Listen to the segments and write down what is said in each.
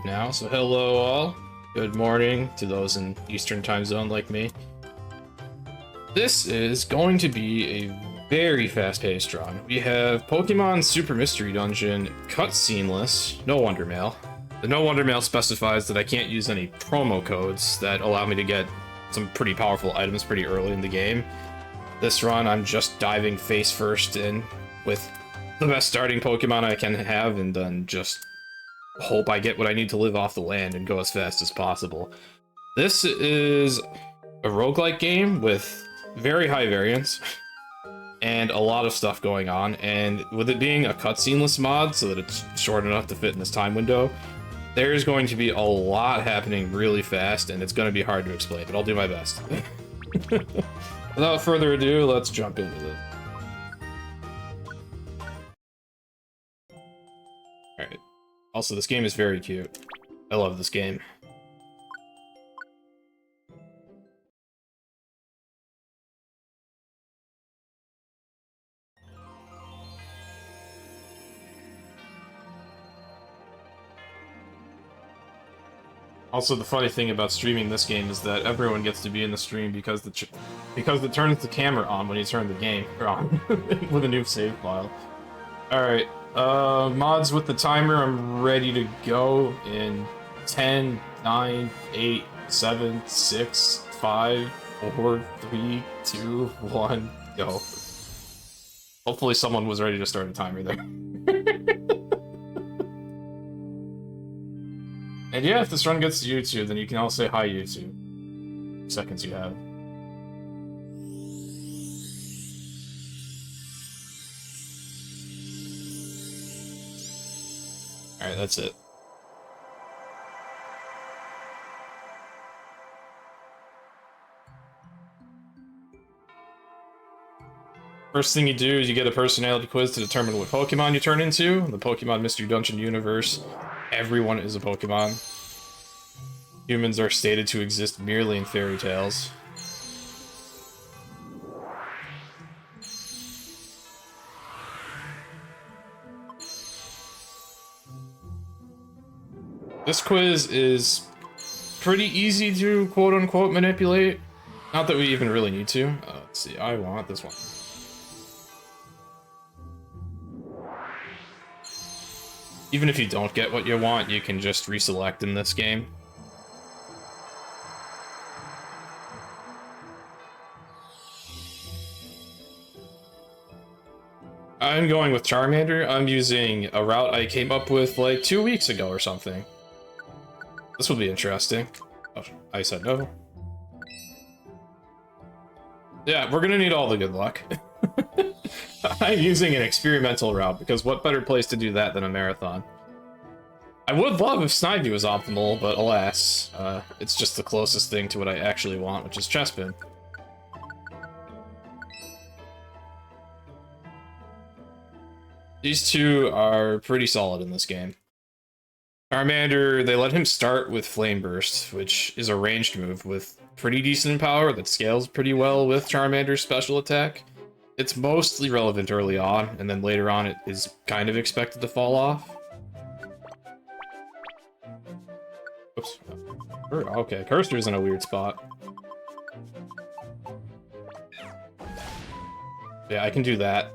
now, so hello all. Good morning to those in Eastern time zone like me. This is going to be a very fast-paced run. We have Pokemon Super Mystery Dungeon Cutsceneless, no Wondermail. The no Wondermail specifies that I can't use any promo codes that allow me to get some pretty powerful items pretty early in the game. This run, I'm just diving face first in with the best starting Pokemon I can have, and then just hope I get what I need to live off the land and go as fast as possible. This is a roguelike game with very high variance and a lot of stuff going on, and with it being a cutsceneless mod so that it's short enough to fit in this time window, there's going to be a lot happening really fast, and it's going to be hard to explain, but I'll do my best. Without further ado, let's jump into it. Alright. Also, this game is very cute. I love this game. Also, the funny thing about streaming this game is that everyone gets to be in the stream because it turns the camera on when you turn the game on with a new save file. Alright, mods with the timer, I'm ready to go in 10, 9, 8, 7, 6, 5, 4, 3, 2, 1, go. Hopefully someone was ready to start a timer there. And yeah, if this run gets to YouTube, then you can all say hi, YouTube. Seconds you have. Alright, that's it. First thing you do is you get a personality quiz to determine what Pokemon you turn into. In the Pokemon Mystery Dungeon universe, everyone is a Pokemon. Humans are stated to exist merely in fairy tales. This quiz is pretty easy to quote-unquote manipulate. Not that we even really need to. Let's see, I want this one. Even if you don't get what you want, you can just reselect in this game. I'm going with Charmander. I'm using a route I came up with like 2 weeks ago or something. This will be interesting. Oh, I said no. Yeah, we're gonna need all the good luck. I'm using an experimental route, because what better place to do that than a marathon? I would love if Snivy was optimal, but alas, it's just the closest thing to what I actually want, which is Chespin. These two are pretty solid in this game. Charmander, they let him start with Flame Burst, which is a ranged move with pretty decent power that scales pretty well with Charmander's special attack. It's mostly relevant early on, and then later on it is kind of expected to fall off. Oops. Okay, Curstor's in a weird spot. Yeah, I can do that.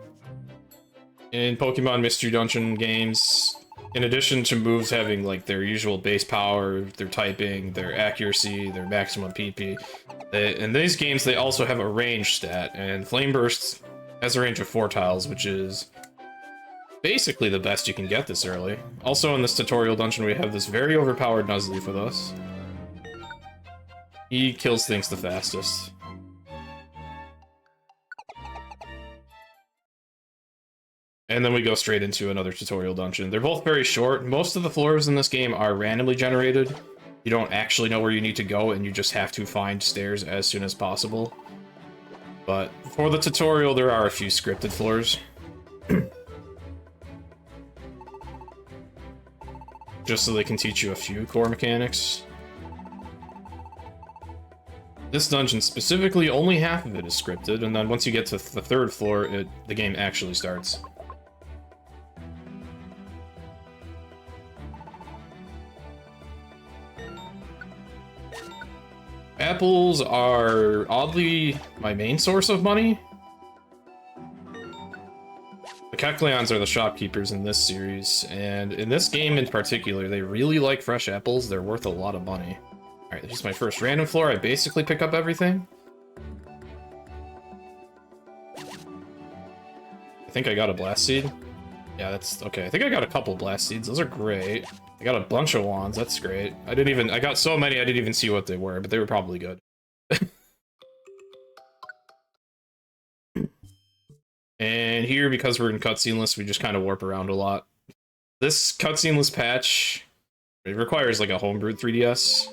In Pokemon Mystery Dungeon games, in addition to moves having like their usual base power, their typing, their accuracy, their maximum PP, in these games they also have a range stat, and Flame Burst has a range of 4 tiles, which is basically the best you can get this early. Also in this tutorial dungeon we have this very overpowered Nuzleaf with us. He kills things the fastest. And then we go straight into another tutorial dungeon. They're both very short. Most of the floors in this game are randomly generated. You don't actually know where you need to go, and you just have to find stairs as soon as possible. But for the tutorial, there are a few scripted floors. Just so they can teach you a few core mechanics. This dungeon specifically, only half of it is scripted, and then once you get to the 3rd floor, the game actually starts. Apples are oddly my main source of money. The Kecleons are the shopkeepers in this series, and in this game in particular, they really like fresh apples. They're worth a lot of money. Alright, this is my first random floor. I basically pick up everything. I think I got a blast seed. Yeah, that's okay. I think I got a couple blast seeds. Those are great. I got a bunch of wands. That's great. I got so many I didn't even see what they were, but they were probably good. And here, because we're in Cutsceneless, we just kind of warp around a lot. This Cutsceneless patch, it requires like a homebrewed 3DS,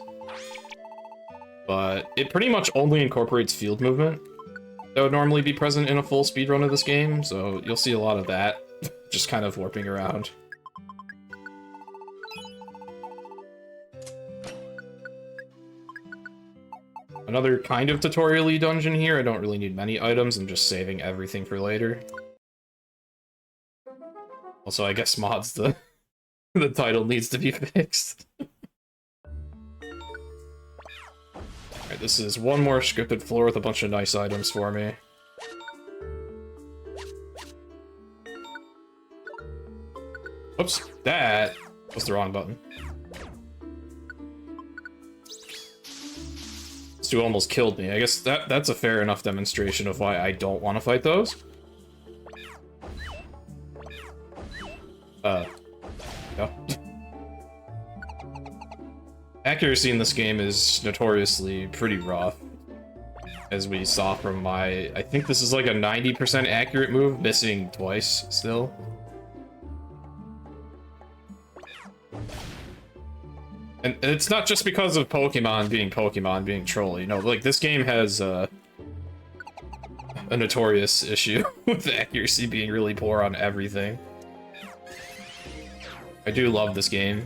but it pretty much only incorporates field movement that would normally be present in a full speedrun of this game, so you'll see a lot of that, just kind of warping around. Another kind of tutorial-y dungeon here. I don't really need many items. I'm just saving everything for later. Also, I guess mods, the title needs to be fixed. Alright, this is one more scripted floor with a bunch of nice items for me. Oops, that was the wrong button. This dude almost killed me. I guess that's a fair enough demonstration of why I don't want to fight those. Yeah. Accuracy in this game is notoriously pretty rough, as we saw from my... I think this is like a 90% accurate move, missing twice still. And it's not just because of Pokemon being trolly. No, like, this game has a notorious issue with accuracy being really poor on everything. I do love this game,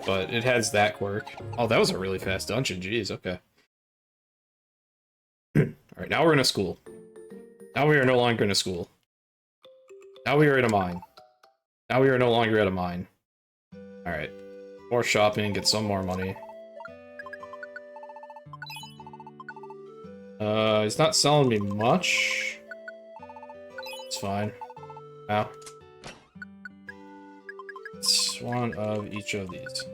but it has that quirk. Oh, that was a really fast dungeon, jeez, okay. Alright, now we're in a school. Now we are no longer in a school. Now we are in a mine. Now we are no longer at a mine. Alright. More shopping, get some more money. He's not selling me much. It's fine. Now. It's one of each of these.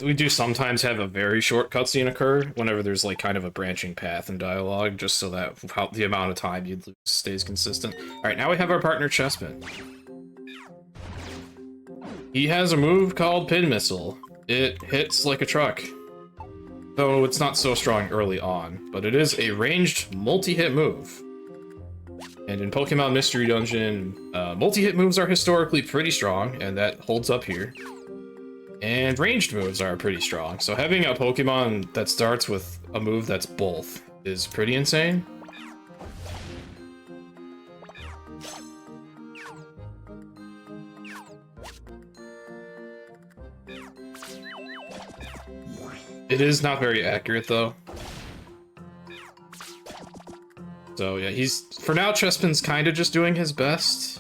We do sometimes have a very short cutscene occur whenever there's like kind of a branching path in dialogue, just so that the amount of time you'd lose stays consistent. Alright, now we have our partner Chespin. He has a move called Pin Missile. It hits like a truck. Though it's not so strong early on, but it is a ranged multi-hit move. And in Pokemon Mystery Dungeon, multi-hit moves are historically pretty strong, and that holds up here. And ranged moves are pretty strong, so having a Pokemon that starts with a move that's both is pretty insane. It is not very accurate, though. So yeah, for now, Chespin's kind of just doing his best.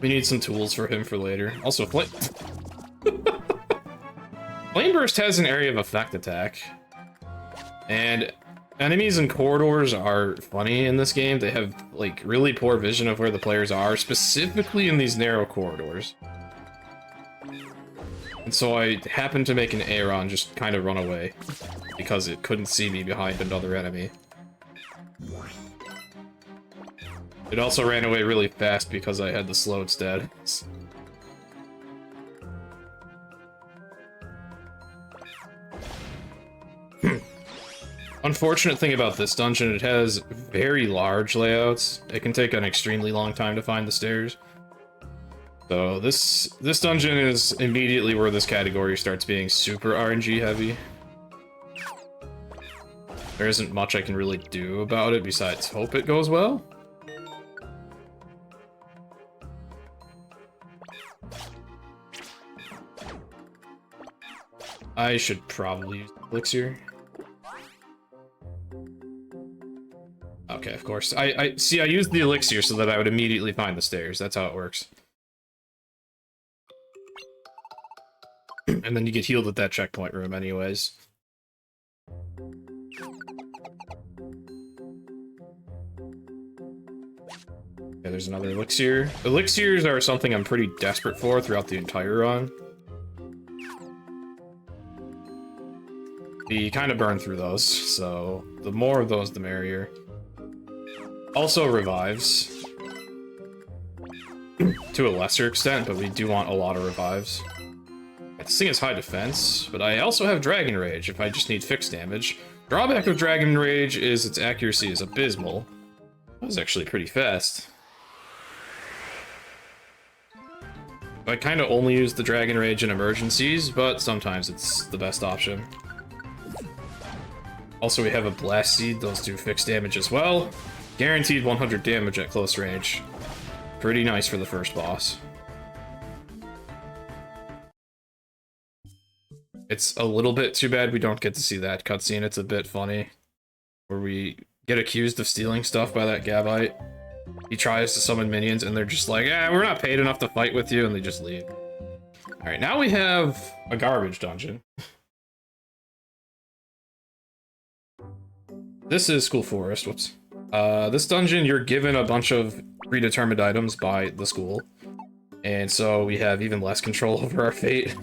We need some tools for him for later. Also, Flame Burst has an area of effect attack. And enemies in corridors are funny in this game. They have, like, really poor vision of where the players are, specifically in these narrow corridors. And so I happened to make an Aeron just kind of run away, because it couldn't see me behind another enemy. It also ran away really fast because I had the slowed status. Unfortunate thing about this dungeon, it has very large layouts. It can take an extremely long time to find the stairs. So this dungeon is immediately where this category starts being super RNG heavy. There isn't much I can really do about it besides hope it goes well. I should probably use Elixir. of course. I see, I used the elixir so that I would immediately find the stairs. That's how it works. And then you get healed at that checkpoint room anyways. Yeah, there's another elixir. Elixirs are something I'm pretty desperate for throughout the entire run. We kind of burn through those, so the more of those, the merrier. Also revives. To a lesser extent, but we do want a lot of revives. This thing is high defense, but I also have Dragon Rage if I just need fixed damage. Drawback of Dragon Rage is its accuracy is abysmal. That was actually pretty fast. I kind of only use the Dragon Rage in emergencies, but sometimes it's the best option. Also, we have a Blast Seed. Those do fixed damage as well. Guaranteed 100 damage at close range. Pretty nice for the first boss. It's a little bit too bad we don't get to see that cutscene. It's a bit funny. Where we get accused of stealing stuff by that Gabite. He tries to summon minions and they're just like, we're not paid enough to fight with you, and they just leave. Alright, now we have a garbage dungeon. This is School Forest, whoops. This dungeon, you're given a bunch of predetermined items by the school. And so we have even less control over our fate.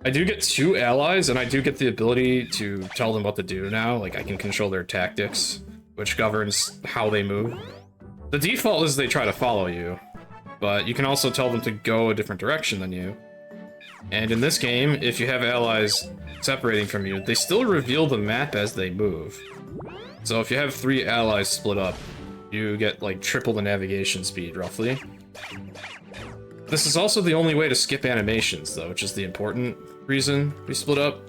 I do get 2 allies, and I do get the ability to tell them what to do now. Like, I can control their tactics, which governs how they move. The default is they try to follow you, but you can also tell them to go a different direction than you. And in this game, if you have allies separating from you, they still reveal the map as they move. So if you have 3 allies split up, you get, like, triple the navigation speed, roughly. This is also the only way to skip animations, though, which is the important reason we split up.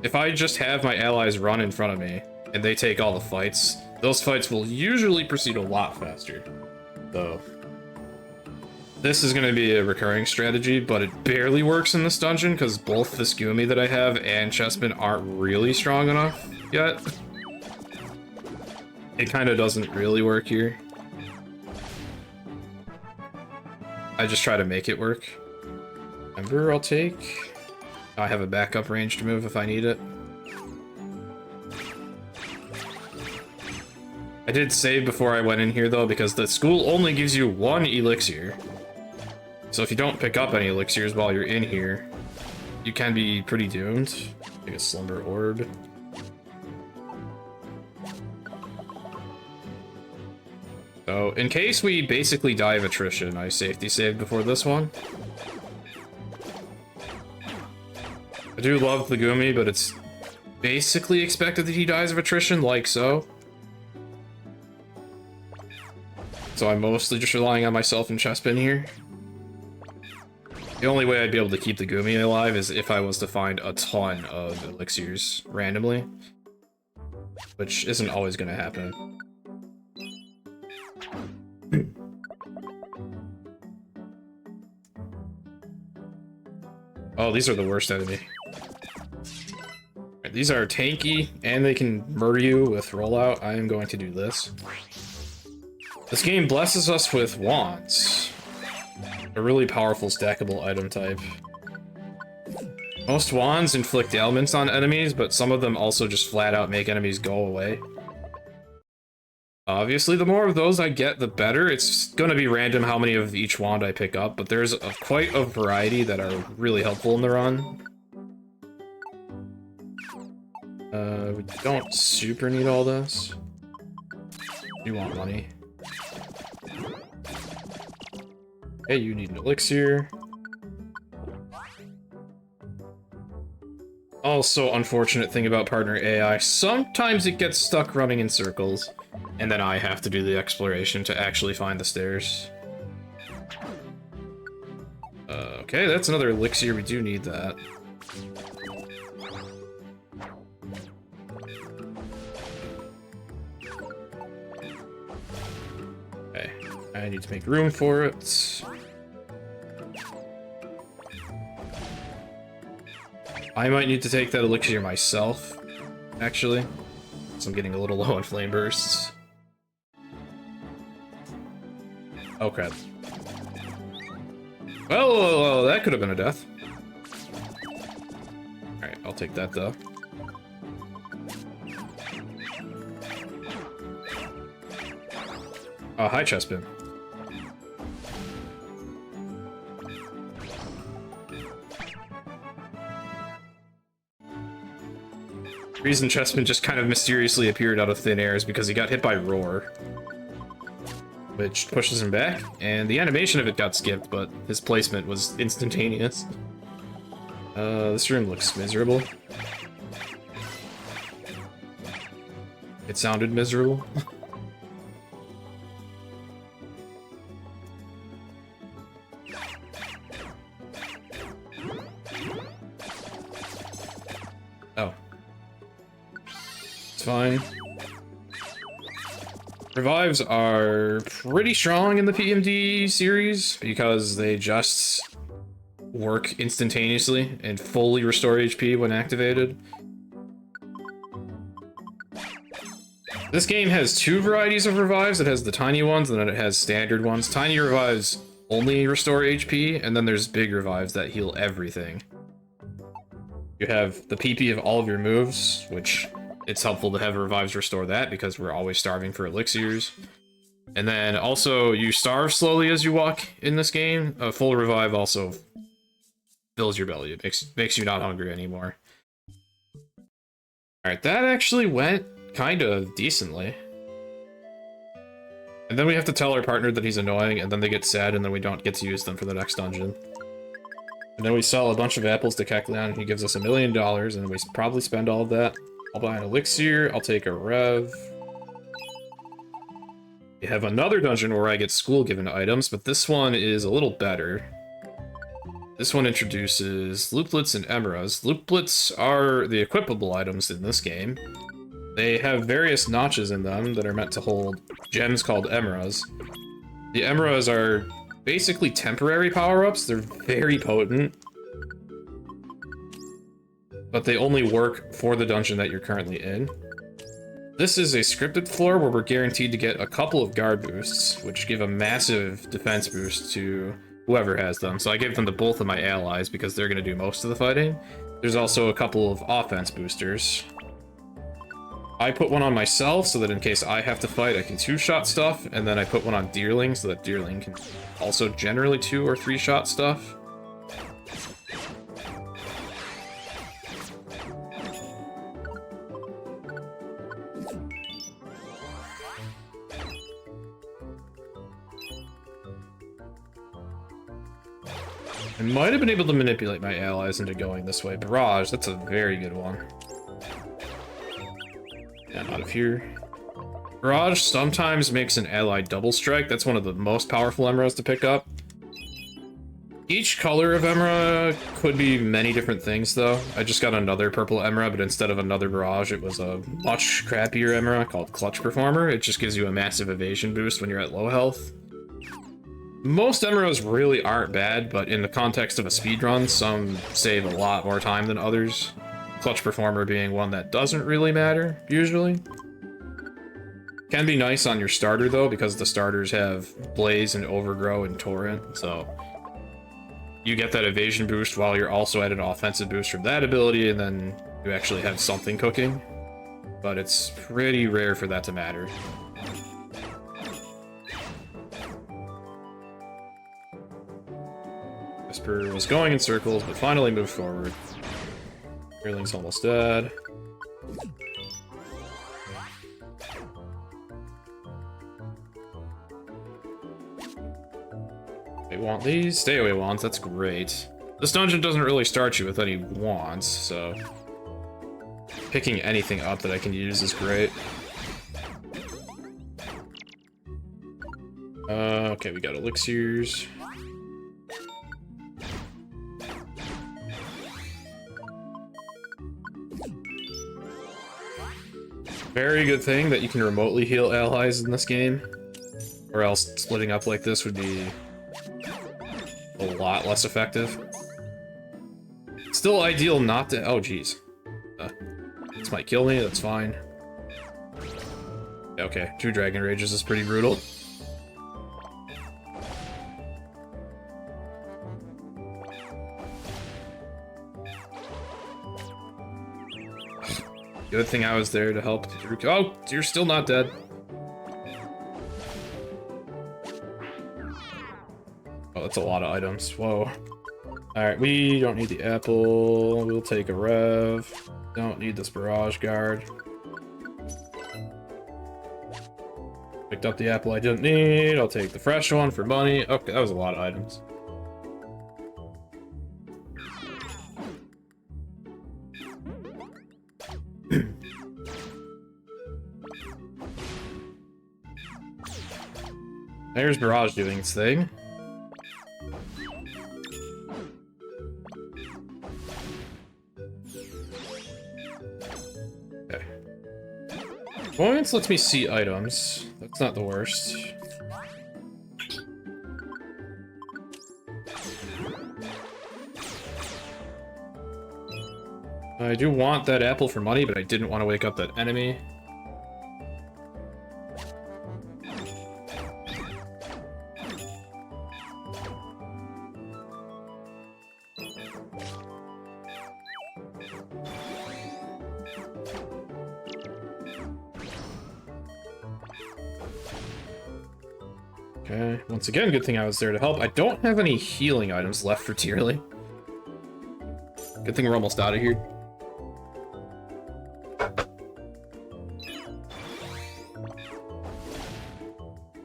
If I just have my allies run in front of me, and they take all the fights, those fights will usually proceed a lot faster. So, this is going to be a recurring strategy, but it barely works in this dungeon, because both this Gumi that I have and Chessman aren't really strong enough yet. It kind of doesn't really work here. I just try to make it work. Ember I'll take. I have a backup range to move if I need it. I did save before I went in here though, because the school only gives you 1 elixir. So if you don't pick up any elixirs while you're in here, you can be pretty doomed. Take a Slumber Orb. So, in case we basically die of attrition, I safety saved before this one. I do love the Gumi, but it's basically expected that he dies of attrition, like so. So I'm mostly just relying on myself and Chespin here. The only way I'd be able to keep the Gumi alive is if I was to find a ton of elixirs randomly. Which isn't always going to happen. Oh, these are the worst enemy. These are tanky, and they can murder you with rollout. I am going to do this. This game blesses us with wands. A really powerful stackable item type. Most wands inflict ailments on enemies, but some of them also just flat out make enemies go away. Obviously, the more of those I get, the better. It's gonna be random how many of each wand I pick up, but there's quite a variety that are really helpful in the run. We don't super need all this. You want money. Hey, you need an elixir. Also, unfortunate thing about partner AI, sometimes it gets stuck running in circles, and then I have to do the exploration to actually find the stairs. Okay, that's another elixir, we do need that. Okay, I need to make room for it. I might need to take that elixir myself. actually. So I'm getting a little low on flame bursts. Oh crap. Well, that could have been a death. Alright, I'll take that though. Oh, hi, Chespin. The reason Chespin just kind of mysteriously appeared out of thin air is because he got hit by Roar, which pushes him back, and the animation of it got skipped, but his placement was instantaneous. This room looks miserable. It sounded miserable. Oh. It's fine. Revives are pretty strong in the PMD series because they just work instantaneously and fully restore HP when activated. This game has two varieties of revives. It has the tiny ones and then it has standard ones. Tiny revives only restore HP, and then there's big revives that heal everything. You have the PP of all of your moves, which it's helpful to have revives restore that because we're always starving for elixirs. And then also you starve slowly as you walk in this game. A full revive also fills your belly. It makes you not hungry anymore. Alright, that actually went kind of decently. And then we have to tell our partner that he's annoying, and then they get sad, and then we don't get to use them for the next dungeon. And then we sell a bunch of apples to Kekleon, and he gives us $1 million, and we probably spend all of that. I'll buy an elixir, I'll take a rev. We have another dungeon where I get school-given items, but this one is a little better. This one introduces Looplets and Emeras. Looplets are the equipable items in this game. They have various notches in them that are meant to hold gems called Emeras. The Emeras are basically temporary power-ups. They're very potent, but they only work for the dungeon that you're currently in. This is a scripted floor where we're guaranteed to get a couple of guard boosts, which give a massive defense boost to whoever has them. So I give them to both of my allies because they're going to do most of the fighting. There's also a couple of offense boosters. I put one on myself so that in case I have to fight, I can two-shot stuff, and then I put one on Deerling so that Deerling can also generally 2- or 3-shot stuff. I might have been able to manipulate my allies into going this way. Barrage, that's a very good one. And out of here. Barrage sometimes makes an ally double strike. That's one of the most powerful emeralds to pick up. Each color of emerald could be many different things, though. I just got another purple emerald, but instead of another barrage, it was a much crappier emerald called Clutch Performer. It just gives you a massive evasion boost when you're at low health. Most emeralds really aren't bad, but in the context of a speedrun, some save a lot more time than others. Clutch Performer being one that doesn't really matter, usually. Can be nice on your starter, though, because the starters have Blaze and Overgrow and Torrent, so you get that evasion boost while you're also at an offensive boost from that ability, and then you actually have something cooking. But it's pretty rare for that to matter. Whisper was going in circles, but finally moved forward. Earling's almost dead. They want these? Stay away wands, that's great. This dungeon doesn't really start you with any wands, so picking anything up that I can use is great. Okay, we got elixirs. Very good thing that you can remotely heal allies in this game, or else splitting up like this would be a lot less effective. Still ideal not to— oh geez. This might kill me, that's fine. Okay, 2 Dragon Rages is pretty brutal. Good thing I was there to help. Oh, you're still not dead. Oh, that's a lot of items. Whoa. Alright, we don't need the apple. We'll take a rev. Don't need this barrage guard. Picked up the apple I didn't need. I'll take the fresh one for money. Okay, that was a lot of items. There's barrage doing its thing. Okay. Points lets me see items. That's not the worst. I do want that apple for money, but I didn't want to wake up that enemy. Okay, once again, good thing I was there to help. I don't have any healing items left for Tierley. Good thing we're almost out of here.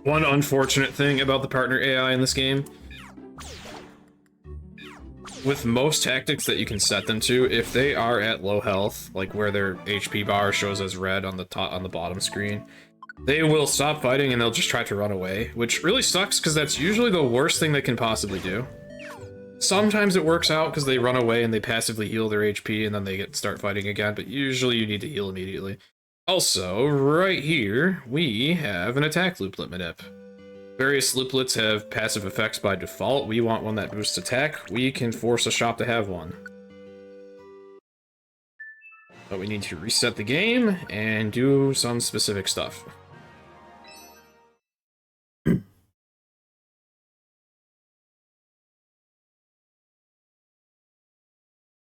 One unfortunate thing about the partner AI in this game, with most tactics that you can set them to, if they are at low health, like where their HP bar shows as red on the top on the bottom screen, they will stop fighting and they'll just try to run away, which really sucks because that's usually the worst thing they can possibly do. Sometimes it works out because they run away and they passively heal their HP and then they start fighting again, but usually you need to heal immediately. Also, right here, we have an attack looplet manip. Various looplets have passive effects by default. We want one that boosts attack. We can force a shop to have one. But we need to reset the game and do some specific stuff.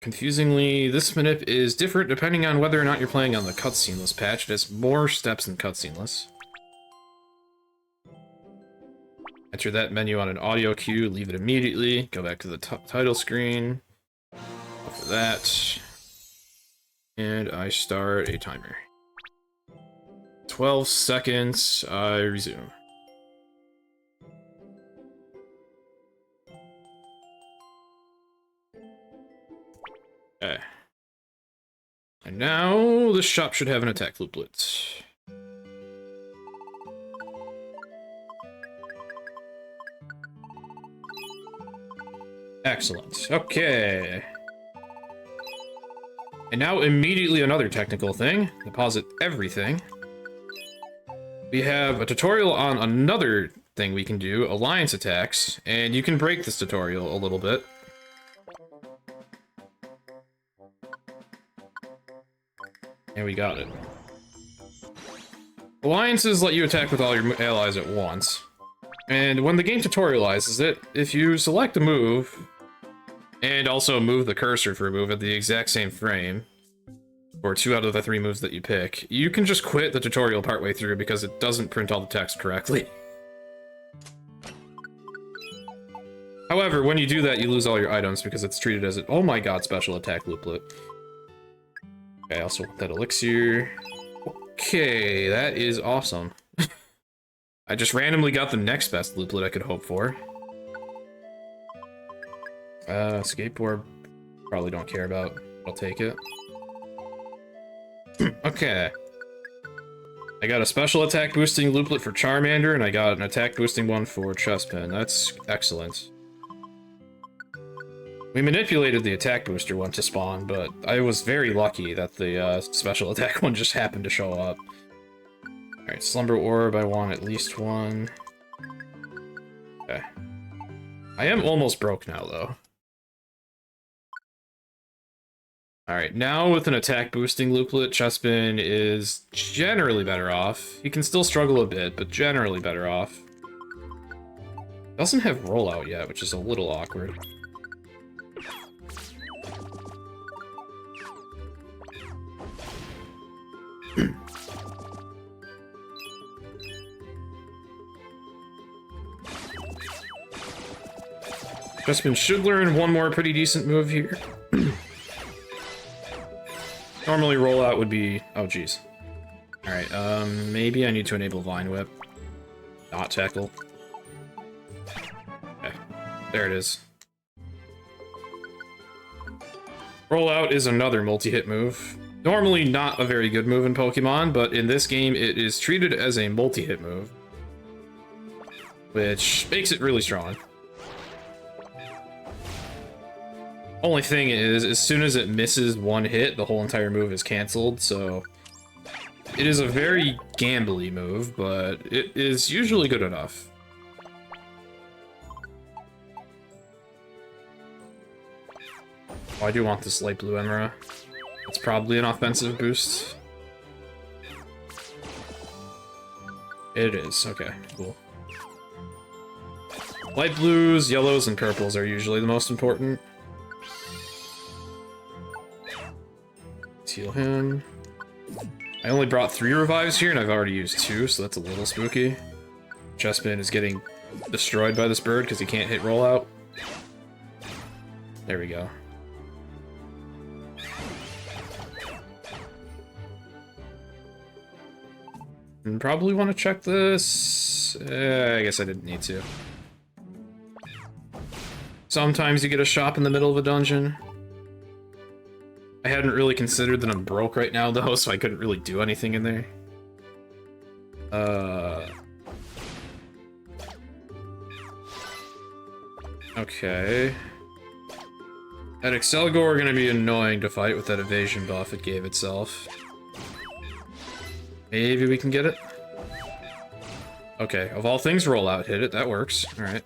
Confusingly, this manip is different depending on whether or not you're playing on the Cutsceneless patch. It has more steps than Cutsceneless. Enter that menu on an audio cue, leave it immediately, go back to the title screen, after that, and I start a timer. 12 seconds, I resume. Okay. And now, this shop should have an attack looplet. Excellent. Okay. And now immediately another technical thing. Deposit everything. We have a tutorial on another thing we can do, alliance attacks, and you can break this tutorial a little bit. And we got it. Alliances let you attack with all your allies at once. And when the game tutorializes it, if you select a move, and also move the cursor for a move at the exact same frame, or 2 out of the 3 moves that you pick, you can just quit the tutorial partway through because it doesn't print all the text correctly. However, when you do that, you lose all your items because it's treated as an oh my god special attack looplet. Okay, I also want that elixir. Okay, that is awesome. I just randomly got the next best looplet I could hope for. Skateboard, probably don't care about. I'll take it. Okay. I got a special attack boosting looplet for Charmander, and I got an attack boosting one for Chespin. That's excellent. We manipulated the attack booster one to spawn, but I was very lucky that the special attack one just happened to show up. Alright, Slumber Orb, I want at least one. Okay. I am almost broke now, though. Alright, now with an attack boosting looplet, Chespin is generally better off. He can still struggle a bit, but generally better off. He doesn't have rollout yet, which is a little awkward. Chespin should learn one more pretty decent move here. Normally rollout would be... oh, jeez. Alright, maybe I need to enable Vine Whip. Not tackle. Okay, there it is. Rollout is another multi-hit move. Normally not a very good move in Pokemon, but in this game it is treated as a multi-hit move. Which makes it really strong. Only thing is, as soon as it misses one hit, the whole entire move is cancelled, so... it is a very gambly move, but it is usually good enough. Oh, I do want this light blue Emera. It's probably an offensive boost. It is, okay, cool. Light blues, yellows, and purples are usually the most important. Heal him. I only brought 3 revives here, and I've already used 2, so that's a little spooky. Chespin is getting destroyed by this bird because he can't hit rollout. There we go. And probably want to check this. I guess I didn't need to. Sometimes you get a shop in the middle of a dungeon. I hadn't really considered that I'm broke right now, though, so I couldn't really do anything in there. Okay. That Excelgor are gonna be annoying to fight with that evasion buff it gave itself. Maybe we can get it? Okay, of all things, rollout hit it. That works. Alright.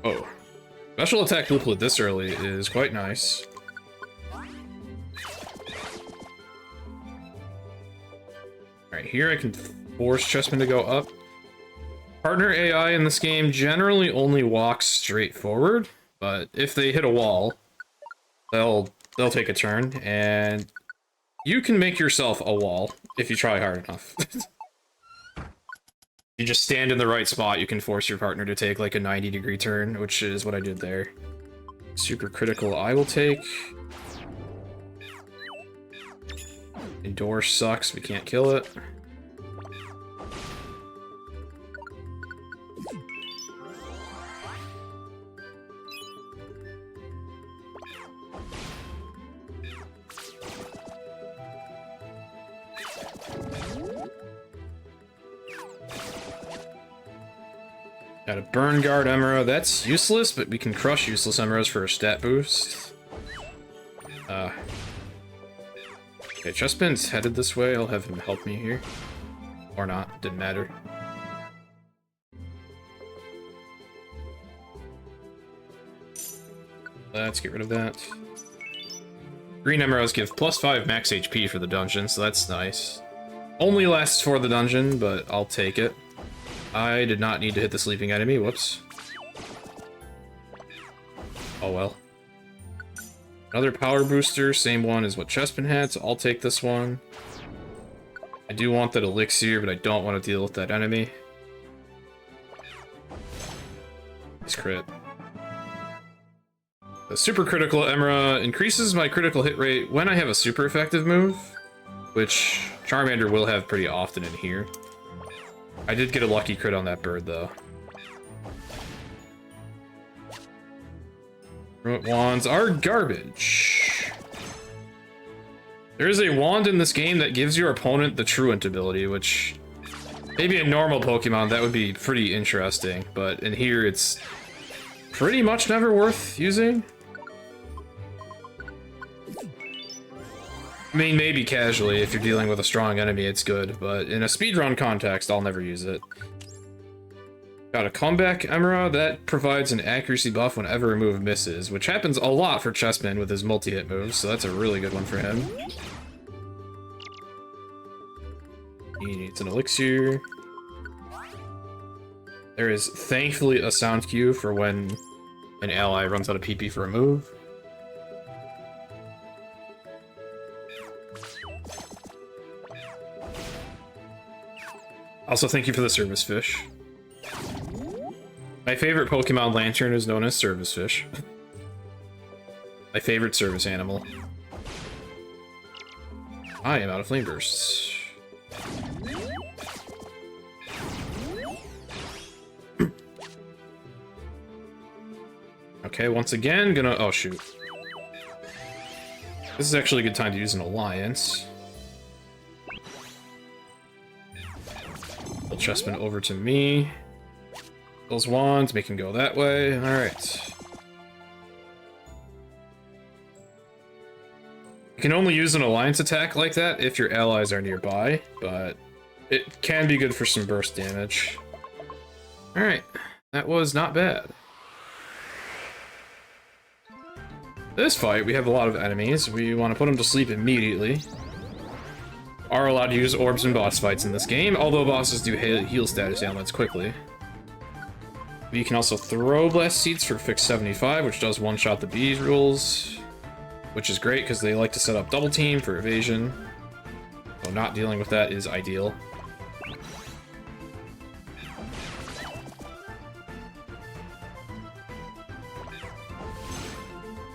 Oh. Special attack looplet this early is quite nice. Alright, here I can force Chespin to go up. Partner AI in this game generally only walks straight forward, but if they hit a wall, they'll take a turn, and you can make yourself a wall if you try hard enough. You just stand in the right spot, you can force your partner to take like a 90-degree turn, which is what I did there. Super critical I will take. Endure sucks, we can't kill it. Got a Burn Guard Emera. That's useless, but we can crush useless Emeras for a stat boost. Okay, Chespin's headed this way. I'll have him help me here. Or not, didn't matter. Let's get rid of that. Green Emeras give +5 max HP for the dungeon, so that's nice. Only lasts for the dungeon, but I'll take it. I did not need to hit the sleeping enemy, whoops. Oh well. Another power booster, same one as what Chespin had, so I'll take this one. I do want that elixir, but I don't want to deal with that enemy. Nice crit. The super critical Emera increases my critical hit rate when I have a super effective move, which Charmander will have pretty often in here. I did get a lucky crit on that bird, though. Remote wands are garbage. There is a wand in this game that gives your opponent the Truant ability, which... maybe in normal Pokemon that would be pretty interesting, but in here it's pretty much never worth using. I mean, maybe casually, if you're dealing with a strong enemy, it's good, but in a speedrun context, I'll never use it. Got a comeback Emerald that provides an accuracy buff whenever a move misses, which happens a lot for Chessman with his multi-hit moves, so that's a really good one for him. He needs an elixir. There is thankfully a sound cue for when an ally runs out of PP for a move. Also, thank you for the service fish. My favorite Pokemon Lantern is known as Service Fish. My favorite service animal. I am out of flame bursts. Okay, once again, gonna... Oh, shoot. This is actually a good time to use an alliance. Pull Chessman over to me. Those wands, make him go that way. Alright. You can only use an alliance attack like that if your allies are nearby, but it can be good for some burst damage. Alright, that was not bad. This fight, we have a lot of enemies. We want to put them to sleep immediately. Are allowed to use orbs in boss fights in this game, although bosses do heal status ailments quickly. You can also throw blast seeds for fix 75, which does one-shot the bees rules, which is great because they like to set up double team for evasion. So not dealing with that is ideal.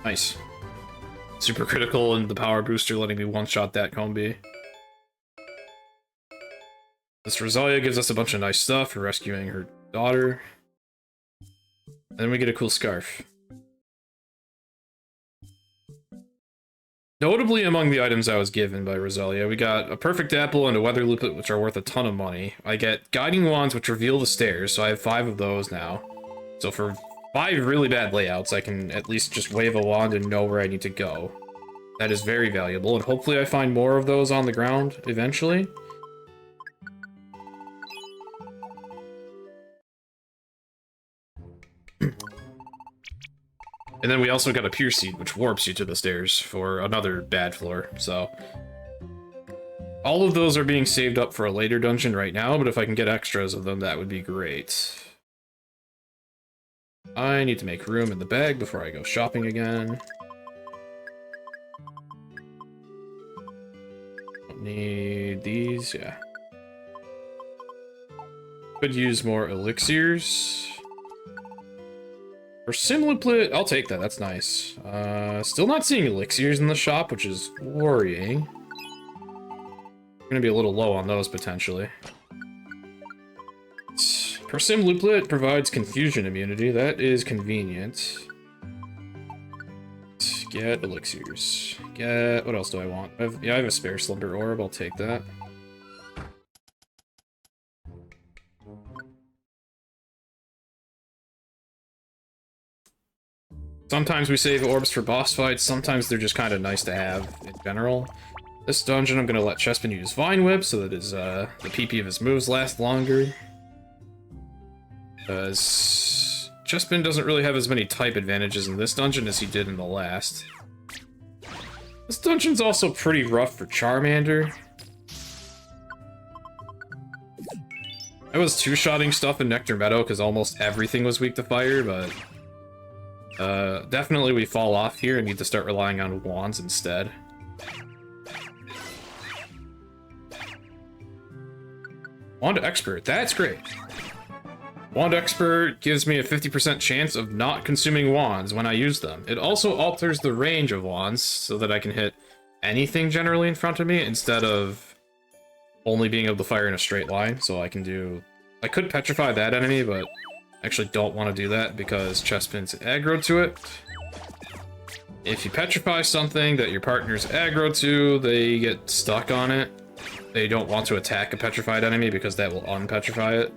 Nice. Super critical and the power booster letting me one-shot that Combi. This Rosalia gives us a bunch of nice stuff for rescuing her daughter. And then we get a cool scarf. Notably among the items I was given by Rosalia, we got a perfect apple and a weather looplet, which are worth a ton of money. I get guiding wands, which reveal the stairs, so I have 5 of those now. So for 5 really bad layouts, I can at least just wave a wand and know where I need to go. That is very valuable, and hopefully I find more of those on the ground eventually. And then we also got a Pure Seed, which warps you to the stairs for another bad floor, so... all of those are being saved up for a later dungeon right now, but if I can get extras of them, that would be great. I need to make room in the bag before I go shopping again. Don't need these, yeah. Could use more elixirs. For Simliplet, I'll take that, that's nice. Still not seeing elixirs in the shop, which is worrying. I'm gonna be a little low on those, potentially. Persim Looplet provides confusion immunity, that is convenient. Get elixirs. Get... what else do I want? I have a spare Slumber Orb, I'll take that. Sometimes we save orbs for boss fights, sometimes they're just kind of nice to have in general. This dungeon, I'm going to let Chessman use Vine Whip so that his, the PP of his moves last longer. Because Chessman doesn't really have as many type advantages in this dungeon as he did in the last. This dungeon's also pretty rough for Charmander. I was two-shotting stuff in Nectar Meadow because almost everything was weak to fire, but... definitely we fall off here and need to start relying on wands instead. Wand Expert, that's great. Wand Expert gives me a 50% chance of not consuming wands when I use them. It also alters the range of wands so that I can hit anything generally in front of me instead of only being able to fire in a straight line. So I can do... I could petrify that enemy, but I actually don't want to do that because Chessman's aggro to it. If you petrify something that your partner's aggro to, they get stuck on it. They don't want to attack a petrified enemy because that will unpetrify it.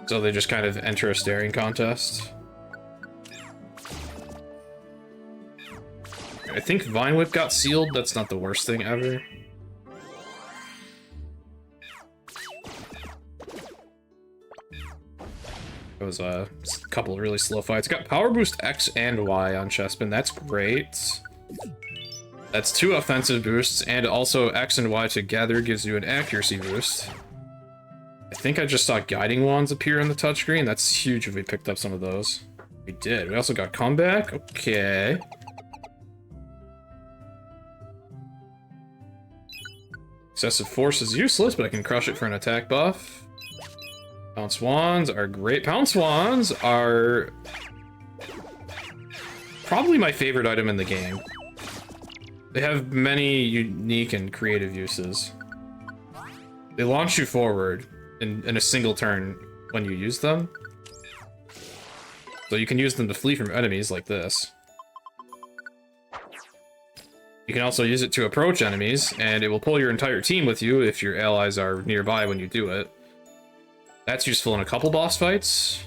So they just kind of enter a staring contest. I think Vine Whip got sealed, that's not the worst thing ever. It was a couple of really slow fights. Got Power Boost X and Y on Chespin. That's great. That's 2 offensive boosts, and also X and Y together gives you an accuracy boost. I think I just saw Guiding Wands appear on the touchscreen. That's huge if we picked up some of those. We did. We also got Comeback. Okay. Excessive Force is useless, but I can crush it for an attack buff. Pounce Wands are great. Pounce Wands are probably my favorite item in the game. They have many unique and creative uses. They launch you forward in a single turn when you use them. So you can use them to flee from enemies like this. You can also use it to approach enemies, and it will pull your entire team with you if your allies are nearby when you do it. That's useful in a couple boss fights.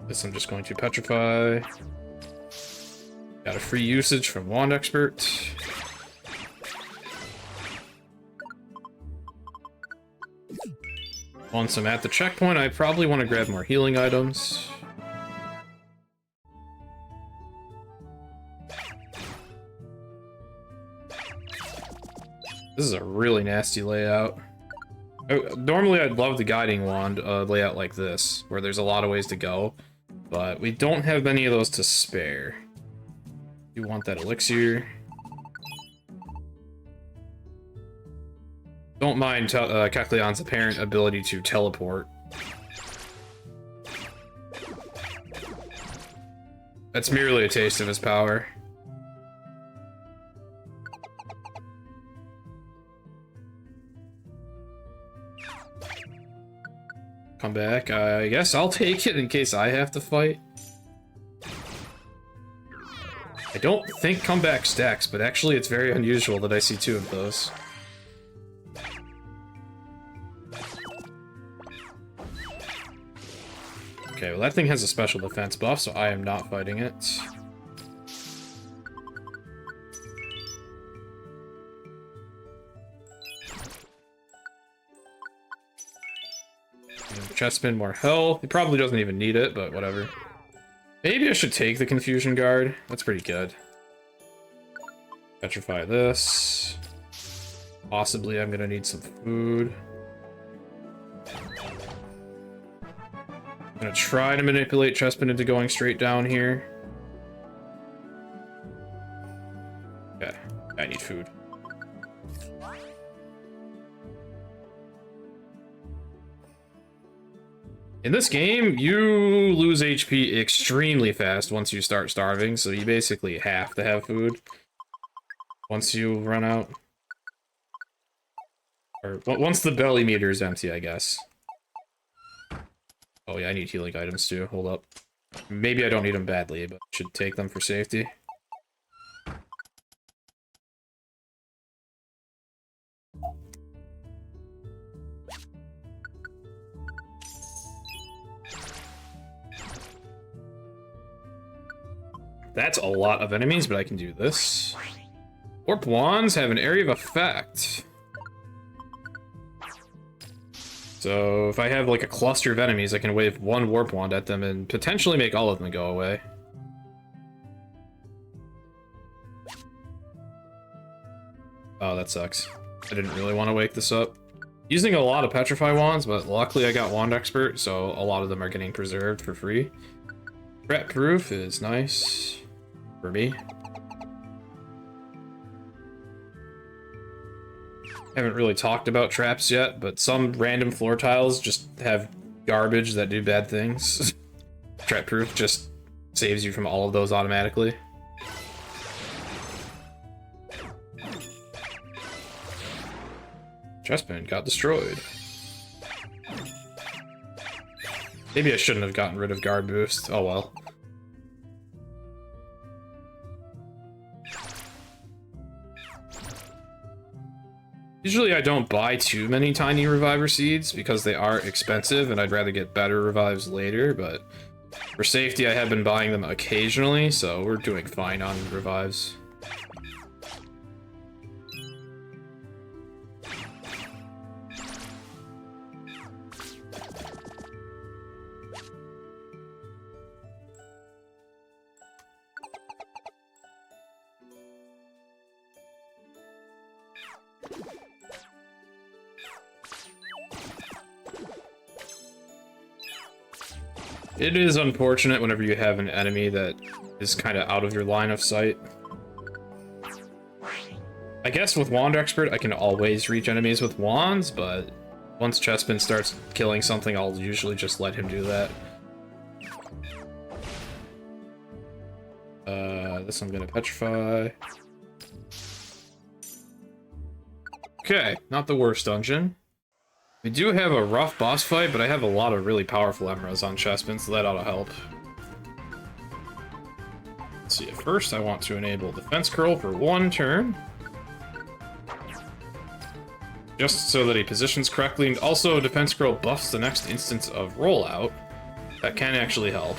This I'm just going to petrify. Got a free usage from Wand Expert. Once I'm at the checkpoint, I probably want to grab more healing items. This is a really nasty layout. Normally I'd love the Guiding Wand layout like this, where there's a lot of ways to go, but we don't have many of those to spare. You want that elixir. Don't mind Kecleon's apparent ability to teleport. That's merely a taste of his power. Come back. I guess I'll take it in case I have to fight. I don't think comeback stacks, but actually it's very unusual that I see 2 of those. Okay, well that thing has a special defense buff, so I am not fighting it. Chestpin, more health. He probably doesn't even need it, but whatever. Maybe I should take the Confusion Guard. That's pretty good. Petrify this. Possibly I'm gonna need some food. I'm gonna try to manipulate Chespin into going straight down here. Okay, I need food. In this game, you lose HP extremely fast once you start starving, so you basically have to have food once you run out. Or once the belly meter is empty, I guess. Oh yeah, I need healing items too. Hold up. Maybe I don't need them badly, but I should take them for safety. That's a lot of enemies, but I can do this. Warp Wands have an area of effect. So if I have like a cluster of enemies, I can wave 1 Warp Wand at them and potentially make all of them go away. Oh, that sucks. I didn't really want to wake this up. Using a lot of Petrify Wands, but luckily I got Wand Expert, so a lot of them are getting preserved for free. Threat Proof is nice for me. Haven't really talked about traps yet, but some random floor tiles just have garbage that do bad things. Trap Proof just saves you from all of those automatically. Chestpin got destroyed. Maybe I shouldn't have gotten rid of guard boost. Oh well. Usually I don't buy too many tiny reviver seeds because they are expensive and I'd rather get better revives later, but For safety, I have been buying them occasionally, so we're doing fine on revives. It is unfortunate whenever you have an enemy that is kind of out of your line of sight. I guess with Wand Expert, I can always reach enemies with wands, but once Chespin starts killing something, I'll usually just let him do that. This I'm gonna petrify. Okay, not the worst dungeon. We do have a rough boss fight, but I have a lot of really powerful emeralds on Chespin, so that ought to help. Let's see, at first I want to enable Defense Curl for 1 turn. Just so that he positions correctly, and also Defense Curl buffs the next instance of rollout. That can actually help.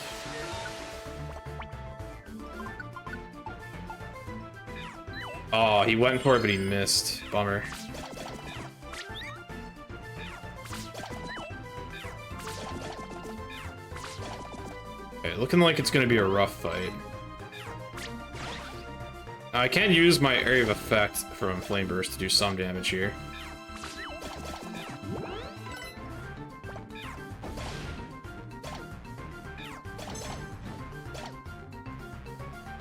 Oh, he went for it, but he missed. Bummer. Okay, looking like it's going to be a rough fight. I can use my area of effect from Flame Burst to do some damage here.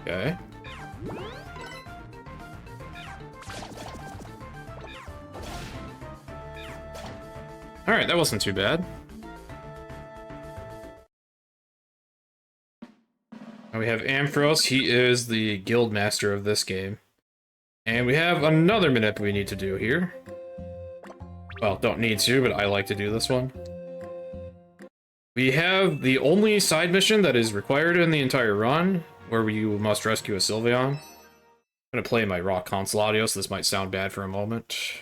Okay. Alright, that wasn't too bad. Now we have Amphros, he is the guild master of this game. And we have another manip we need to do here. Well, don't need to, but I like to do this one. We have the only side mission that is required in the entire run, where you must rescue a Sylveon. I'm gonna play my raw console audio, so this might sound bad for a moment.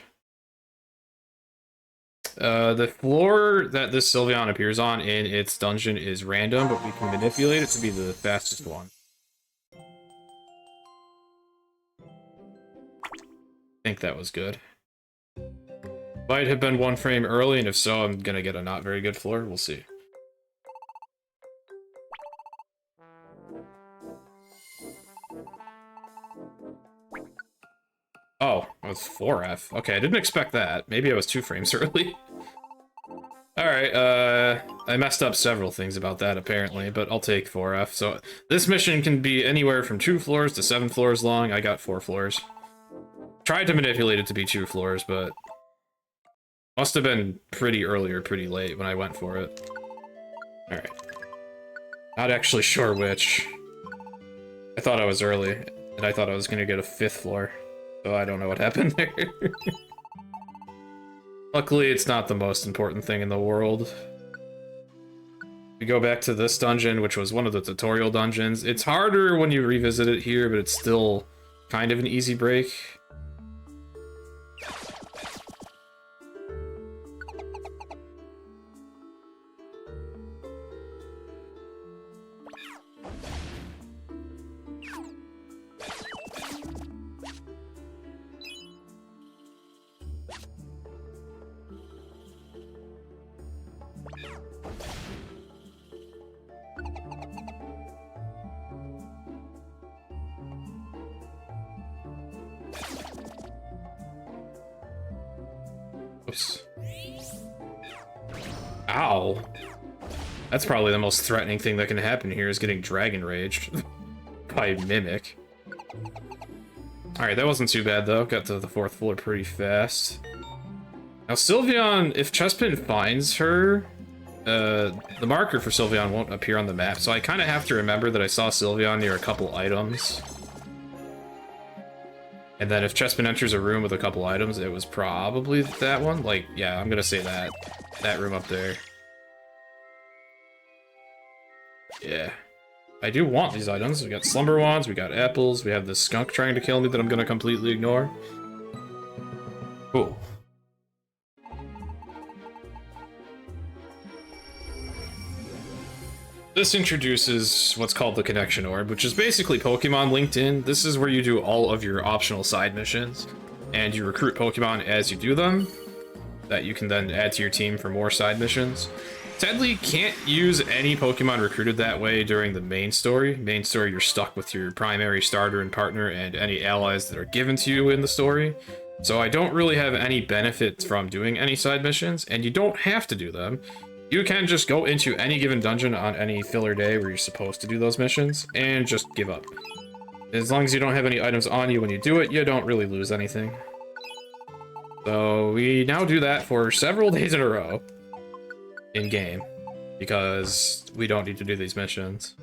The floor that this Sylveon appears on in its dungeon is random, but we can manipulate it to be the fastest one. I think that was good. Might have been 1 frame early, and if so, I'm gonna get a not very good floor. We'll see. Oh, it was 4F. Okay, I didn't expect that. Maybe I was 2 frames early. Alright, I messed up several things about that, apparently, but I'll take 4F. So, this mission can be anywhere from 2 floors to 7 floors long. I got 4 floors. Tried to manipulate it to be 2 floors, but... must have been pretty early or pretty late when I went for it. Alright. Not actually sure which. I thought I was early, and I thought I was gonna get a 5th floor. So I don't know what happened there. Luckily, it's not the most important thing in the world. We go back to this dungeon, which was one of the tutorial dungeons. It's harder when you revisit it here, but it's still kind of an easy break. Oops. Ow. That's probably the most threatening thing that can happen here is getting Dragon Raged by Mimic. Alright, that wasn't too bad though. Got to the 4th floor pretty fast. Now Sylveon, if Chespin finds her, the marker for Sylveon won't appear on the map, so I kind of have to remember that I saw Sylveon near a couple items. And then if Chespin enters a room with a couple items, it was probably that one. Like, yeah, I'm gonna say that. That room up there. Yeah. I do want these items. We got Slumber Wands, we got apples, we have this skunk trying to kill me that I'm gonna completely ignore. Cool. This introduces what's called the Connection Orb, which is basically Pokemon linked in. This is where you do all of your optional side missions, and you recruit Pokemon as you do them, that you can then add to your team for more side missions. Sadly, can't use any Pokemon recruited that way during the main story. Main story, you're stuck with your primary starter and partner and any allies that are given to you in the story. So I don't really have any benefits from doing any side missions, and you don't have to do them. You can just go into any given dungeon on any filler day where you're supposed to do those missions, and just give up. As long as you don't have any items on you when you do it, you don't really lose anything. So we now do that for several days in a row in-game, because we don't need to do these missions.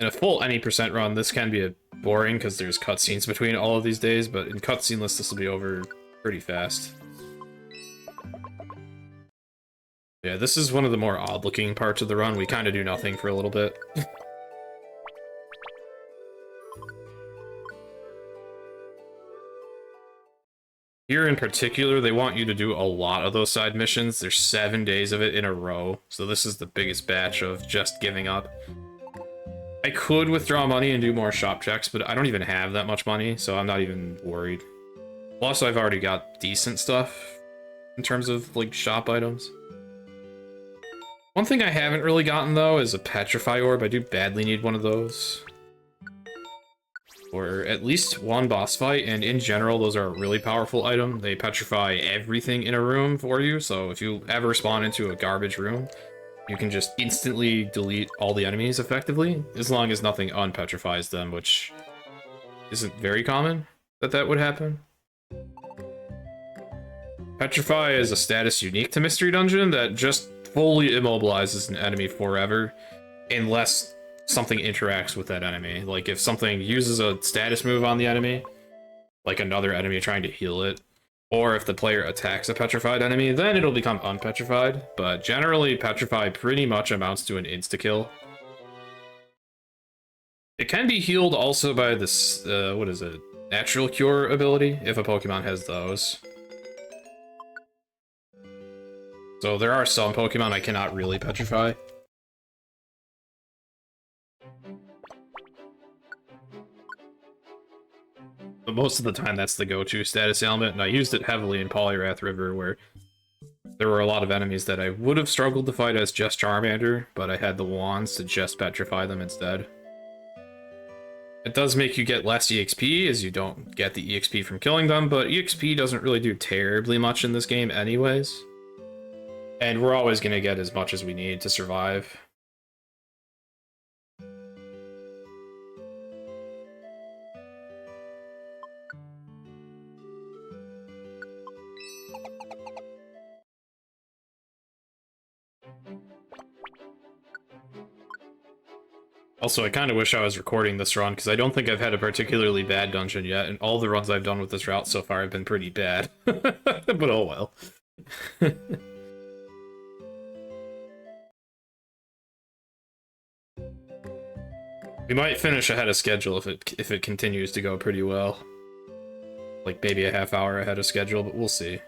In a full any percent run, this can be boring because there's cutscenes between all of these days, but in Cutsceneless, this will be over pretty fast. Yeah, this is one of the more odd-looking parts of the run. We kind of do nothing for a little bit. Here in particular, they want you to do a lot of those side missions. There's 7 days of it in a row, so this is the biggest batch of just giving up. I could withdraw money and do more shop checks, but I don't even have that much money, so I'm not even worried. Plus, I've already got decent stuff in terms of, like, shop items. One thing I haven't really gotten, though, is a Petrify Orb. I do badly need one of those. Or at least one boss fight, and in general, those are a really powerful item. They petrify everything in a room for you, so if you ever spawn into a garbage room, you can just instantly delete all the enemies effectively, as long as nothing unpetrifies them, which isn't very common that would happen. Petrify is a status unique to Mystery Dungeon that just fully immobilizes an enemy forever, unless something interacts with that enemy. Like if something uses a status move on the enemy, like another enemy trying to heal it, or if the player attacks a petrified enemy, then it'll become unpetrified. But generally, Petrify pretty much amounts to an insta-kill. It can be healed also by this, what is it? Natural Cure ability, if a Pokemon has those. So there are some Pokemon I cannot really petrify. But most of the time that's the go-to status ailment, and I used it heavily in Poliwrath River, where there were a lot of enemies that I would have struggled to fight as just Charmander, but I had the wands to just petrify them instead. It does make you get less EXP, as you don't get the EXP from killing them, but EXP doesn't really do terribly much in this game anyways. And we're always going to get as much as we need to survive. Also, I kind of wish I was recording this run, because I don't think I've had a particularly bad dungeon yet, and all the runs I've done with this route so far have been pretty bad. But oh well. We might finish ahead of schedule if it continues to go pretty well. Like maybe a half hour ahead of schedule, but we'll see.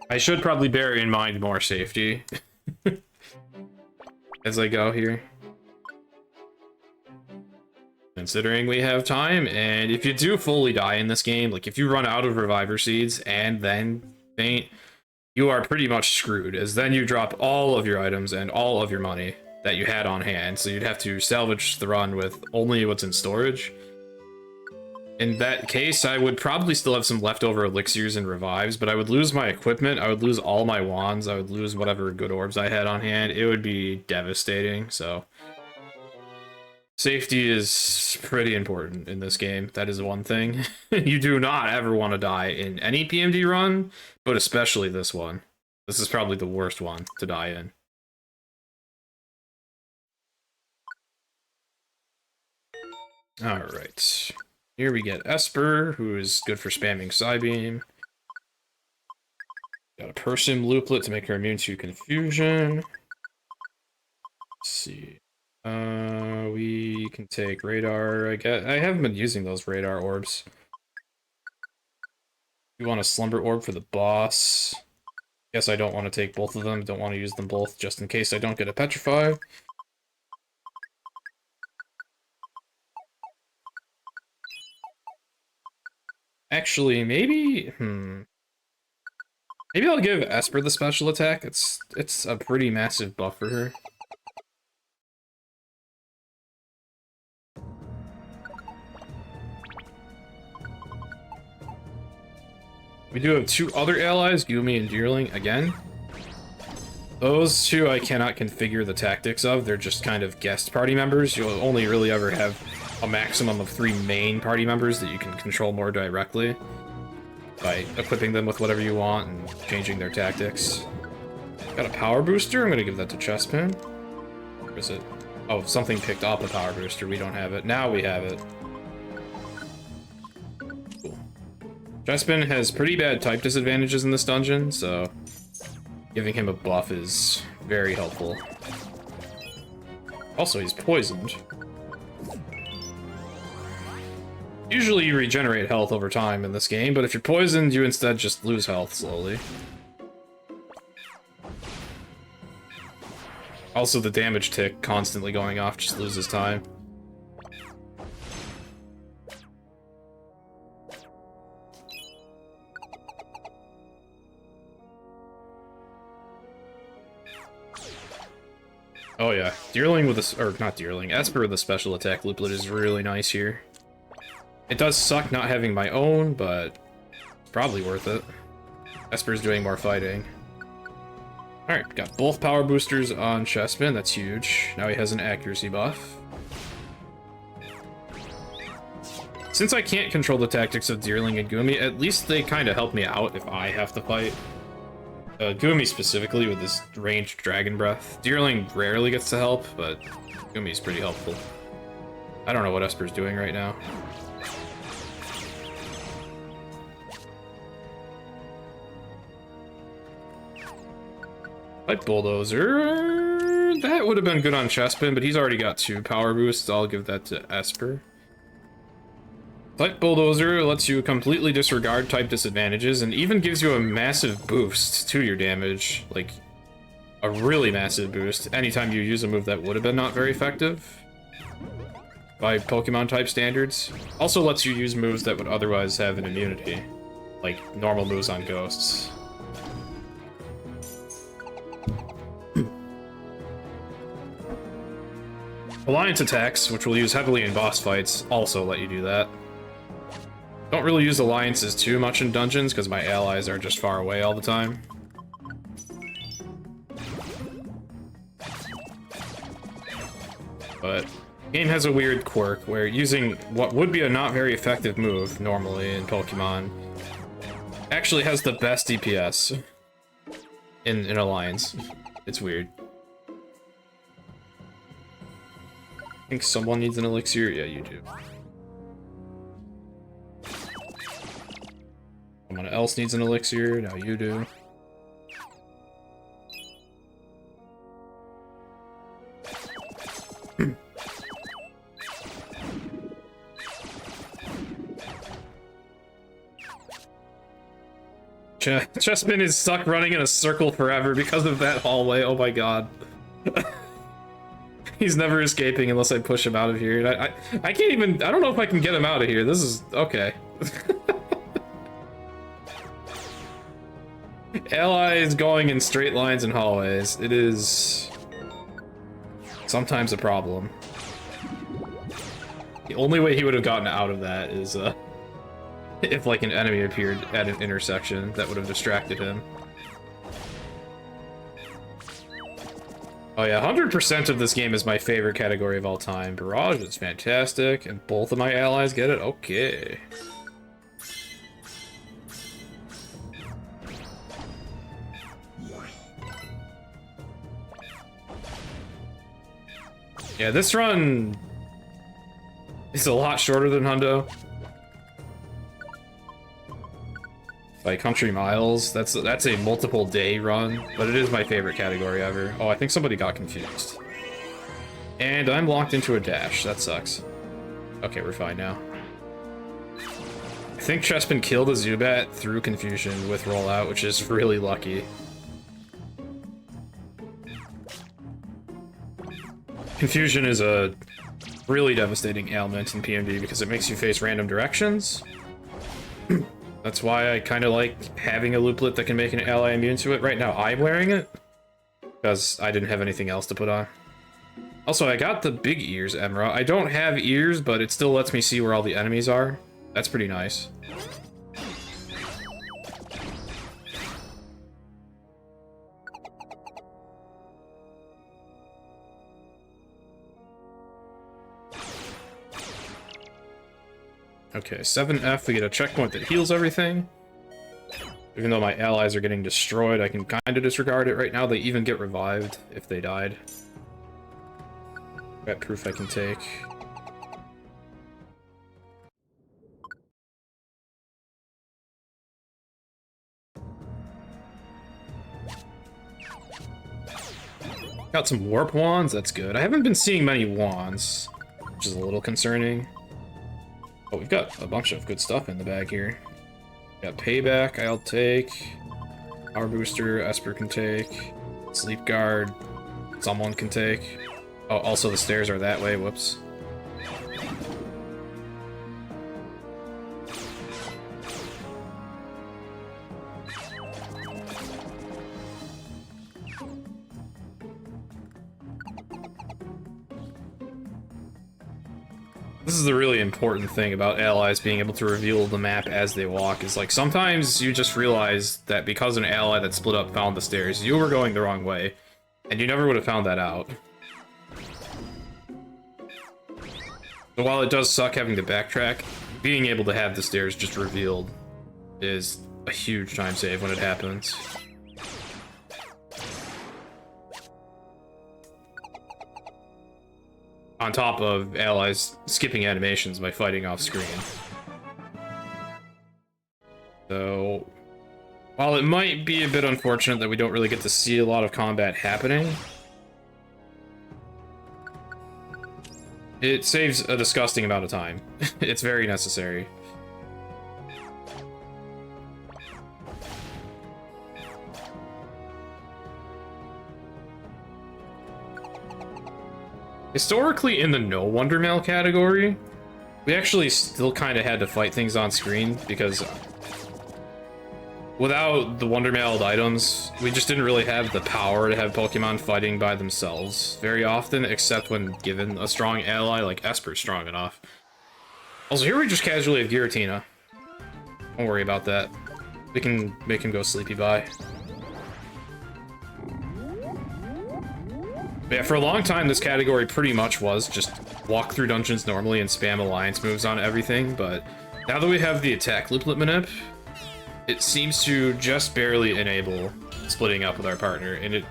I should probably bear in mind more safety as I go here. Considering we have time, and if you do fully die in this game, like if you run out of Reviver Seeds and then faint, you are pretty much screwed, as then you drop all of your items and all of your money that you had on hand, so you'd have to salvage the run with only what's in storage. In that case, I would probably still have some leftover elixirs and revives, but I would lose my equipment, I would lose all my wands, I would lose whatever good orbs I had on hand. It would be devastating, so safety is pretty important in this game. That is one thing. You do not ever want to die in any PMD run, but especially this one. This is probably the worst one to die in. Alright. Here we get Esper, who is good for spamming Psybeam. Got a Persim Looplet to make her immune to confusion. Let's see. We can take Radar, I guess. I haven't been using those Radar orbs. You want a Slumber Orb for the boss. Guess I don't want to take both of them. Don't want to use them both just in case I don't get a Petrify. Actually, maybe... Maybe I'll give Esper the special attack. It's a pretty massive buff for her. We do have two other allies, Gumi and Deerling, again. Those two I cannot configure the tactics of. They're just kind of guest party members. You'll only really ever have a maximum of 3 main party members that you can control more directly by equipping them with whatever you want and changing their tactics. Got a power booster. I'm gonna give that to Chespin. Where is it? Oh, something picked up a power booster. We don't have it. Now we have it. Cool. Chespin has pretty bad type disadvantages in this dungeon, so giving him a buff is very helpful. Also, he's poisoned. Usually you regenerate health over time in this game, but if you're poisoned, you instead just lose health slowly. Also, the damage tick constantly going off just loses time. Oh yeah, Deerling with a, or not Deerling, Esper with a special attack looplet is really nice here. It does suck not having my own, but it's probably worth it. Esper's doing more fighting. Alright, got both power boosters on Chespin, that's huge. Now he has an accuracy buff. Since I can't control the tactics of Deerling and Gumi, at least they kind of help me out if I have to fight. Gumi specifically with his ranged dragon breath. Deerling rarely gets to help, but Gumi's pretty helpful. I don't know what Esper's doing right now. Light Bulldozer, that would have been good on Chespin, but he's already got 2 power boosts, so I'll give that to Esper. Light Bulldozer lets you completely disregard type disadvantages, and even gives you a massive boost to your damage, like a really massive boost, anytime you use a move that would have been not very effective by Pokemon type standards. Also lets you use moves that would otherwise have an immunity, like normal moves on ghosts. Alliance attacks, which we'll use heavily in boss fights, also let you do that. Don't really use alliances too much in dungeons, because my allies are just far away all the time. But the game has a weird quirk, where using what would be a not very effective move, normally in Pokemon, actually has the best DPS in Alliance. It's weird. I think someone needs an elixir. Yeah, you do. Someone else needs an elixir. Now you do. Chespin is stuck running in a circle forever because of that hallway. Oh my god. He's never escaping unless I push him out of here. I can't even, I don't know if I can get him out of here. This is, okay. Allies going in straight lines and hallways. It is sometimes a problem. The only way he would have gotten out of that is if like an enemy appeared at an intersection that would have distracted him. Oh yeah, 100% of this game is my favorite category of all time. Barrage is fantastic, and both of my allies get it? Okay. Yeah, this run is a lot shorter than Hundo. By country miles, that's a multiple day run, but it is my favorite category ever. Oh, I think somebody got confused. And I'm locked into a dash, that sucks. Okay, we're fine now. I think Chespin killed a Zubat through confusion with rollout, which is really lucky. Confusion is a really devastating ailment in PMD because it makes you face random directions. That's why I kind of like having a looplet that can make an ally immune to it. Right now I'm wearing it because I didn't have anything else to put on. Also, I got the big ears Emra. I don't have ears, but it still lets me see where all the enemies are. That's pretty nice. Okay, 7F, we get a checkpoint that heals everything. Even though my allies are getting destroyed, I can kind of disregard it right now. They even get revived if they died. Got proof I can take. Got some warp wands, that's good. I haven't been seeing many wands, which is a little concerning. But we've got a bunch of good stuff in the bag here. Got payback, I'll take. Power booster, Esper can take. Sleep guard, someone can take. Oh, also the stairs are that way, whoops. This is the really important thing about allies being able to reveal the map as they walk, is like sometimes you just realize that because an ally that split up found the stairs, you were going the wrong way, and you never would have found that out. So while it does suck having to backtrack, being able to have the stairs just revealed is a huge time save when it happens. On top of allies skipping animations by fighting off screen. So, while it might be a bit unfortunate that we don't really get to see a lot of combat happening, it saves a disgusting amount of time. It's very necessary. Historically, in the no Wondermail category, we actually still kind of had to fight things on screen, because without the Wondermailed items, we just didn't really have the power to have Pokemon fighting by themselves very often, except when given a strong ally like Esper strong enough. Also, here we just casually have Giratina. Don't worry about that. We can make him go sleepy bye. Yeah, for a long time, this category pretty much was just walk through dungeons normally and spam alliance moves on everything, but now that we have the attack looplet manip, it seems to just barely enable splitting up with our partner, and it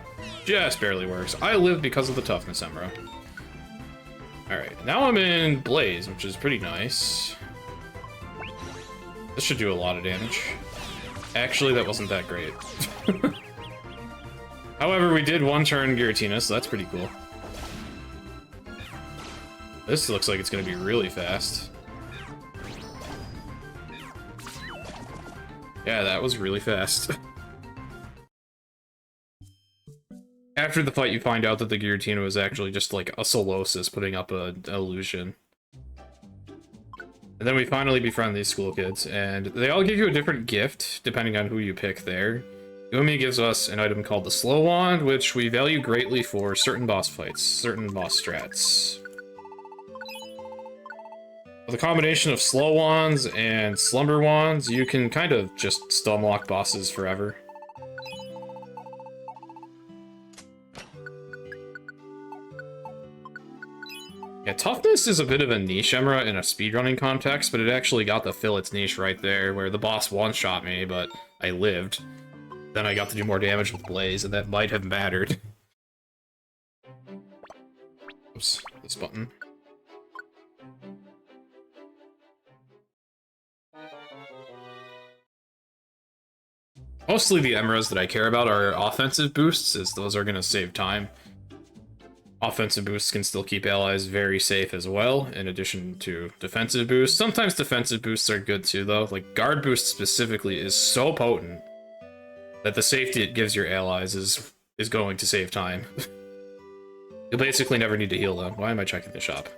just barely works. I live because of the toughness Emra. Alright, now I'm in Blaze, which is pretty nice. This should do a lot of damage. Actually, that wasn't that great. However, we did one turn Giratina, so that's pretty cool. This looks like it's going to be really fast. Yeah, that was really fast. After the fight, you find out that the Giratina was actually just like a Solosis putting up an illusion. And then we finally befriend these school kids, and they all give you a different gift, depending on who you pick there. Yumi gives us an item called the Slow Wand, which we value greatly for certain boss fights, certain boss strats. With a combination of Slow Wands and Slumber Wands, you can kind of just stunlock bosses forever. Yeah, Toughness is a bit of a niche Emra in a speedrunning context, but it actually got to fill its niche right there, where the boss one-shot me, but I lived. Then I got to do more damage with Blaze, and that might have mattered. Oops, this button. Mostly the Emeras that I care about are offensive boosts, as those are going to save time. Offensive boosts can still keep allies very safe as well, in addition to defensive boosts. Sometimes defensive boosts are good too, though. Like, guard boost specifically is so potent that the safety it gives your allies is going to save time. You'll basically never need to heal them. Why am I checking the shop?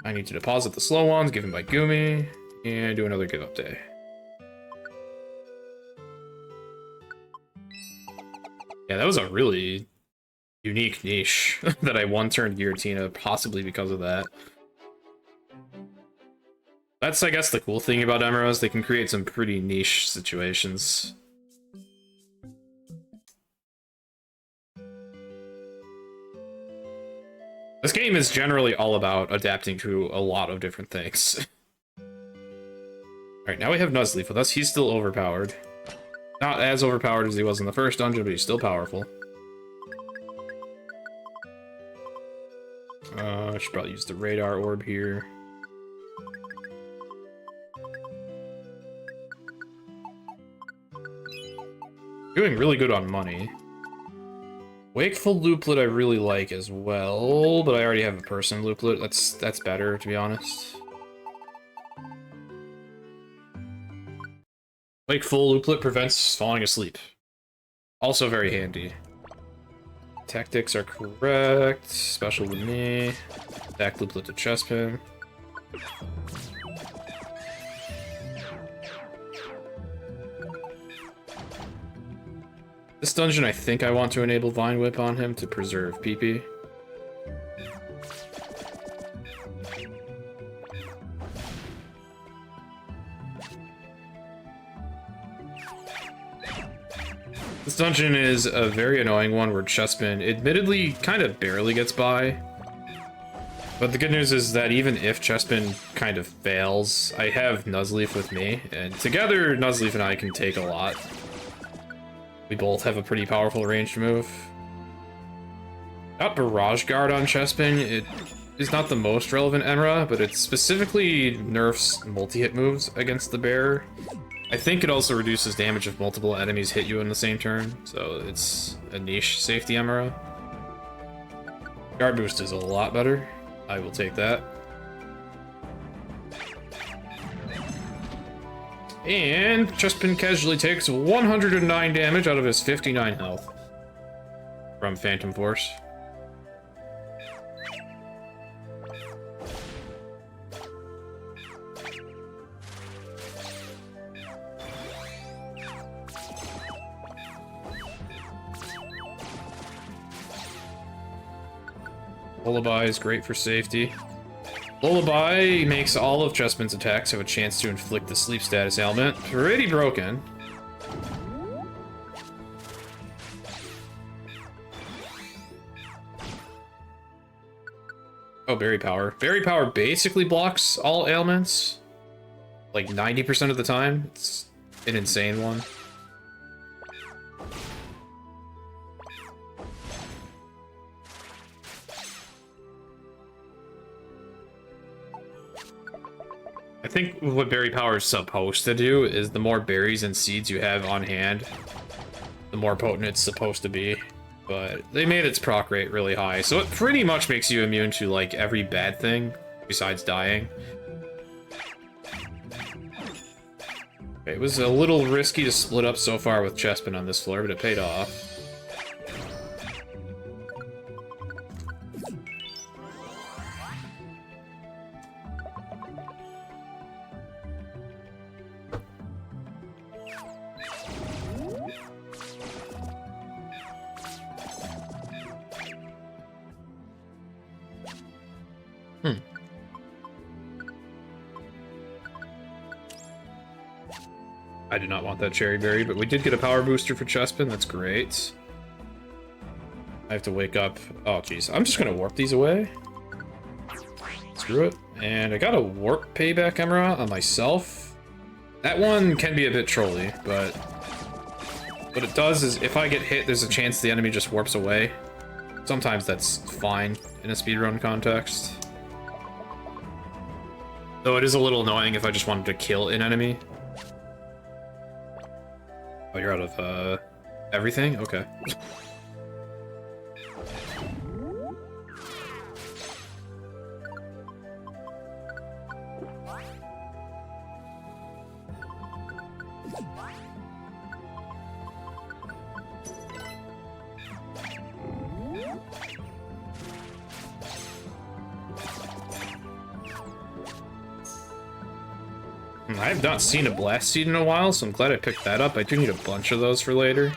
I need to deposit the slow ones given by Gumi, and do another give up day. Yeah, that was a really unique niche that I one-turned Giratina, possibly because of that. That's, I guess, the cool thing about Emeras. They can create some pretty niche situations. This game is generally all about adapting to a lot of different things. Alright, now we have Nuzleaf with us. He's still overpowered. Not as overpowered as he was in the first dungeon, but he's still powerful. I should probably use the radar orb here. Doing really good on money. Wakeful Looplet I really like as well, but I already have a person Looplet. That's better, to be honest. Wakeful Looplet prevents falling asleep. Also very handy. Tactics are correct. Special with me. Attack Looplet to Chestpin. This dungeon, I think I want to enable Vine Whip on him to preserve PP. This dungeon is a very annoying one where Chestpin admittedly kind of barely gets by. But the good news is that even if Chestpin kind of fails, I have Nuzleaf with me, and together Nuzleaf and I can take a lot. We both have a pretty powerful ranged move. Got Barrage Guard on Chestpin. It is not the most relevant Emra, but it specifically nerfs multi-hit moves against the bear. I think it also reduces damage if multiple enemies hit you in the same turn, so it's a niche safety Emra. Guard boost is a lot better. I will take that. And Chestpin casually takes 109 damage out of his 59 health from Phantom Force. Lullaby is great for safety. Lullaby makes all of Chestpin's attacks have a chance to inflict the sleep status ailment. Pretty broken. Oh, Berry Power. Berry Power basically blocks all ailments. Like 90% of the time. It's an insane one. I think what Berry Power is supposed to do is the more berries and seeds you have on hand, the more potent it's supposed to be. But they made its proc rate really high, so it pretty much makes you immune to like every bad thing besides dying. It was a little risky to split up so far with Chestpin on this floor, but it paid off. I do not want that cherry berry, but we did get a power booster for Chestpin. That's great. I have to wake up. Oh, jeez. I'm just going to warp these away. Screw it. And I got a warp payback Emra on myself. That one can be a bit trolly, but what it does is if I get hit, there's a chance the enemy just warps away. Sometimes that's fine in a speedrun context. Though it is a little annoying if I just wanted to kill an enemy. Oh, you're out of, everything? Okay. I have not seen a blast seed in a while, so I'm glad I picked that up. I do need a bunch of those for later.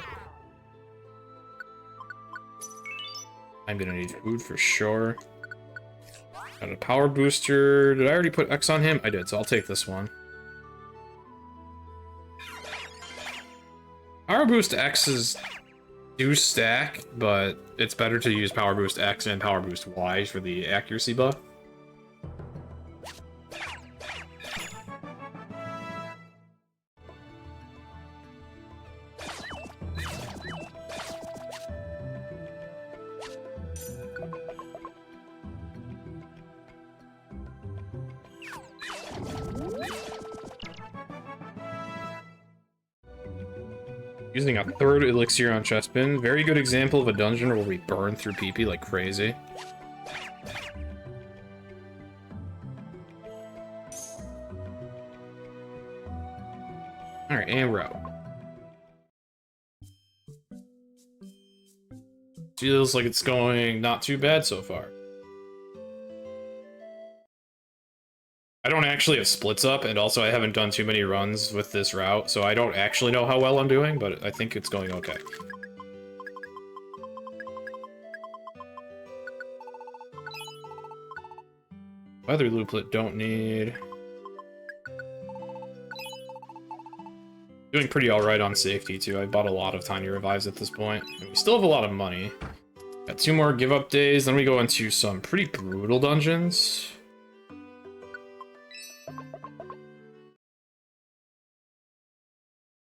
I'm gonna need food for sure. Got a power booster. Did I already put X on him? I did, so I'll take this one. Power boost X's do stack, but it's better to use power boost X and power boost Y for the accuracy buff. Using a third elixir on Chespin. Very good example of a dungeon where we burn through PP like crazy. Alright, and we're out. Feels like it's going not too bad so far. I don't actually have splits up, and also I haven't done too many runs with this route, so I don't actually know how well I'm doing, but I think it's going okay. Weather looplet don't need. Doing pretty alright on safety, too. I bought a lot of tiny revives at this point. And we still have a lot of money. Got 2 more give-up days, then we go into some pretty brutal dungeons.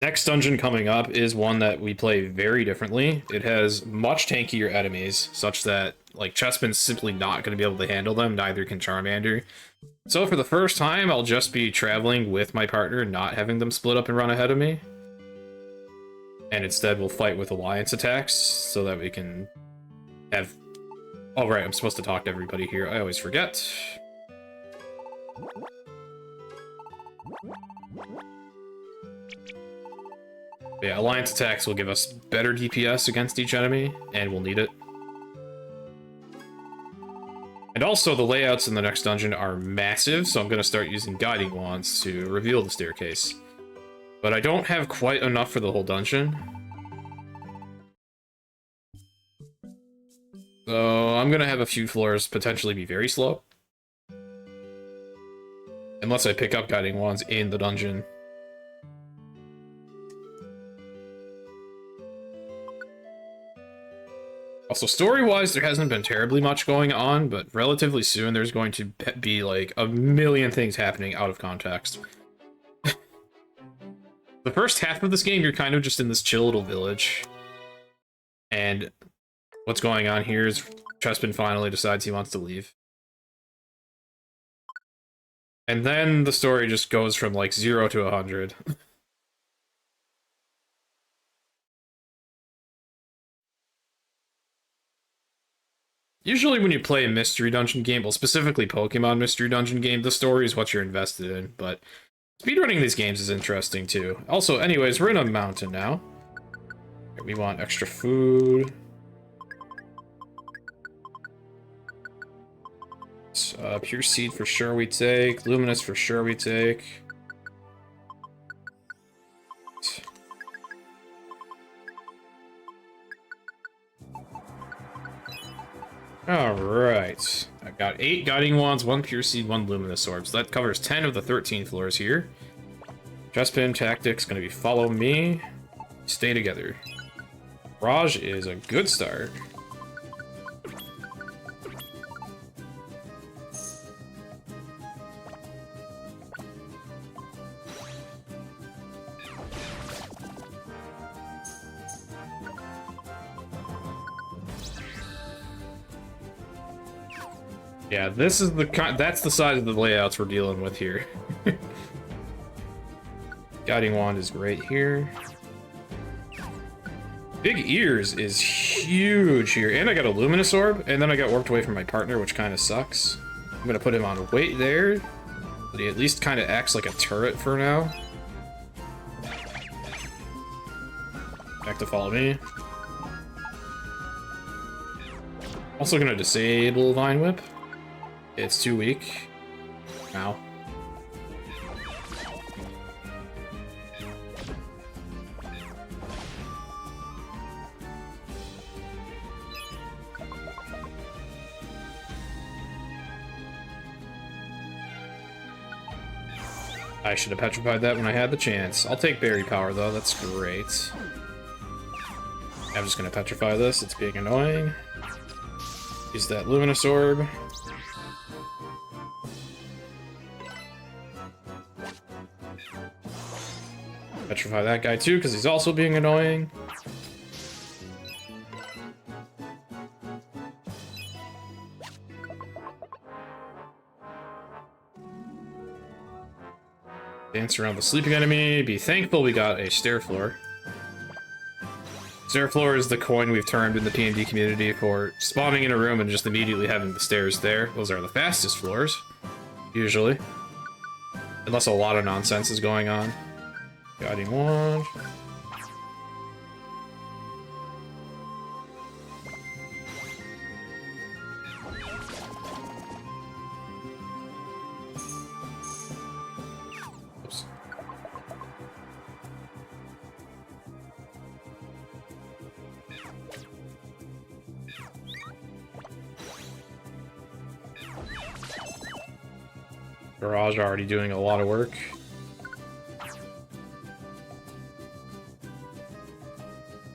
Next dungeon coming up is one that we play very differently. It has much tankier enemies, such that, like, Chespin's simply not going to be able to handle them, neither can Charmander. So for the first time, I'll just be traveling with my partner, not having them split up and run ahead of me. And instead, we'll fight with alliance attacks, so that we can have... Oh, right, I'm supposed to talk to everybody here. I always forget. Yeah, alliance attacks will give us better DPS against each enemy, and we'll need it. And also, the layouts in the next dungeon are massive, so I'm going to start using guiding wands to reveal the staircase. But I don't have quite enough for the whole dungeon. So I'm going to have a few floors potentially be very slow. Unless I pick up guiding wands in the dungeon. Also, story-wise, there hasn't been terribly much going on, but relatively soon there's going to be, like, a million things happening out of context. The first half of this game, you're kind of just in this chill little village. And what's going on here is Chespin finally decides he wants to leave. And then the story just goes from, like, 0 to 100. Usually when you play a mystery dungeon game, well, specifically Pokemon mystery dungeon game, the story is what you're invested in, but speedrunning these games is interesting too. Also, anyways, we're in a mountain now. We want extra food. Pure Seed for sure we take. Luminous for sure we take. Alright. I've got 8 Guiding Wands, 1 Pure Seed, 1 Luminous Orb. So that covers 10 of the 13 floors here. Chespin tactics gonna be follow me, stay together. Raj is a good start. Yeah, this is that's the size of the layouts we're dealing with here. Guiding Wand is right here. Big Ears is huge here, and I got a Luminous Orb, and then I got warped away from my partner, which kind of sucks. I'm gonna put him on wait there, but he at least kind of acts like a turret for now. Back to follow me. Also gonna disable Vine Whip. It's too weak. Ow. I should have petrified that when I had the chance. I'll take berry power, though. That's great. I'm just gonna petrify this. It's being annoying. Use that luminous orb. Petrify that guy too, because he's also being annoying. Dance around the sleeping enemy. Be thankful we got a stair floor. Stair floor is the coin we've termed in the P&D community for spawning in a room and just immediately having the stairs there. Those are the fastest floors, usually. Unless a lot of nonsense is going on. Guiding wand. Oops. Garage already doing a lot of work.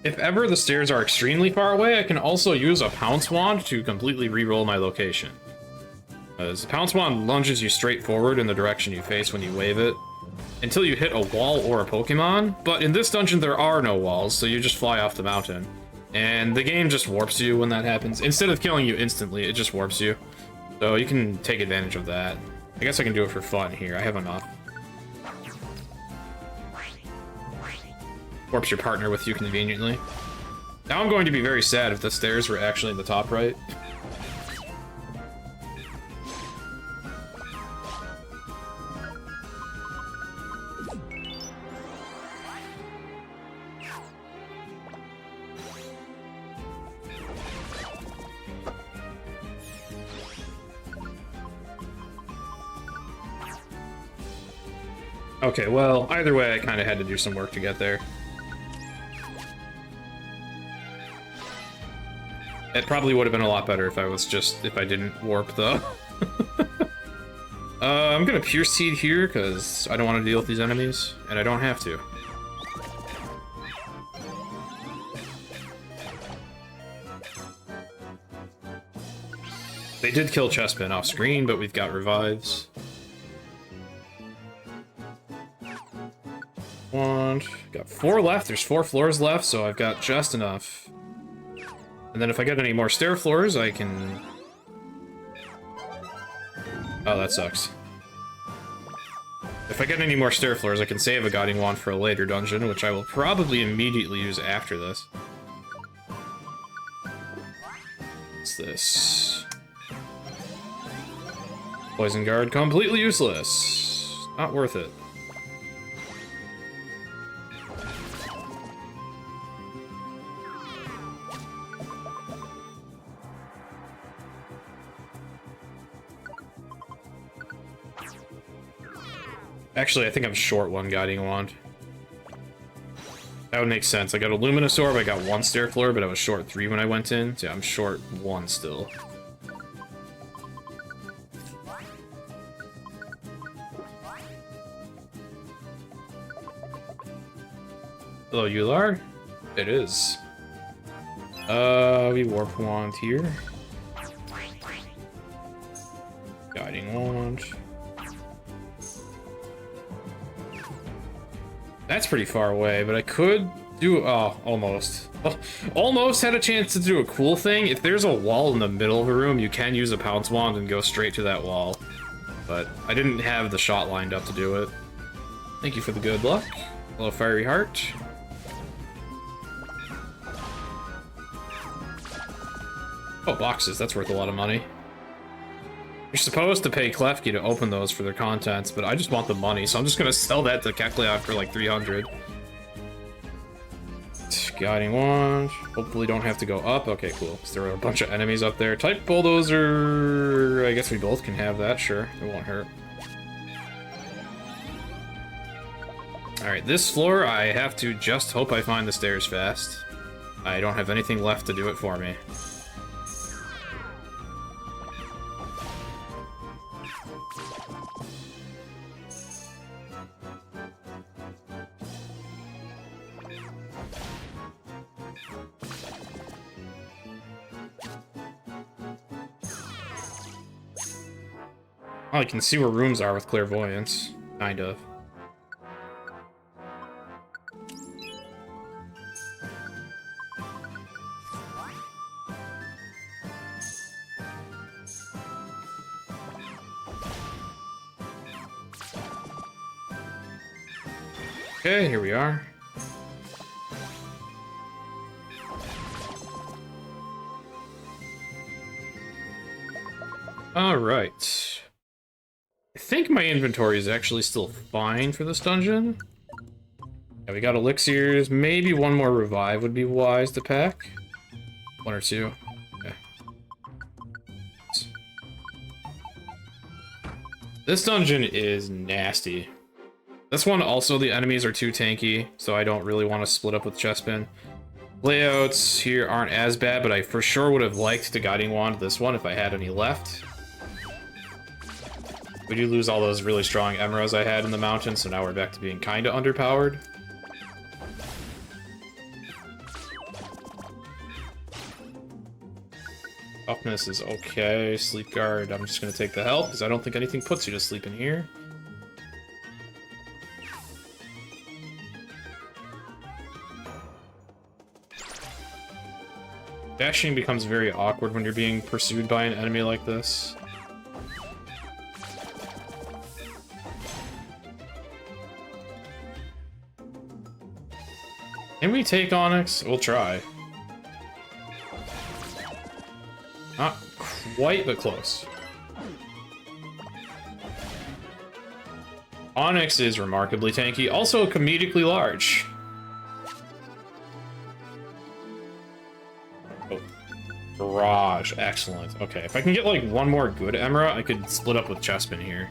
If ever the stairs are extremely far away, I can also use a Pounce Wand to completely re-roll my location. As the Pounce Wand lunges you straight forward in the direction you face when you wave it, until you hit a wall or a Pokemon, but in this dungeon there are no walls, so you just fly off the mountain. And the game just warps you when that happens. Instead of killing you instantly, it just warps you. So you can take advantage of that. I guess I can do it for fun here, I have enough. Warps your partner with you conveniently. Now I'm going to be very sad if the stairs were actually in the top right. Okay, well, either way, I kind of had to do some work to get there. It probably would have been a lot better if I didn't warp, though. I'm gonna Pure Seed here, because I don't want to deal with these enemies, and I don't have to. They did kill Chespin off screen, but we've got revives. Wand. Got 4 left, there's 4 floors left, so I've got just enough. And then if I get any more stair floors, I can... Oh, that sucks. If I get any more stair floors, I can save a Guiding Wand for a later dungeon, which I will probably immediately use after this. What's this? Poison Guard, completely useless. Not worth it. Actually, I think I'm short 1 Guiding Wand. That would make sense. I got a Luminous Orb, I got 1 Stair Floor, but I was short 3 when I went in. So yeah, I'm short 1 still. Hello, Ular? It is. We Warp Wand here. Guiding Wand. That's pretty far away, but I could do... Oh, almost. Almost had a chance to do a cool thing. If there's a wall in the middle of a room, you can use a Pounce Wand and go straight to that wall. But I didn't have the shot lined up to do it. Thank you for the good luck. Hello, Fiery Heart. Oh, boxes. That's worth a lot of money. You're supposed to pay Klefki to open those for their contents, but I just want the money, so I'm just gonna sell that to Kecleon for like 300. Guiding Wand. Hopefully don't have to go up. Okay, cool. So there are a bunch of enemies up there. Type Bulldozer... I guess we both can have that, sure. It won't hurt. Alright, this floor, I have to just hope I find the stairs fast. I don't have anything left to do it for me. Oh, I can see where rooms are with clairvoyance. Kind of. Okay, here we are. Alright. I think my inventory is actually still fine for this dungeon. Yeah, we got elixirs. Maybe one more revive would be wise to pack. One or two. Okay. This dungeon is nasty. This one also, the enemies are too tanky, so I don't really want to split up with Chespin. Layouts here aren't as bad, but I for sure would have liked the Guiding Wand this one if I had any left. We do lose all those really strong emeralds I had in the mountain, so now we're back to being kind of underpowered. Toughness is okay. Sleep Guard, I'm just going to take the health, because I don't think anything puts you to sleep in here. Dashing becomes very awkward when you're being pursued by an enemy like this. Can we take Onyx? We'll try. Not quite, but close. Onyx is remarkably tanky, also comedically large. Oh. Barrage, excellent. Okay, if I can get like one more good Emerald, I could split up with Chespin here.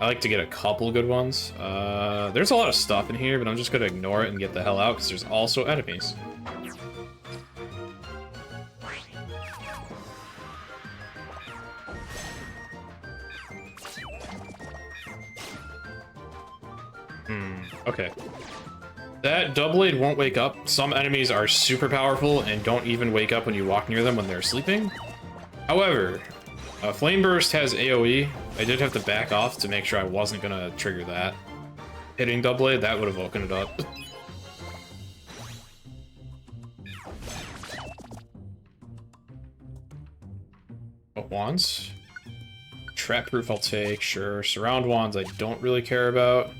I like to get a couple good ones. There's a lot of stuff in here, but I'm just gonna ignore it and get the hell out, because there's also enemies. Okay. That Doublade won't wake up. Some enemies are super powerful and don't even wake up when you walk near them when they're sleeping. However, Flame Burst has AoE. I did have to back off to make sure I wasn't gonna trigger that. Hitting Doublade, that would have woken it up. What wands? Trap Proof I'll take, sure. Surround wands I don't really care about.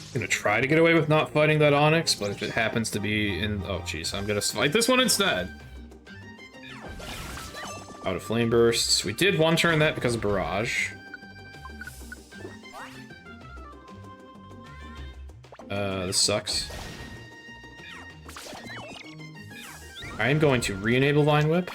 I'm gonna try to get away with not fighting that Onyx, but if it happens to be in... Oh, jeez, I'm gonna fight this one instead. Out of Flame Bursts. We did one turn that because of Barrage. This sucks. I am going to re-enable Vine Whip.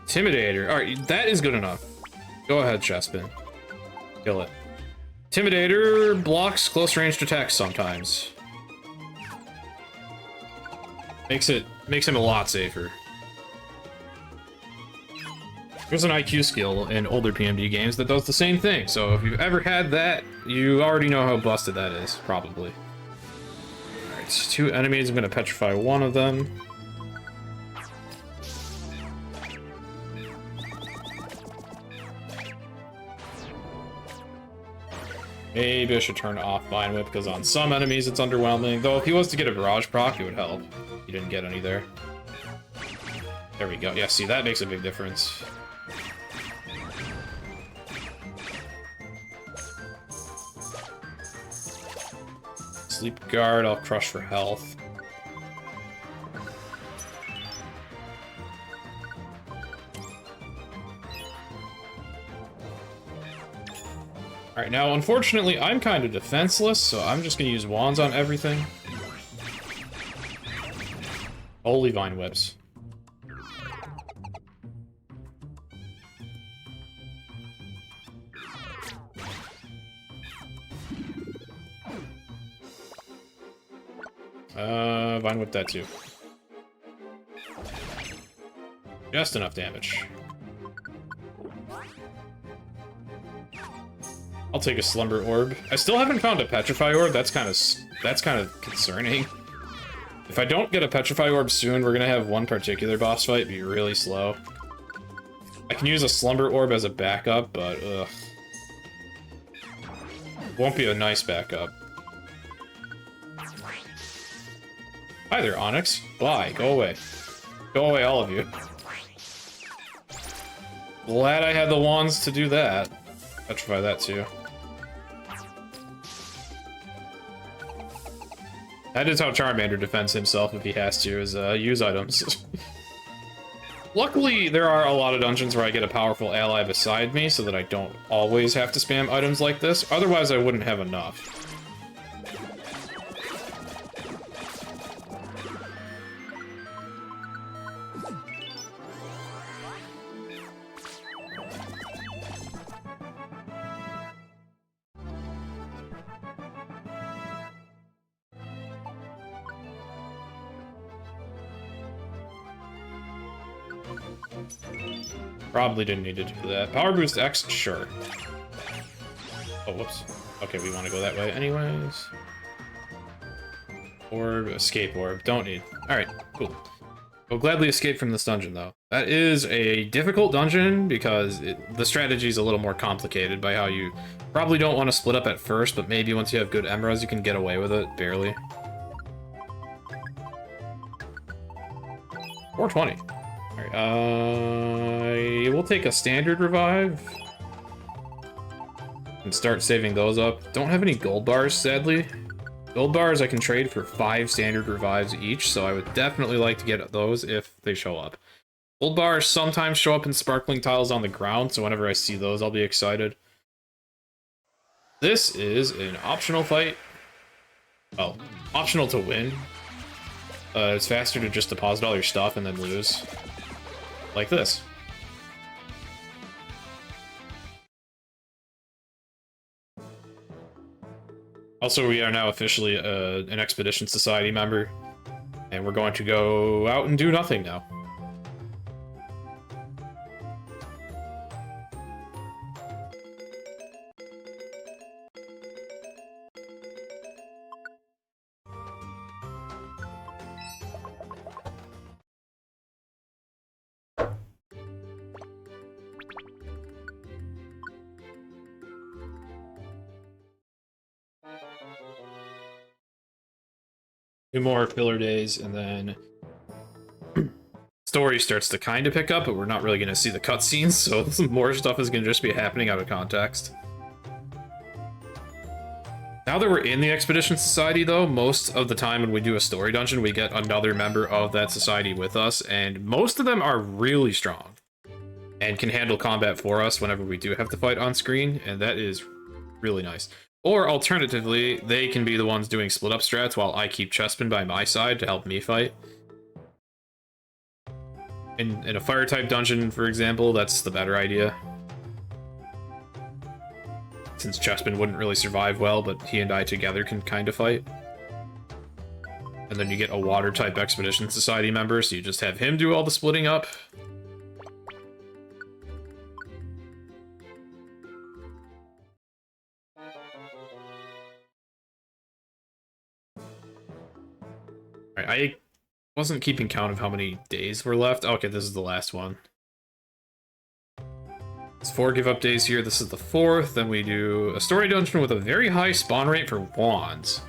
Intimidator. Alright, that is good enough. Go ahead, Chespin. Kill it. Intimidator blocks close-ranged attacks sometimes. Makes him a lot safer. There's an IQ skill in older PMD games that does the same thing, so if you've ever had that, you already know how busted that is, probably. Alright, 2 enemies, I'm gonna petrify one of them. Maybe I should turn off Vine Whip, because on some enemies it's underwhelming. Though if he was to get a Barrage proc, it would help. He didn't get any there. There we go. Yeah, see, that makes a big difference. Sleep Guard, I'll crush for health. Alright, now unfortunately I'm kind of defenseless, so I'm just gonna use wands on everything. Holy Vine Whips. Vine Whip that too. Just enough damage. I'll take a Slumber Orb. I still haven't found a Petrify Orb. That's kind of concerning. If I don't get a Petrify Orb soon, we're gonna have one particular boss fight be really slow. I can use a Slumber Orb as a backup, but ugh. Won't be a nice backup. Hi there, Onyx. Bye. Go away. Go away, all of you. Glad I had the wands to do that. Petrify that too. That is how Charmander defends himself if he has to, is use items. Luckily, there are a lot of dungeons where I get a powerful ally beside me so that I don't always have to spam items like this. Otherwise, I wouldn't have enough. Probably didn't need to do that. Power Boost X? Sure. Oh, whoops. Okay, we want to go that way anyways. Orb, Escape Orb. Don't need. Alright, cool. We'll gladly escape from this dungeon, though. That is a difficult dungeon because the strategy is a little more complicated by how you probably don't want to split up at first, but maybe once you have good emeralds, you can get away with it, barely. 420. Alright, we'll take a standard revive. And start saving those up. Don't have any gold bars, sadly. Gold bars I can trade for 5 standard revives each, so I would definitely like to get those if they show up. Gold bars sometimes show up in sparkling tiles on the ground, so whenever I see those, I'll be excited. This is an optional fight. Well, optional to win. It's faster to just deposit all your stuff and then lose. Like this. Also, we are now officially an Expedition Society member, and we're going to go out and do nothing now. Two more filler days, and then story starts to kind of pick up, but we're not really going to see the cutscenes, so some more stuff is going to just be happening out of context. Now that we're in the Expedition Society, though, most of the time when we do a story dungeon, we get another member of that society with us, and most of them are really strong and can handle combat for us whenever we do have to fight on screen, and that is really nice. Or alternatively, they can be the ones doing split up strats while I keep Chespin by my side to help me fight. In a fire type dungeon, for example, that's the better idea. Since Chespin wouldn't really survive well, but he and I together can kind of fight. And then you get a water type Expedition Society member, so you just have him do all the splitting up. I wasn't keeping count of how many days were left. Okay, this is the last one. It's 4 give up days here. This is the 4th. Then we do a story dungeon with a very high spawn rate for wands.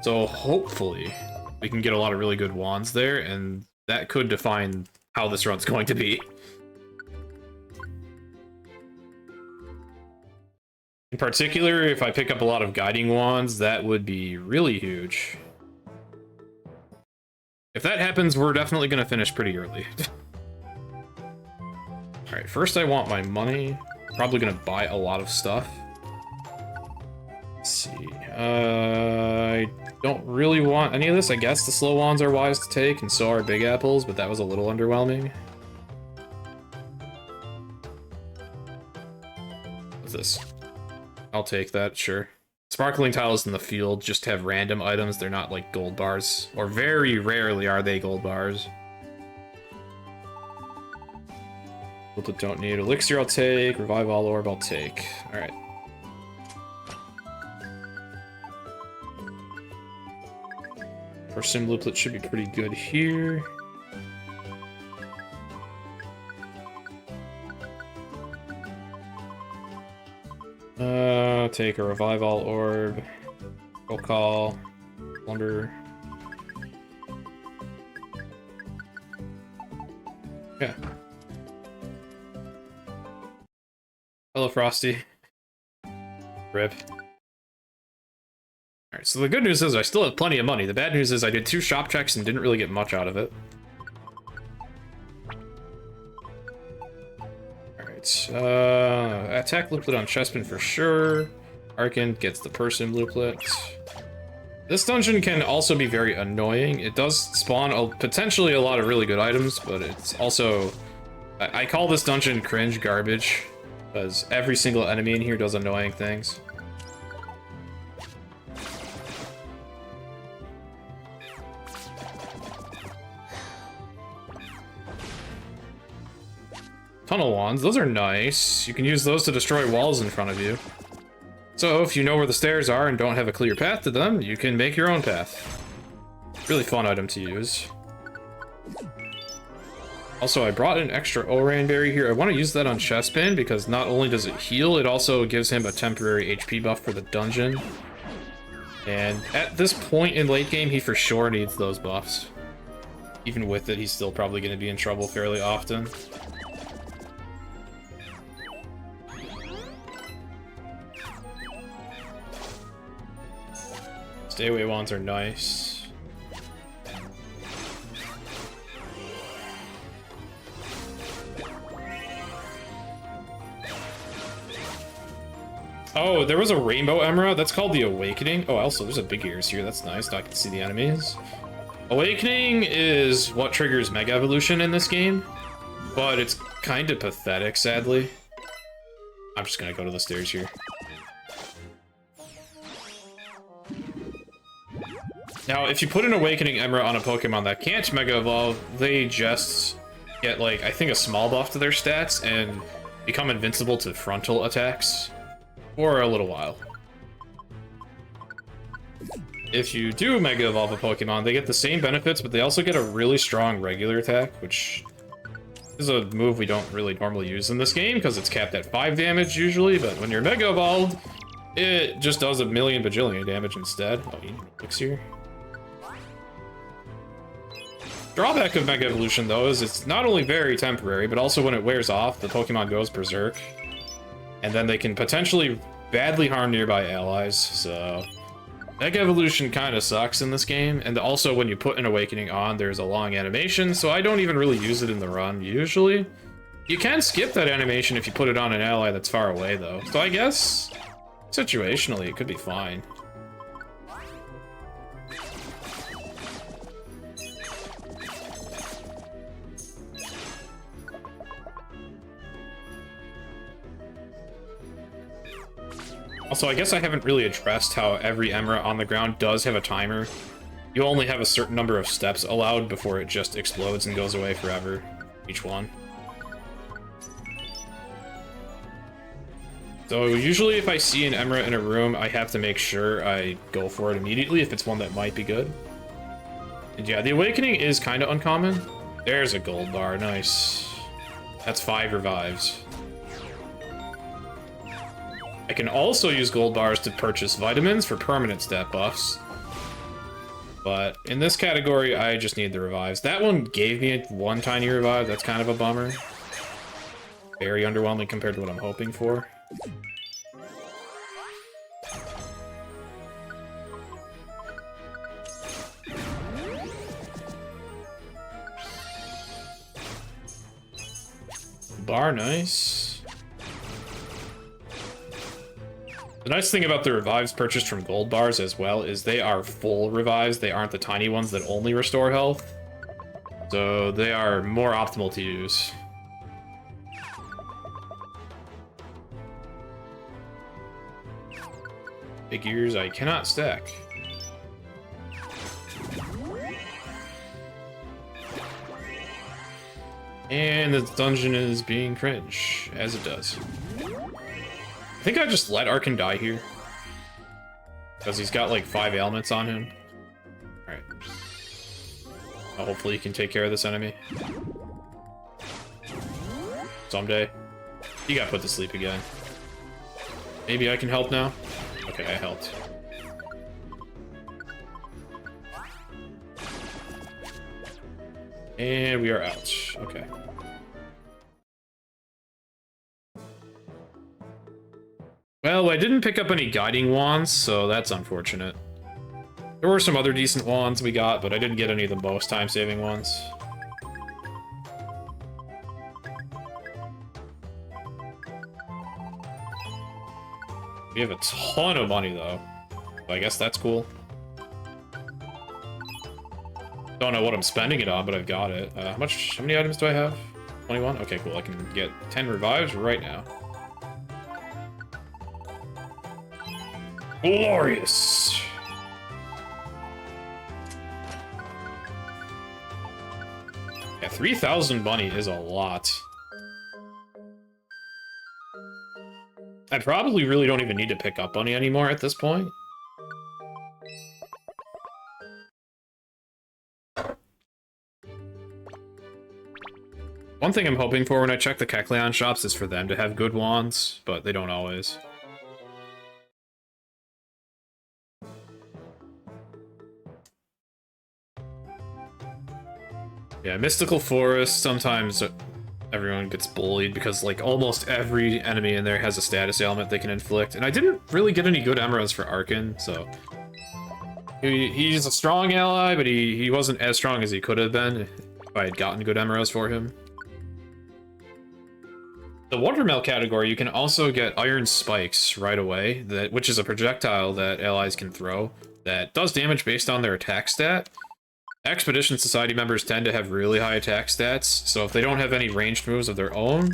So hopefully we can get a lot of really good wands there, and that could define how this run's going to be. In particular, if I pick up a lot of guiding wands, that would be really huge. If that happens, we're definitely going to finish pretty early. Alright, first I want my money. Probably going to buy a lot of stuff. Let's see. I don't really want any of this. I guess the slow wands are wise to take, and so are big apples, but that was a little underwhelming. What's this? I'll take that, sure. Sparkling tiles in the field just have random items. They're not like gold bars, or very rarely are they gold bars. Luplet don't need. Elixir I'll take. Revive all orb I'll take. Alright. First sim Luplet should be pretty good here. Take a revive all orb. Roll call. Lumber. Yeah. Hello, Frosty. Rip. Alright, so the good news is I still have plenty of money. The bad news is I did 2 shop checks and didn't really get much out of it. Alright, attack Looplet on Chespin for sure. Arcant gets the person Looplet. This dungeon can also be very annoying. It does spawn potentially a lot of really good items, but it's also... I call this dungeon cringe garbage, because every single enemy in here does annoying things. Tunnel wands, those are nice. You can use those to destroy walls in front of you. So if you know where the stairs are and don't have a clear path to them, you can make your own path. Really fun item to use. Also, I brought an extra Oran berry here. I want to use that on Chespin because not only does it heal, it also gives him a temporary HP buff for the dungeon. And at this point in late game, he for sure needs those buffs. Even with it, he's still probably going to be in trouble fairly often. Stay away wands are nice. Oh, there was a rainbow emerald. That's called the Awakening. Oh, also, there's a big ears here. That's nice. Now I can see the enemies. Awakening is what triggers Mega Evolution in this game, but it's kind of pathetic, sadly. I'm just gonna go to the stairs here. Now, if you put an Awakening Emerald on a Pokemon that can't Mega Evolve, they just get, like, I think a small buff to their stats and become invincible to frontal attacks for a little while. If you do Mega Evolve a Pokemon, they get the same benefits, but they also get a really strong regular attack, which is a move we don't really normally use in this game because it's capped at 5 damage usually, but when you're Mega Evolved, it just does a million bajillion damage instead. Oh, you need an elixir. Drawback of Mega Evolution, though, is it's not only very temporary, but also when it wears off, the Pokemon goes berserk. And then they can potentially badly harm nearby allies, so... Mega Evolution kind of sucks in this game, and also when you put an Awakening on, there's a long animation, so I don't even really use it in the run, usually. You can skip that animation if you put it on an ally that's far away, though. So I guess, situationally, it could be fine. Also, I guess I haven't really addressed how every Emerald on the ground does have a timer. You only have a certain number of steps allowed before it just explodes and goes away forever, each one. So usually if I see an Emerald in a room, I have to make sure I go for it immediately if it's one that might be good. And yeah, the Awakening is kind of uncommon. There's a gold bar, nice. That's 5 revives. I can also use gold bars to purchase vitamins for permanent stat buffs. But in this category, I just need the revives. That one gave me 1 tiny revive. That's kind of a bummer. Very underwhelming compared to what I'm hoping for. Bar, nice. The nice thing about the revives purchased from gold bars as well is they are full revives. They aren't the tiny ones that only restore health. So they are more optimal to use. Figures I cannot stack. And the dungeon is being cringe, as it does. I think I just let Arkin die here. Because he's got like 5 ailments on him. Alright. Well, hopefully he can take care of this enemy. Someday. He got put to sleep again. Maybe I can help now? Okay, I helped. And we are out. Okay. Well, I didn't pick up any guiding wands, so that's unfortunate. There were some other decent wands we got, but I didn't get any of the most time-saving ones. We have a ton of money, though. So I guess that's cool. Don't know what I'm spending it on, but I've got it. How many items do I have? 21? Okay, cool. I can get 10 revives right now. Glorious! Yeah, 3,000 money is a lot. I probably really don't even need to pick up money anymore at this point. One thing I'm hoping for when I check the Kecleon shops is for them to have good wands, but they don't always. Yeah, Mystical Forest, sometimes everyone gets bullied because, like, almost every enemy in there has a status ailment they can inflict. And I didn't really get any good emeralds for Arkin, so... He's a strong ally, but he wasn't as strong as he could have been if I had gotten good emeralds for him. The Wondermail category, you can also get Iron Spikes right away, which is a projectile that allies can throw that does damage based on their attack stat. Expedition Society members tend to have really high attack stats, so if they don't have any ranged moves of their own,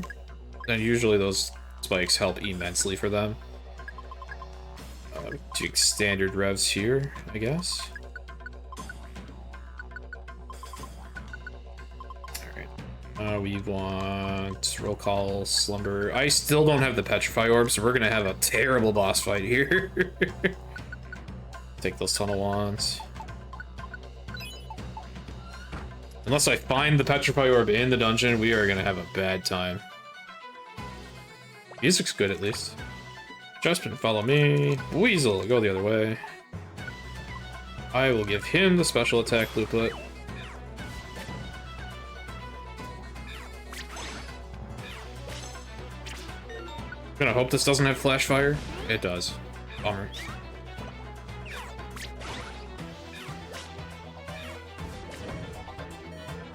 then usually those spikes help immensely for them. Take standard revs here, I guess. Alright. We want Roll Call, Slumber. I still don't have the Petrify Orb, so we're gonna have a terrible boss fight here. Take those tunnel wands. Unless I find the Petrify Orb in the dungeon, we are gonna have a bad time. Music's good, at least. Justin, follow me. Weasel, go the other way. I will give him the special attack looplet. Gonna hope this doesn't have flash fire. It does. Bummer.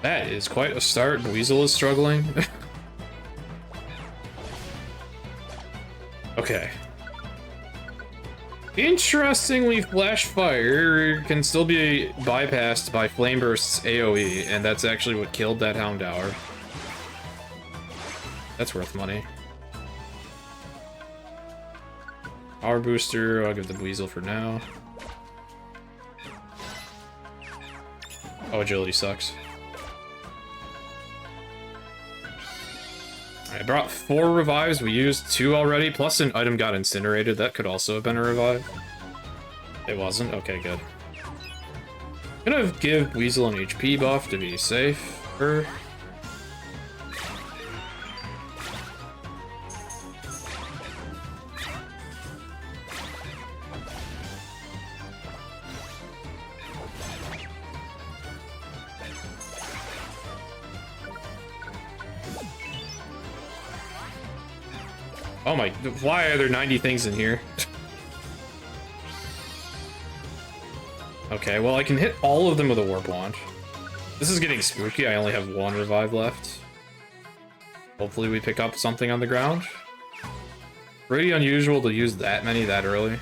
That is quite a start. Weasel is struggling. Okay. Interestingly, Flash Fire can still be bypassed by Flame Burst's AoE, and that's actually what killed that Houndour. That's worth money. Power Booster, I'll give the Weasel for now. Oh, Agility sucks. I brought 4 revives, we used 2 already, plus an item got incinerated. That could also have been a revive. It wasn't? Okay, good. I'm gonna give Weasel an HP buff to be safer. Oh my, why are there 90 things in here? Okay, well I can hit all of them with a Warp Wand. This is getting spooky, I only have 1 revive left. Hopefully we pick up something on the ground. Pretty unusual to use that many that early.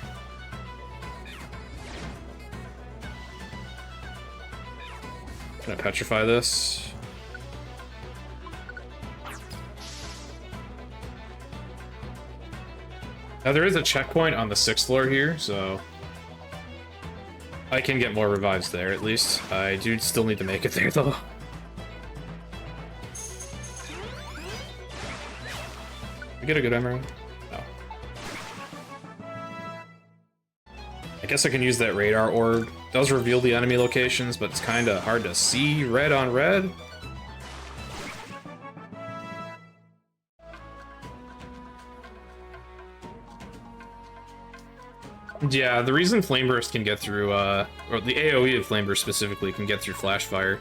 Gonna petrify this. Now there is a checkpoint on the 6th floor here, so I can get more revives there at least. I do still need to make it there though. We get a good emerald? No. I guess I can use that radar orb. It does reveal the enemy locations, but it's kind of hard to see red on red. Yeah, the reason Flame Burst can get through, or the AoE of Flame Burst specifically can get through Flash Fire,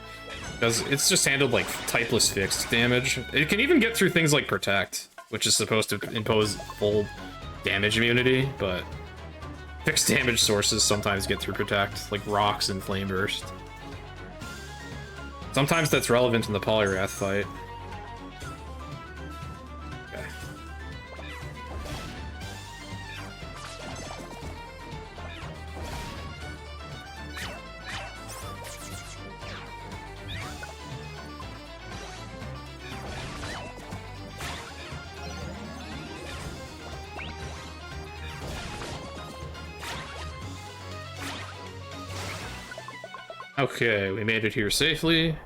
because it's just handled like typeless fixed damage. It can even get through things like Protect, which is supposed to impose full damage immunity, but fixed damage sources sometimes get through Protect, like rocks and Flame Burst. Sometimes that's relevant in the Polyrath fight. Okay, we made it here safely.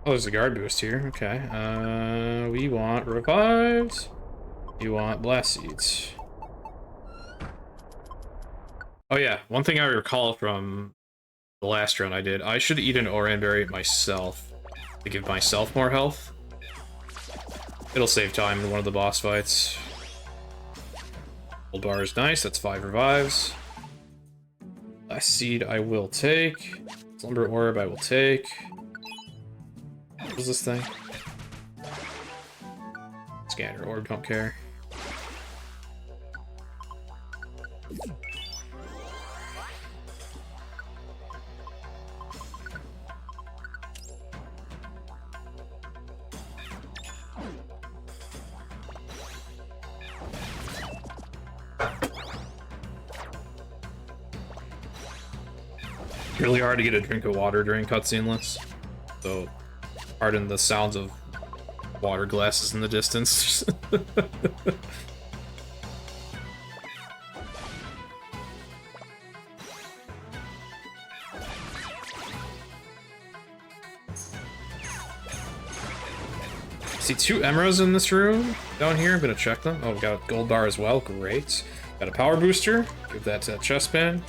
Oh, there's a guard boost here. Okay. We want revives. You want blast seeds. Oh yeah, one thing I recall from the last run I did, I should eat an Oran Berry myself to give myself more health. It'll save time in one of the boss fights. Gold bar is nice, that's 5 revives. Last seed I will take. Slumber orb I will take. What is this thing? Scanner orb, don't care. Really hard to get a drink of water during Cutsceneless, so pardon the sounds of water glasses in the distance. See 2 emeralds in this room down here. I'm gonna check them. Oh, we got a gold bar as well. Great. Got a power booster. Give that to that chestpan.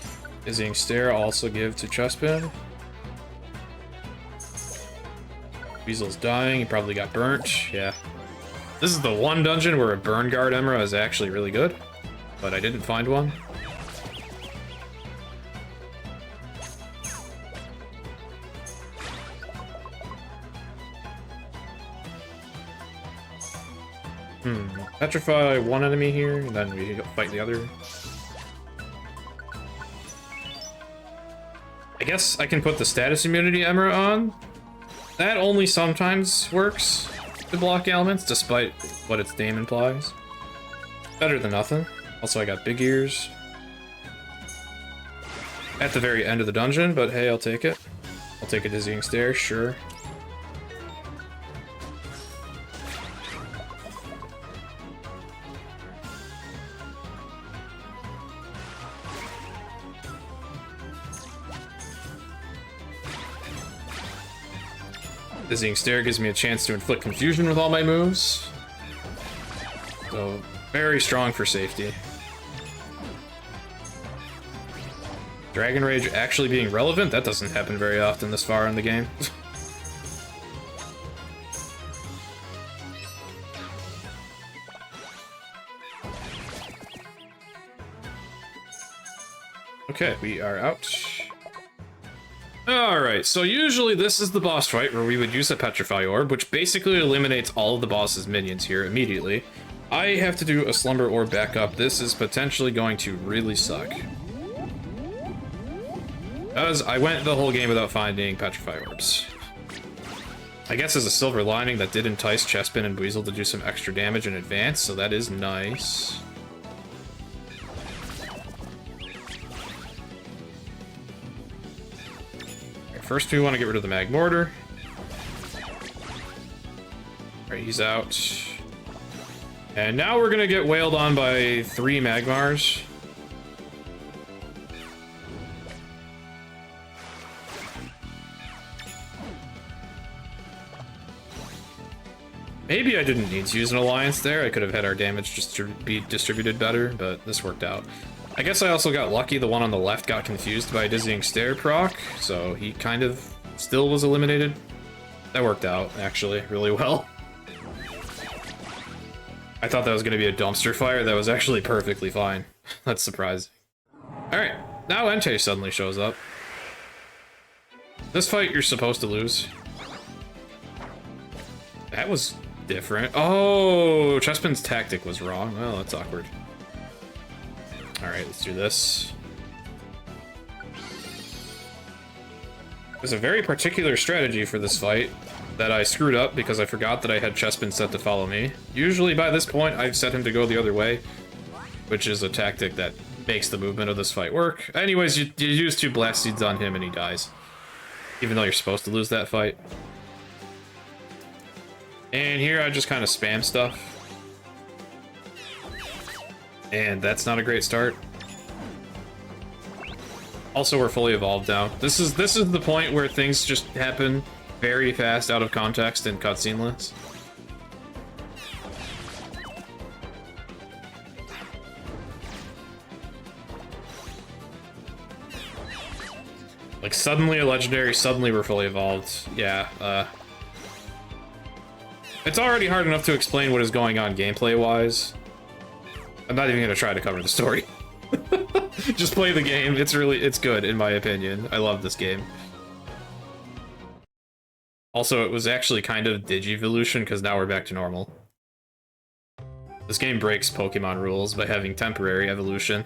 Dizzying Stare, also give to chestpan. Weasel's dying, he probably got burnt. Yeah. This is the one dungeon where a burn guard emerald is actually really good, but I didn't find one. Petrify one enemy here, and then we fight the other. I guess I can put the status immunity emerald on. That only sometimes works to block elements, despite what its name implies. Better than nothing. Also, I got big ears. At the very end of the dungeon, but hey, I'll take it. I'll take a dizzying stare, sure. Dizzying Stare gives me a chance to inflict confusion with all my moves. So, very strong for safety. Dragon Rage actually being relevant? That doesn't happen very often this far in the game. Okay, we are out. Alright, so usually this is the boss fight where we would use a Petrify Orb, which basically eliminates all of the boss's minions here immediately. I have to do a Slumber Orb backup. This is potentially going to really suck. As I went the whole game without finding Petrify Orbs. I guess as a silver lining, that did entice Chespin and Weasel to do some extra damage in advance, so that is nice. First, we want to get rid of the Mag Mortar. Alright, he's out. And now we're gonna get wailed on by 3 Magmars. Maybe I didn't need to use an alliance there. I could have had our damage be distributed better, but this worked out. I guess I also got lucky. The one on the left got confused by a Dizzying Stare proc, so he kind of still was eliminated. That worked out, actually, really well. I thought that was going to be a dumpster fire. That was actually perfectly fine. That's surprising. Alright, now Entei suddenly shows up. This fight you're supposed to lose. That was different. Oh, Chespin's tactic was wrong. Well, that's awkward. Alright, let's do this. There's a very particular strategy for this fight that I screwed up because I forgot that I had Chespin set to follow me. Usually by this point, I've set him to go the other way, which is a tactic that makes the movement of this fight work. Anyways, you use 2 Blast Seeds on him and he dies. Even though you're supposed to lose that fight. And here I just kind of spam stuff. And that's not a great start. Also, we're fully evolved now. This is the point where things just happen very fast out of context in Cutsceneless. Like, suddenly a legendary, suddenly we're fully evolved. Yeah, it's already hard enough to explain what is going on gameplay-wise. I'm not even gonna try to cover the story. Just play the game. It's good, in my opinion. I love this game. Also, it was actually kind of Digivolution, because now we're back to normal. This game breaks Pokemon rules by having temporary evolution.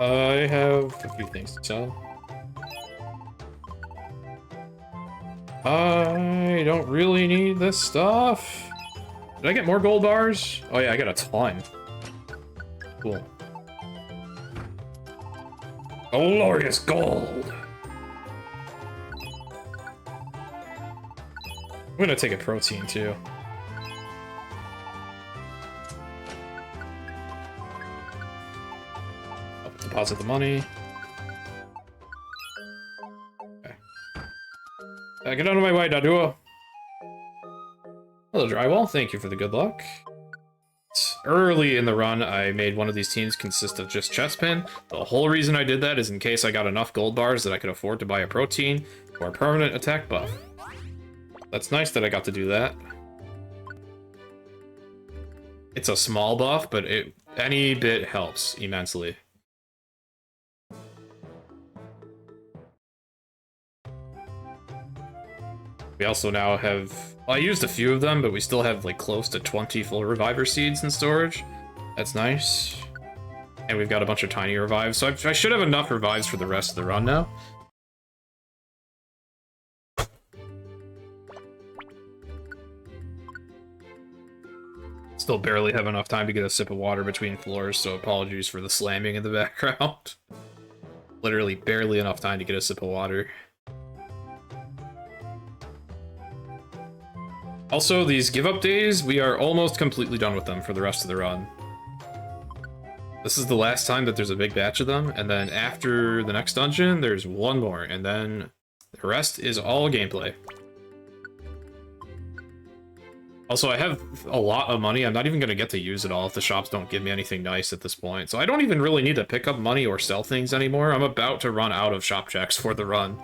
I have a few things to sell. I don't really need this stuff. Did I get more gold bars? Oh yeah, I got a ton. Cool. Glorious gold! I'm gonna take a protein too. I'll deposit the money. Okay. Get out of my way, Daduo. Hello, Drywall. Thank you for the good luck. Early in the run, I made one of these teams consist of just Chespin. The whole reason I did that is in case I got enough gold bars that I could afford to buy a protein or a permanent attack buff. That's nice that I got to do that. It's a small buff, but any bit helps immensely. We also now have... Well, I used a few of them, but we still have like close to 20 full reviver seeds in storage. That's nice. And we've got a bunch of tiny revives, so I should have enough revives for the rest of the run now. Still barely have enough time to get a sip of water between floors, so apologies for the slamming in the background. Literally barely enough time to get a sip of water. Also, these give-up days, we are almost completely done with them for the rest of the run. This is the last time that there's a big batch of them, and then after the next dungeon, there's one more, and then the rest is all gameplay. Also, I have a lot of money. I'm not even going to get to use it all if the shops don't give me anything nice at this point. So I don't even really need to pick up money or sell things anymore. I'm about to run out of shop checks for the run.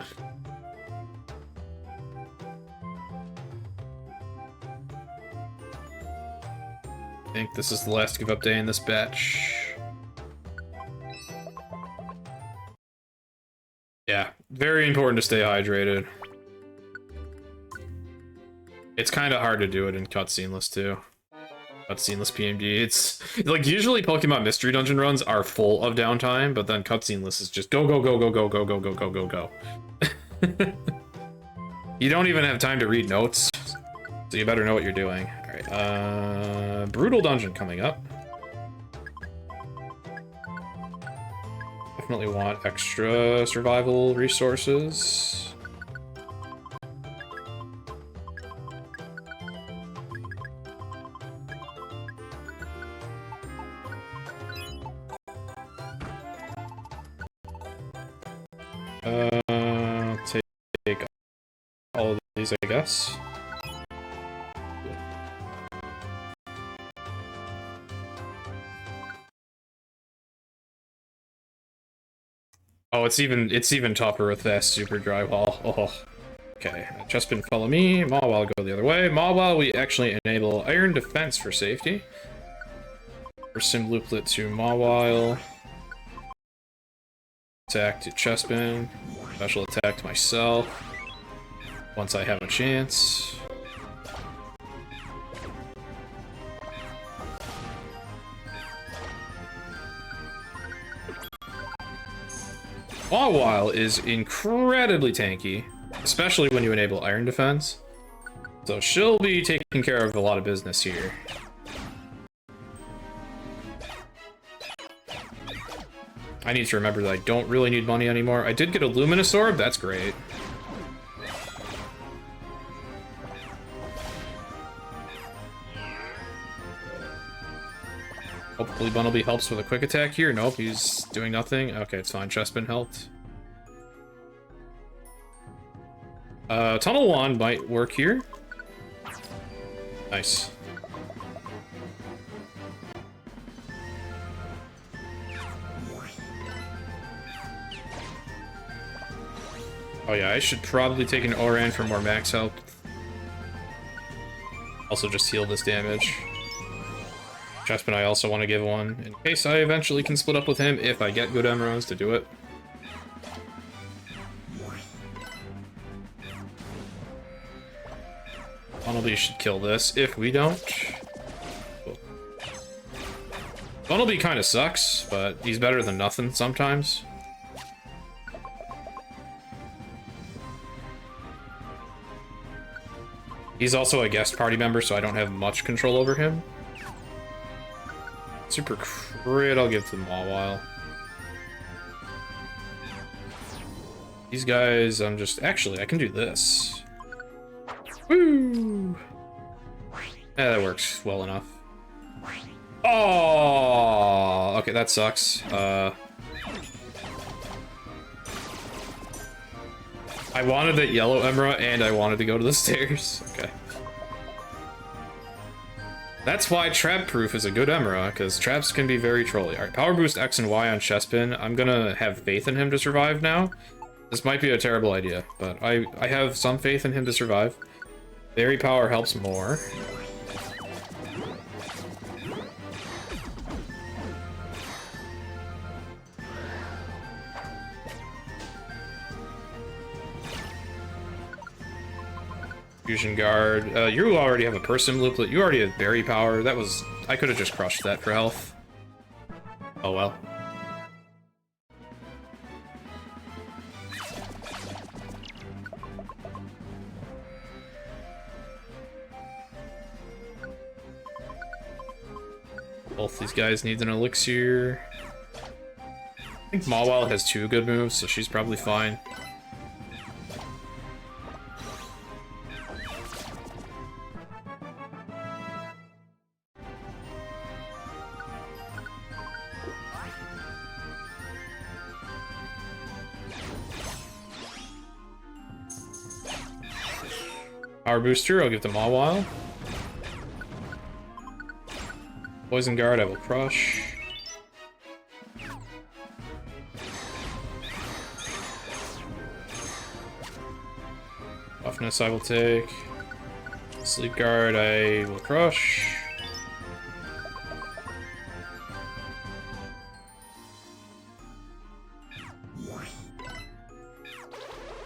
I think this is the last give-up day in this batch. Yeah, very important to stay hydrated. It's kind of hard to do it in Cutsceneless, too. Cutsceneless PMD. It's like usually Pokemon Mystery Dungeon runs are full of downtime, but then Cutsceneless is just go, go, go, go, go, go, go, go, go, go, go. You don't even have time to read notes, so you better know what you're doing. Alright, Brutal Dungeon coming up. Definitely want extra survival resources. Take all of these, I guess. Oh, it's even tougher with fast super drywall. Oh, okay. Chestpin, follow me. Mawile, go the other way. Mawile, we actually enable Iron Defense for safety. For Sim Looplet to Mawile. Attack to Chestpin. Special attack to myself. Once I have a chance. Mawile is incredibly tanky, especially when you enable Iron Defense. So she'll be taking care of a lot of business here. I need to remember that I don't really need money anymore. I did get a Luminous Orb, that's great. Hopefully Bunnelby helps with a quick attack here. Nope, he's doing nothing. Okay, it's fine. Chestpin helped. Tunnel Wand might work here. Nice. Oh yeah, I should probably take an Oran for more max health. Also just heal this damage. Chestpin, I also want to give one, in case I eventually can split up with him, if I get good emeralds to do it. Bunnelby should kill this, if we don't. Cool. Bunnelby kind of sucks, but he's better than nothing sometimes. He's also a guest party member, so I don't have much control over him. Super crit, I'll give to Mawile. These guys, I'm just... Actually, I can do this. Woo! Yeah, that works well enough. Oh! Okay, that sucks. I wanted that yellow emerald, and I wanted to go to the stairs. Okay. That's why Trap Proof is a good emerald, because traps can be very trolly. Alright, Power Boost X and Y on Chestpin. I'm gonna have faith in him to survive now. This might be a terrible idea, but I have some faith in him to survive. Fairy Power helps more. Fusion Guard. You already have a Person Looplet. You already have Berry Power. That was... I could have just crushed that for health. Oh well. Both these guys need an elixir. I think Mawile has 2 good moves, so she's probably fine. Power Booster, I'll give them Mawile. Poison Guard, I will crush. Buffness, I will take. Sleep Guard, I will crush.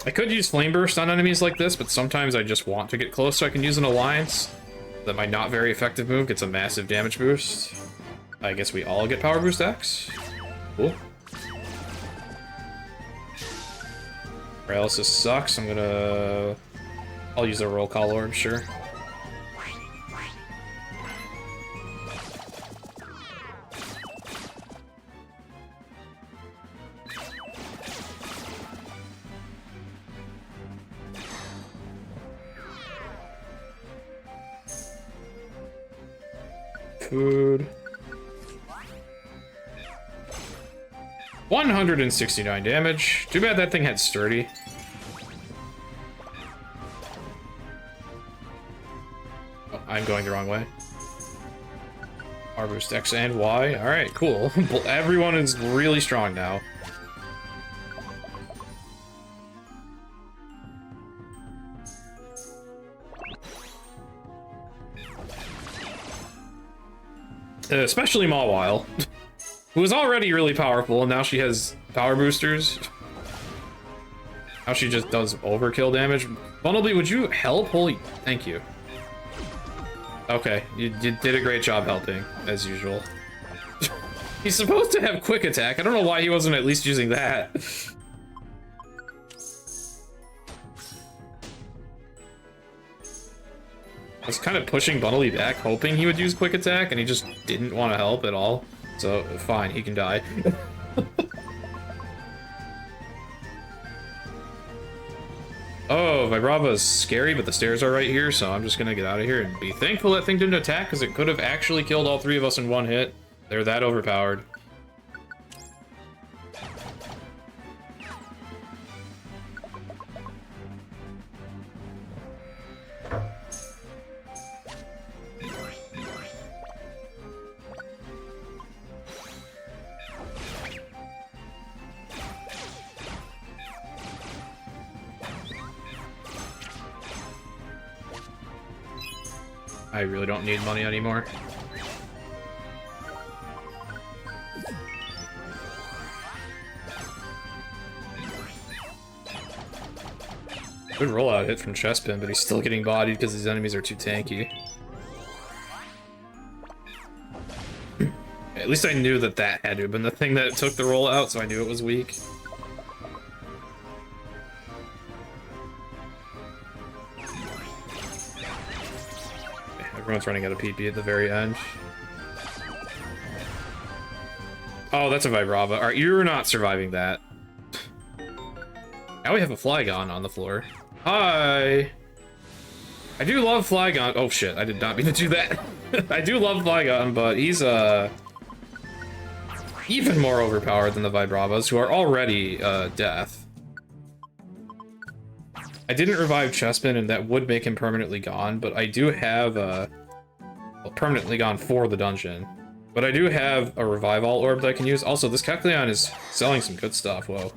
I could use Flame Burst on enemies like this, but sometimes I just want to get close so I can use an Alliance. That my not very effective move gets a massive damage boost. I guess we all get Power Boost X. Cool. Paralysis sucks. I'll use a Roll Call Orb, sure. Food. 169 damage. Too bad that thing had sturdy. Oh, I'm going the wrong way. R boost X and Y. Alright, cool. Everyone is really strong now. Especially Mawile, who was already really powerful, and now she has power boosters. Now she just does overkill damage. Bumblebee, would you help? Holy, thank you. Okay, you did a great job helping, as usual. He's supposed to have quick attack. I don't know why he wasn't at least using that. I was kind of pushing Bumblebee back, hoping he would use quick attack, and he just didn't want to help at all. So, fine, he can die. Oh, Vibrava is scary, but the stairs are right here, so I'm just gonna get out of here and be thankful that thing didn't attack, because it could have actually killed all three of us in one hit. They're that overpowered. I really don't need money anymore. Good rollout hit from Chestpin, but he's still getting bodied because his enemies are too tanky. At least I knew that that had to have been the thing that took the rollout, so I knew it was weak. Everyone's running out of PP at the very end. Oh, that's a Vibrava. Alright, you're not surviving that. Now we have a Flygon on the floor. Hi! I do love Flygon. Oh shit, I did not mean to do that. I do love Flygon, but he's even more overpowered than the Vibravas, who are already death. I didn't revive Chespin, and that would make him permanently gone, but I do have well, permanently gone for the dungeon. But I do have a Revival Orb that I can use. Also, this Kecleon is selling some good stuff, whoa.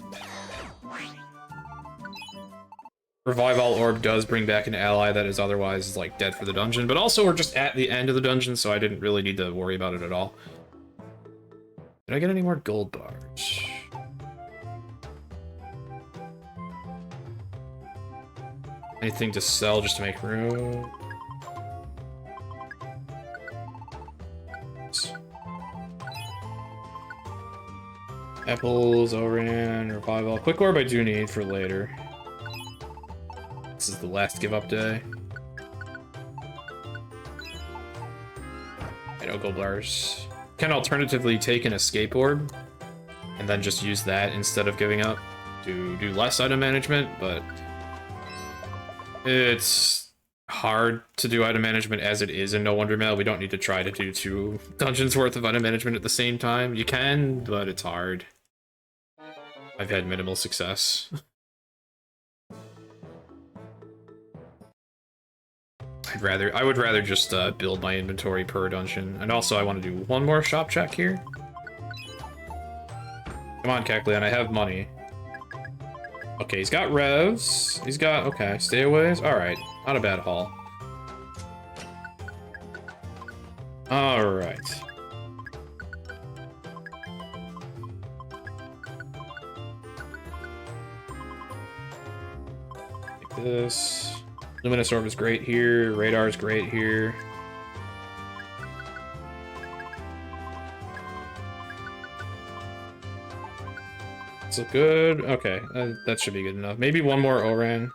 Revival Orb does bring back an ally that is otherwise, like, dead for the dungeon, but also we're just at the end of the dungeon, so I didn't really need to worry about it at all. Did I get any more gold bars? Anything to sell just to make room? Apples, Oran, Revival. Quick Orb I do need for later. This is the last give up day. I know gold bars. Can alternatively take an Escape Orb and then just use that instead of giving up to do less item management, but it's hard to do item management as it is in No Wondermail. We don't need to try to do 2 dungeons worth of item management at the same time. You can, but it's hard. I've had minimal success. I would rather just build my inventory per dungeon. And also I want to do one more shop check here. Come on, Kecleon, I have money. Okay, he's got revs. He's got, okay, stayaways. Alright, not a bad haul. Alright. Take this. Luminous Orb is great here. Radar is great here. Does it look good? Okay, that should be good enough. Maybe one more Oran.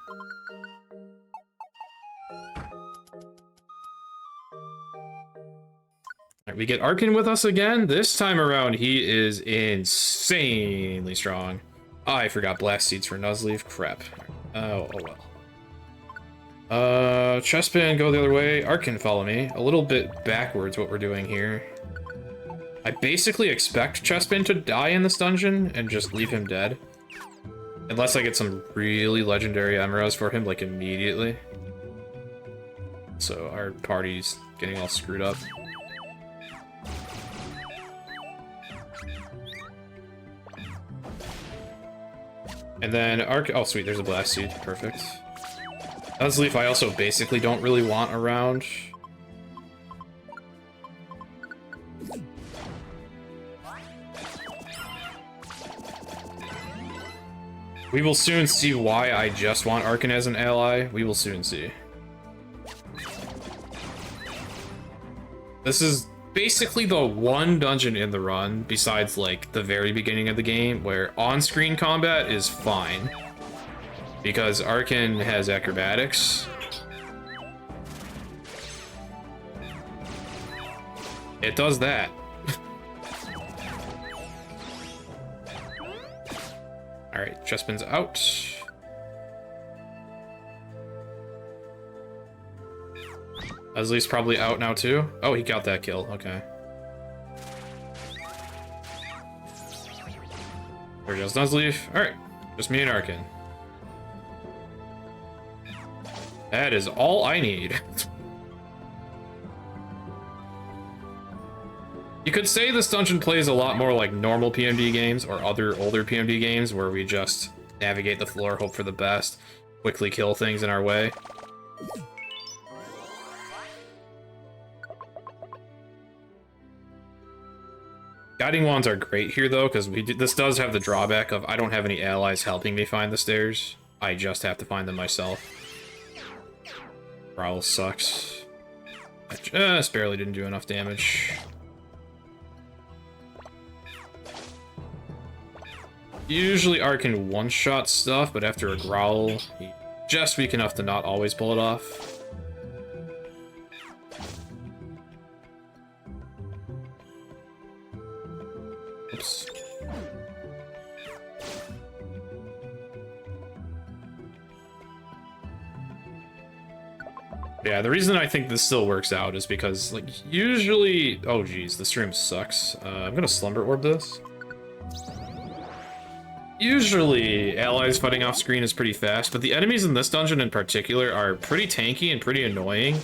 Alright, we get Arkin with us again. This time around, he is insanely strong. I forgot Blast Seeds for Nuzleaf. Crap. Oh well. Chespin, go the other way. Arkin, follow me. A little bit backwards what we're doing here. I basically expect Chespin to die in this dungeon and just leave him dead. Unless I get some really legendary emeralds for him, like, immediately. So our party's getting all screwed up. And then oh sweet, there's a blast seed, perfect. Nuzleaf I also basically don't really want around. We will soon see why I just want Arkan as an ally. We will soon see. This is basically the one dungeon in the run, besides like the very beginning of the game, where on-screen combat is fine. Because Arkan has acrobatics. It does that. Alright, Chespin's out. Leslie's probably out now too. Oh, he got that kill. Okay. There goes Nuzleaf. Alright, just me and Arkan. That is all I need. You could say this dungeon plays a lot more like normal PMD games or other older PMD games where we just navigate the floor, hope for the best, quickly kill things in our way. Guiding wands are great here though, because this does have the drawback of I don't have any allies helping me find the stairs. I just have to find them myself. Growl sucks. I just barely didn't do enough damage. Usually Arkan one-shot stuff, but after a growl, he's just weak enough to not always pull it off. Oops. Yeah, the reason I think this still works out is because, like, usually... Oh, geez, the stream sucks. I'm gonna Slumber Orb this. Usually, allies fighting off screen is pretty fast, but the enemies in this dungeon in particular are pretty tanky and pretty annoying.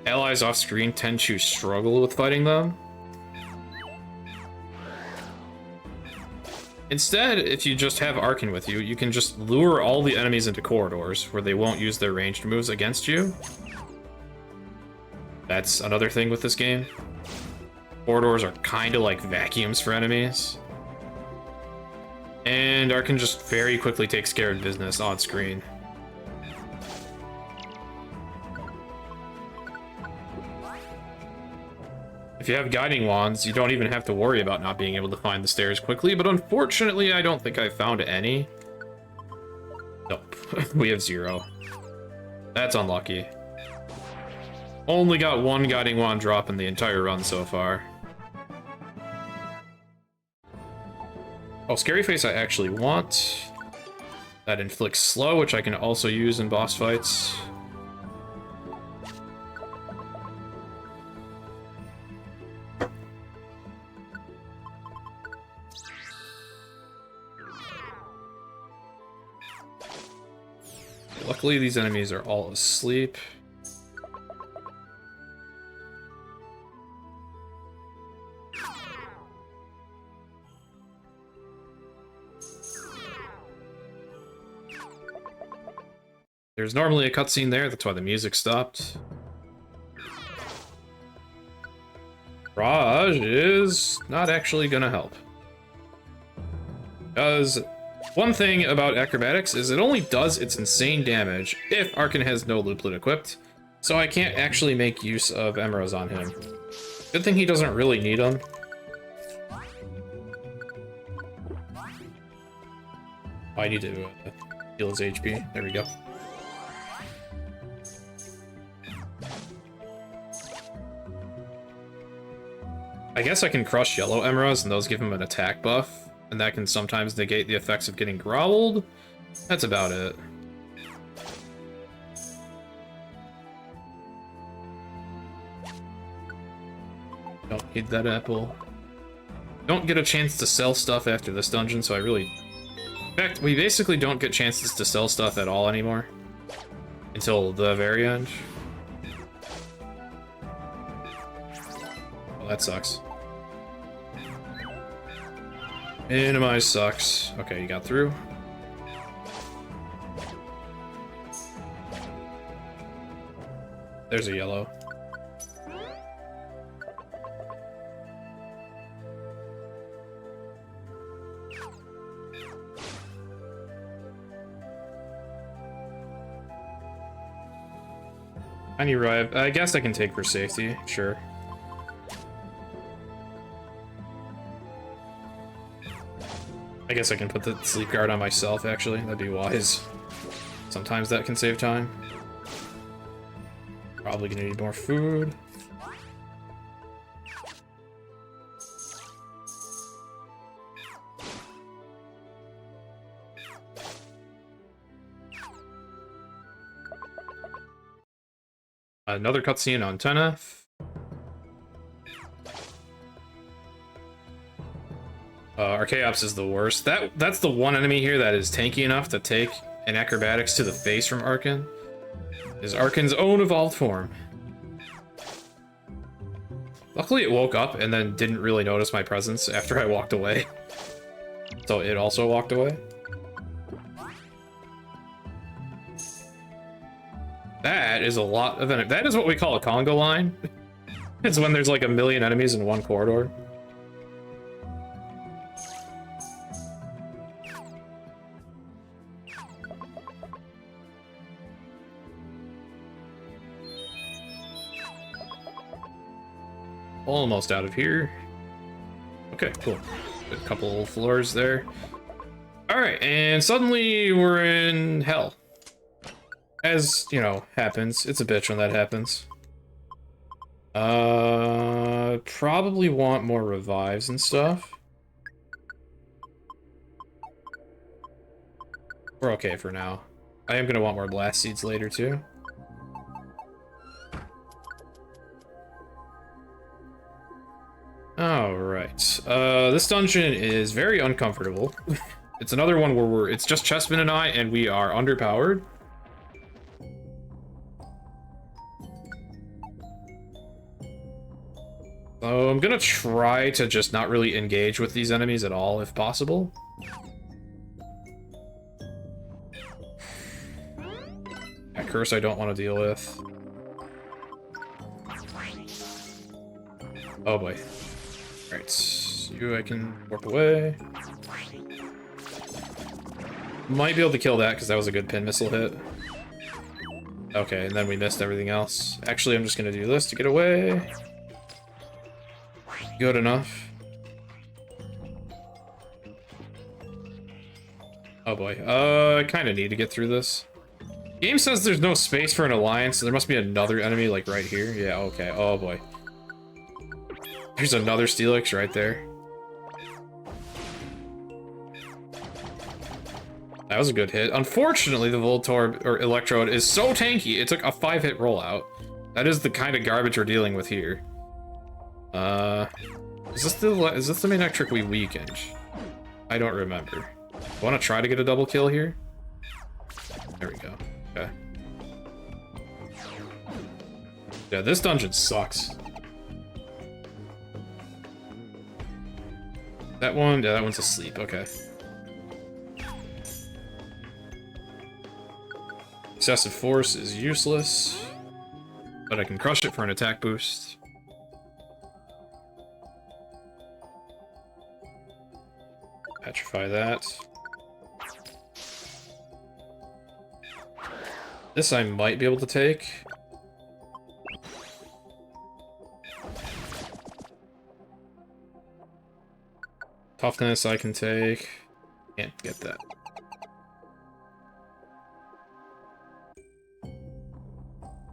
Allies off screen tend to struggle with fighting them. Instead, if you just have Arkan with you, you can just lure all the enemies into corridors where they won't use their ranged moves against you. That's another thing with this game. Corridors are kind of like vacuums for enemies. And Arkan just very quickly takes care of business on screen. If you have guiding wands, you don't even have to worry about not being able to find the stairs quickly, but unfortunately I don't think I've found any. Nope, we have 0. That's unlucky. Only got 1 guiding wand drop in the entire run so far. Oh, Scary Face I actually want. That inflicts slow, which I can also use in boss fights. Luckily, these enemies are all asleep. There's normally a cutscene there, that's why the music stopped. Raj is not actually gonna help. Because one thing about acrobatics is it only does its insane damage if Arkan has no looplet equipped, so I can't actually make use of emeralds on him. Good thing he doesn't really need them. Oh, I need to heal his HP. There we go. I guess I can crush yellow emeralds and those give him an attack buff, and that can sometimes negate the effects of getting growled. That's about it. Don't need that apple. don't get a chance to sell stuff after this dungeon, so I really... In fact, we basically don't get chances to sell stuff at all anymore. Until the very end. Well, that sucks. Minimize sucks. Okay, you got through. There's a yellow. I need revive. I guess I can take for safety, sure. I guess I can put the sleep guard on myself, actually. That'd be wise. Sometimes that can save time. Probably gonna need more food. Another cutscene on 10F. Archaeops is the worst. That's the one enemy here that is tanky enough to take an acrobatics to the face from Arkan. Is Arkan's own evolved form. Luckily it woke up and then didn't really notice my presence after I walked away. So it also walked away. That is a lot of enemies. That is what we call a Congo line. It's when there's like a million enemies in one corridor. Almost out of here. Okay, cool. A couple floors there. Alright, and suddenly we're in hell. As, you know, happens. It's a bitch when that happens. Probably want more revives and stuff. We're okay for now. I am gonna want more blast seeds later, too. Alright. This dungeon is very uncomfortable. It's another one where it's just Chessman and I, and we are underpowered. So I'm gonna try to just not really engage with these enemies at all, if possible. That curse I don't want to deal with. Oh boy. Alright, you I can warp away. Might be able to kill that because that was a good pin missile hit. Okay, and then we missed everything else. Actually, I'm just gonna do this to get away. Good enough. Oh boy. I kind of need to get through this. Game says there's no space for an alliance, so there must be another enemy like right here. Yeah, okay. Oh boy. There's another Steelix right there. That was a good hit. Unfortunately, the Voltorb, or Electrode, is so tanky, it took a 5-hit rollout. That is the kind of garbage we're dealing with here. Is this the main trick we weakened? I don't remember. I want to try to get a double kill here. There we go. Okay. Yeah, this dungeon sucks. That one, yeah, that one's asleep. Okay. Excessive force is useless, but I can crush it for an attack boost. Petrify that. This I might be able to take. Toughness I can take. Can't get that.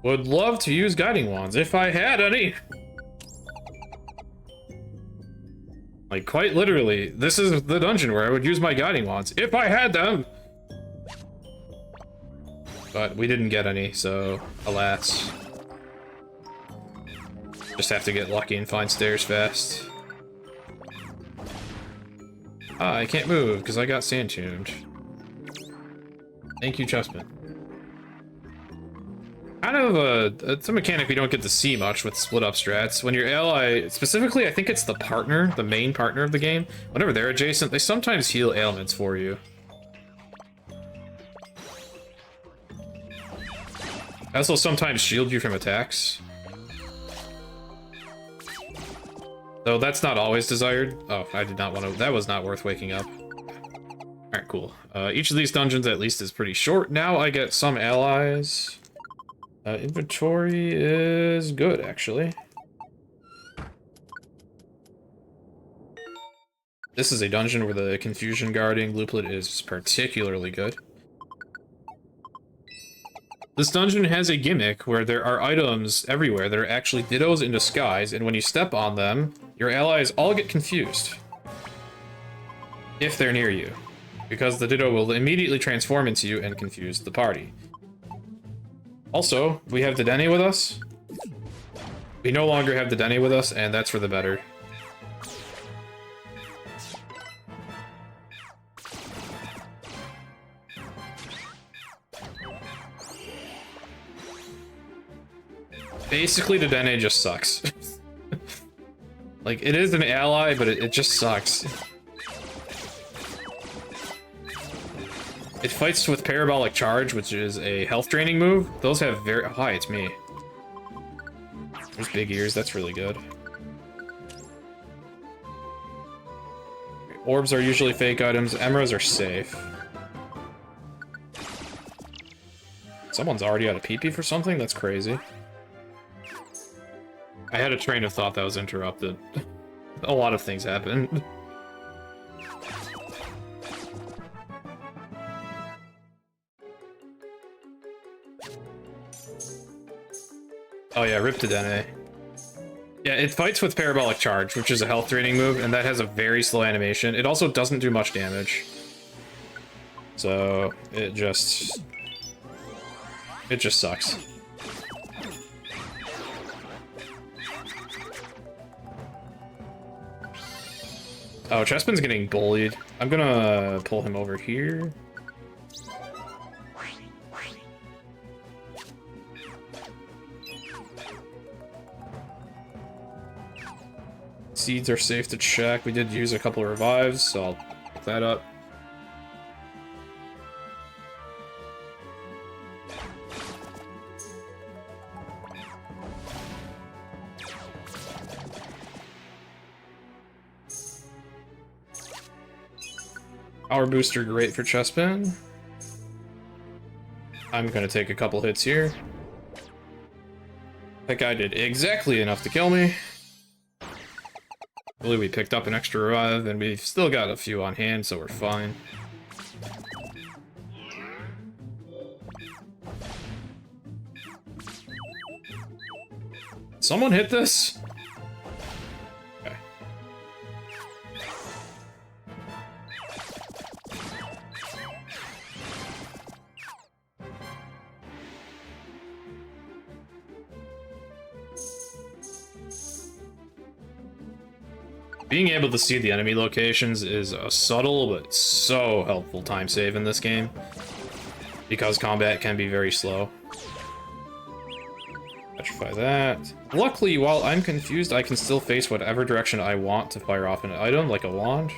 Would love to use guiding wands if I had any. Like, quite literally, this is the dungeon where I would use my guiding wands if I had them. But we didn't get any, so alas. Just have to get lucky and find stairs fast. Ah, I can't move because I got sand tuned. Thank you, Chessman. Kind of it's a mechanic we don't get to see much with split up strats. When your ally, specifically I think it's the partner, the main partner of the game, whenever they're adjacent, they sometimes heal ailments for you. They also sometimes shield you from attacks. Though that's not always desired. Oh, I did not want to, that was not worth waking up. Alright, cool. Each of these dungeons at least is pretty short. Now I get some allies. Inventory is good, actually. This is a dungeon where the confusion guarding looplet is particularly good. This dungeon has a gimmick where there are items everywhere that are actually dittos in disguise, and when you step on them, your allies all get confused. If they're near you. Because the ditto will immediately transform into you and confuse the party. Also, we have the Denny with us. We no longer have the Denny with us, and that's for the better. Basically, the Denny just sucks. Like, it is an ally, but it just sucks. It fights with Parabolic Charge, which is a health draining move. Those have very... Oh, hi, it's me. There's big ears, that's really good. Orbs are usually fake items. Emeralds are safe. Someone's already out of PP for something? That's crazy. I had a train of thought that was interrupted. A lot of things happened. Oh yeah, rip to Dene. Yeah, it fights with Parabolic Charge, which is a health draining move, and that has a very slow animation. It also doesn't do much damage. So, it just sucks. Oh, Chespin's getting bullied. I'm gonna pull him over here. Seeds are safe to check. We did use a couple of revives, so I'll pick that up. Power booster, great for Chespin. I'm gonna take a couple hits here. That guy did exactly enough to kill me. Really, we picked up an extra revive, and we've still got a few on hand, so we're fine. Someone hit this? Okay. Being able to see the enemy locations is a subtle but so helpful time save in this game, because combat can be very slow. Petrify that. Luckily, while I'm confused, I can still face whatever direction I want to fire off an item, like a wand.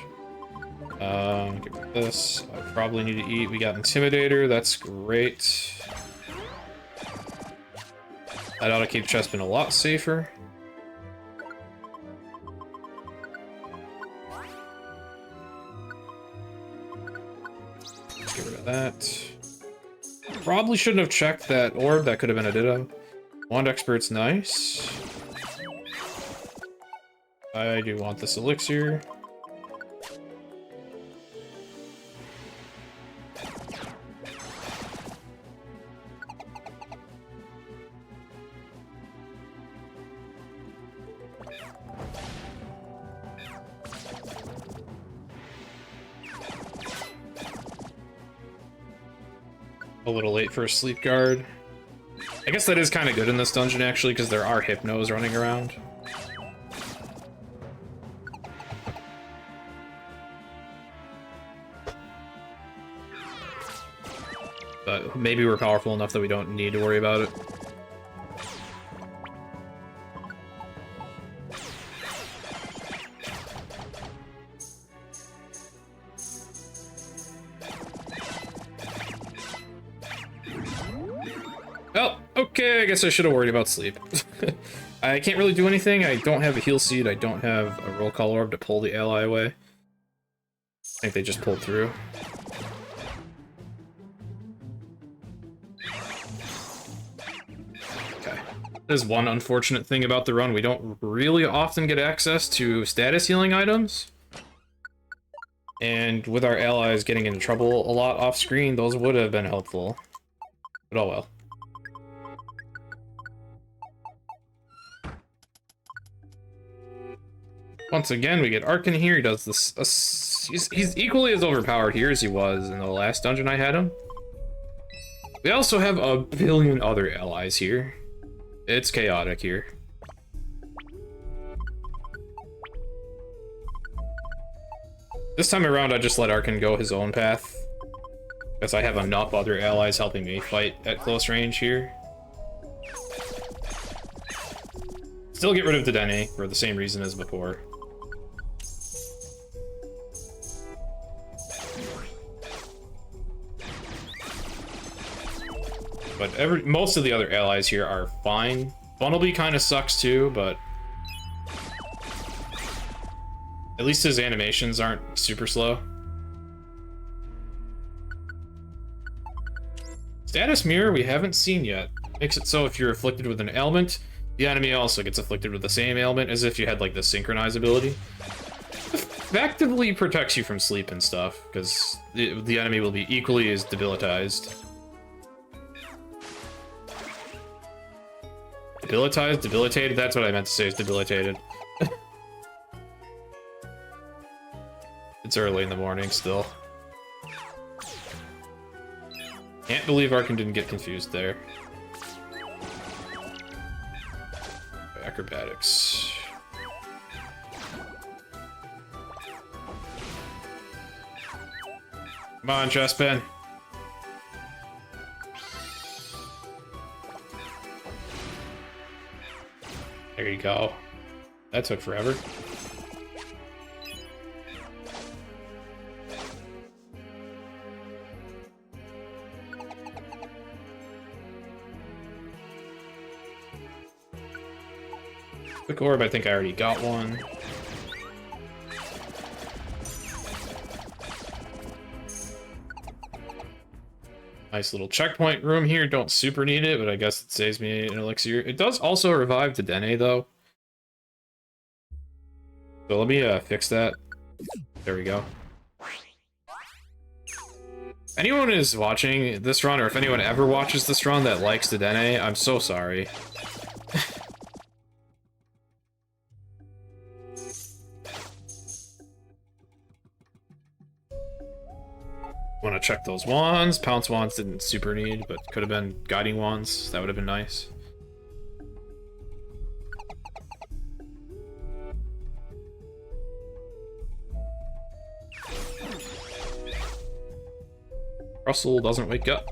Get rid of this. I probably need to eat. We got Intimidator, that's great. That ought to keep Chespin a lot safer. Get rid of that. Probably shouldn't have checked that orb. That could have been a ditto. Wand Expert's nice. I do want this elixir. A little late for a sleep guard. I guess that is kind of good in this dungeon, actually, because there are hypnos running around. But maybe we're powerful enough that we don't need to worry about it. Well, okay, I guess I should have worried about sleep. I can't really do anything. I don't have a heal seed. I don't have a roll call orb to pull the ally away. I think they just pulled through. Okay. There's one unfortunate thing about the run. We don't really often get access to status healing items. And with our allies getting into trouble a lot off screen, those would have been helpful. But oh well. Once again, we get Arkin here. He does this. He's equally as overpowered here as he was in the last dungeon I had him. We also have a billion other allies here. It's chaotic here. This time around, I just let Arkin go his own path, because I have enough other allies helping me fight at close range here. Still get rid of Dedenne for the same reason as before. But most of the other allies here are fine. Funnelby kind of sucks too, but at least his animations aren't super slow. Status mirror we haven't seen yet. Makes it so if you're afflicted with an ailment, the enemy also gets afflicted with the same ailment, as if you had like the synchronize ability. Effectively protects you from sleep and stuff, because the enemy will be equally as debilitized. Debilitated? That's what I meant to say, is debilitated. It's early in the morning still. Can't believe Arkin didn't get confused there. Acrobatics. Come on, Chespin. There you go. That took forever. Quick orb, I think I already got one. Nice little checkpoint room here. Don't super need it, but I guess it saves me an elixir. It does also revive the Dedenne, though. So let me fix that. There we go. If anyone is watching this run, or if anyone ever watches this run that likes the Dedenne, I'm so sorry. Want to check those wands. Pounce wands didn't super need, but could have been guiding wands. That would have been nice. Russell doesn't wake up.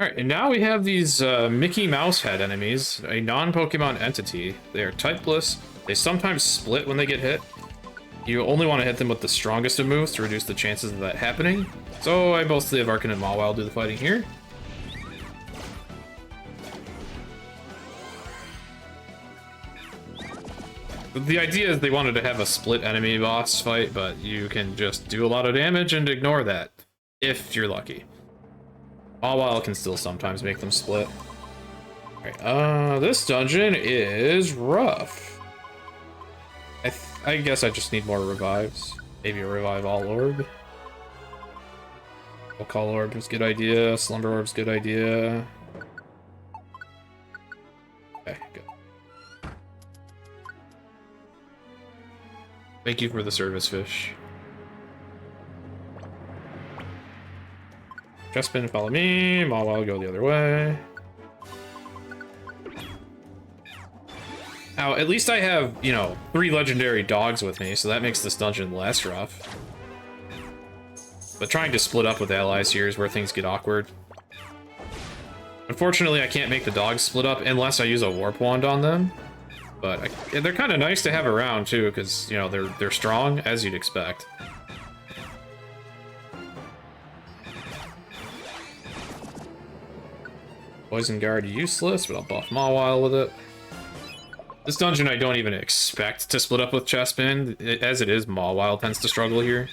Alright, and now we have these Mickey Mouse head enemies, a non-Pokemon entity. They are typeless. They sometimes split when they get hit. You only want to hit them with the strongest of moves to reduce the chances of that happening. So I mostly have Arkin and Mawile do the fighting here. The idea is they wanted to have a split enemy boss fight, but you can just do a lot of damage and ignore that, if you're lucky. Mawile can still sometimes make them split. Alright, this dungeon is rough. I guess I just need more revives. Maybe a revive all orb. Roll call orb is a good idea. Slumber orb's a good idea. Okay, good. Thank you for the service, fish. Chespin, follow me. Mawile, go the other way. Now, at least I have, you know, 3 legendary dogs with me, so that makes this dungeon less rough. But trying to split up with allies here is where things get awkward. Unfortunately, I can't make the dogs split up unless I use a warp wand on them. But they're kind of nice to have around too, because you know they're strong as you'd expect. Poison Guard useless, but I'll buff Mawile with it. This dungeon I don't even expect to split up with Chespin. As it is, Mawile tends to struggle here.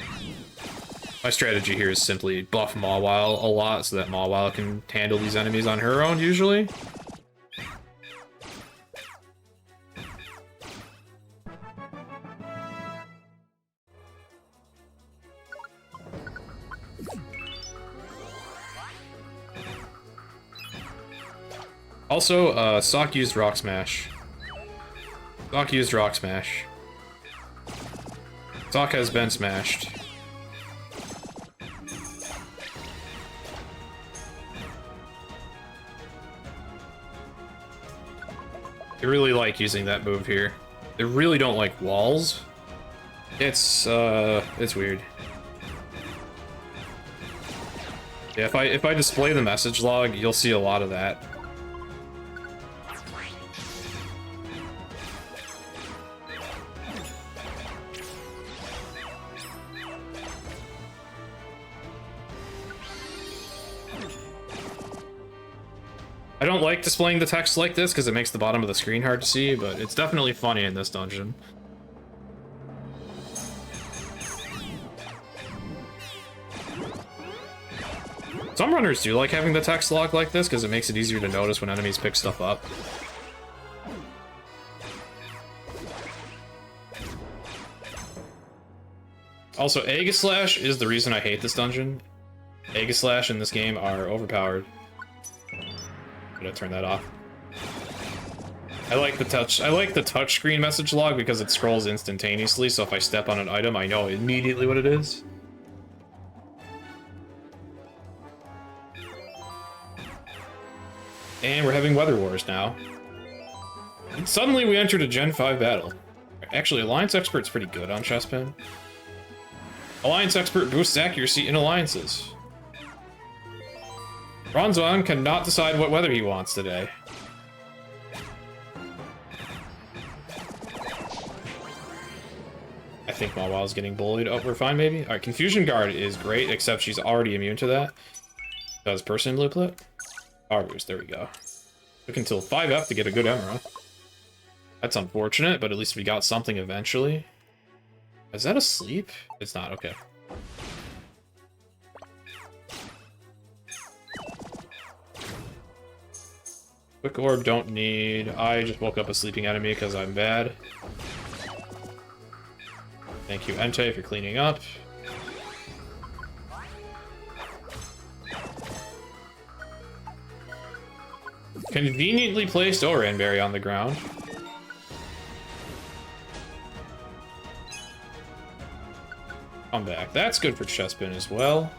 My strategy here is simply buff Mawile a lot so that Mawile can handle these enemies on her own, usually. Also, Sock used Rock Smash. Sock used Rock Smash. Sock has been smashed. I really like using that move here. They really don't like walls. It's weird. Yeah, if I display the message log, you'll see a lot of that. I don't like displaying the text like this because it makes the bottom of the screen hard to see, but it's definitely funny in this dungeon. Some runners do like having the text log like this because it makes it easier to notice when enemies pick stuff up. Also, Aegislash is the reason I hate this dungeon. Aegislash in this game are overpowered. I'm gonna turn that off. I like the touch screen message log because it scrolls instantaneously, so if I step on an item, I know immediately what it is. And we're having Weather Wars now. And suddenly we entered a Gen 5 battle. Actually, Alliance Expert's pretty good on Chespin. Alliance Expert boosts accuracy in alliances. Bronzong cannot decide what weather he wants today. I think Mawile's getting bullied. Oh, we're fine, maybe? Alright, Confusion Guard is great, except she's already immune to that. Does Person Looplet? Power Boost, there we go. Took until 5F to get a good Emerald. That's unfortunate, but at least we got something eventually. Is that asleep? It's not, okay. Quick Orb, don't need. I just woke up a sleeping enemy because I'm bad. Thank you, Entei, for cleaning up. Conveniently placed Oranberry on the ground. Come back. That's good for Chespin as well.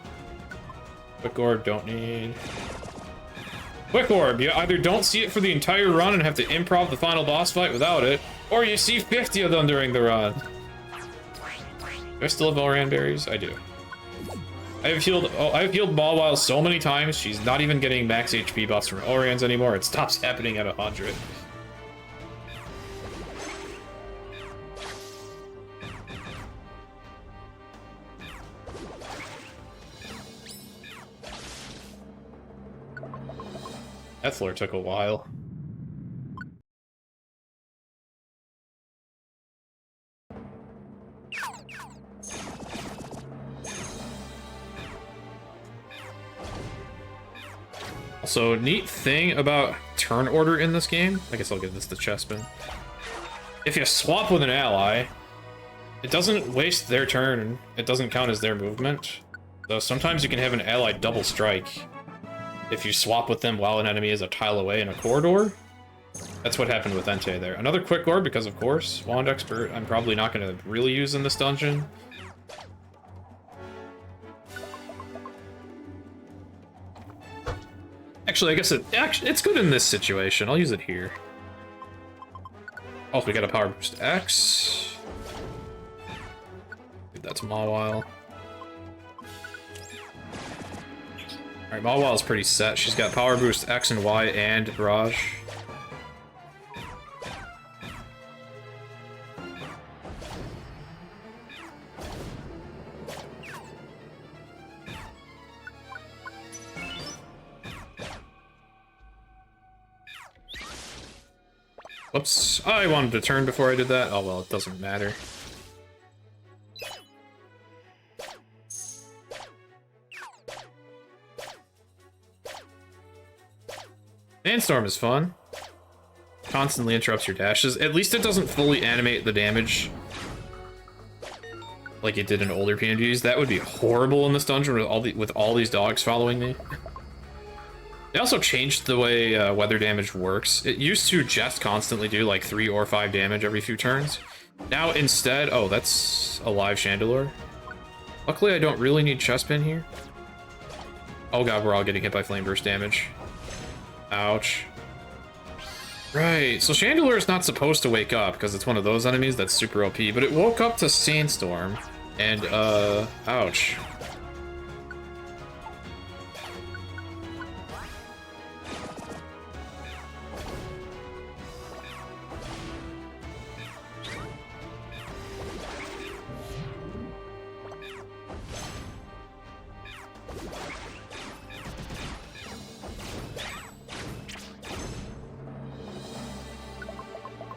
Quick Orb, don't need. Quick Orb, you either don't see it for the entire run and have to improv the final boss fight without it, or you see 50 of them during the run. Do I still have Oran berries? I do. I've healed Mawile so many times, she's not even getting max HP buffs from Orans anymore. It stops happening at 100. That floor took a while. Also, neat thing about turn order in this game, I guess I'll give this to Chespin. If you swap with an ally, it doesn't waste their turn. It doesn't count as their movement. So sometimes you can have an ally double strike if you swap with them while an enemy is a tile away in a corridor. That's what happened with Entei there. Another Quick Orb, because of course, Wand Expert I'm probably not going to really use in this dungeon. Actually, I guess it's good in this situation. I'll use it here. Oh, we got a Power Boost X. Give that to Mawile. Alright, Mawile is pretty set. She's got Power Boost X and Y and Barrage. Whoops. I wanted to turn before I did that. Oh well, it doesn't matter. Sandstorm is fun. Constantly interrupts your dashes. At least it doesn't fully animate the damage like it did in older PNGs. That would be horrible in this dungeon with all these dogs following me. They also changed the way weather damage works. It used to just constantly do like 3 or 5 damage every few turns. Now instead, oh, that's a live Chandelure. Luckily, I don't really need Chestpin here. Oh god, we're all getting hit by Flame Burst damage. Ouch. Right, so Chandelure is not supposed to wake up because it's one of those enemies that's super OP, but it woke up to Sandstorm, and ouch.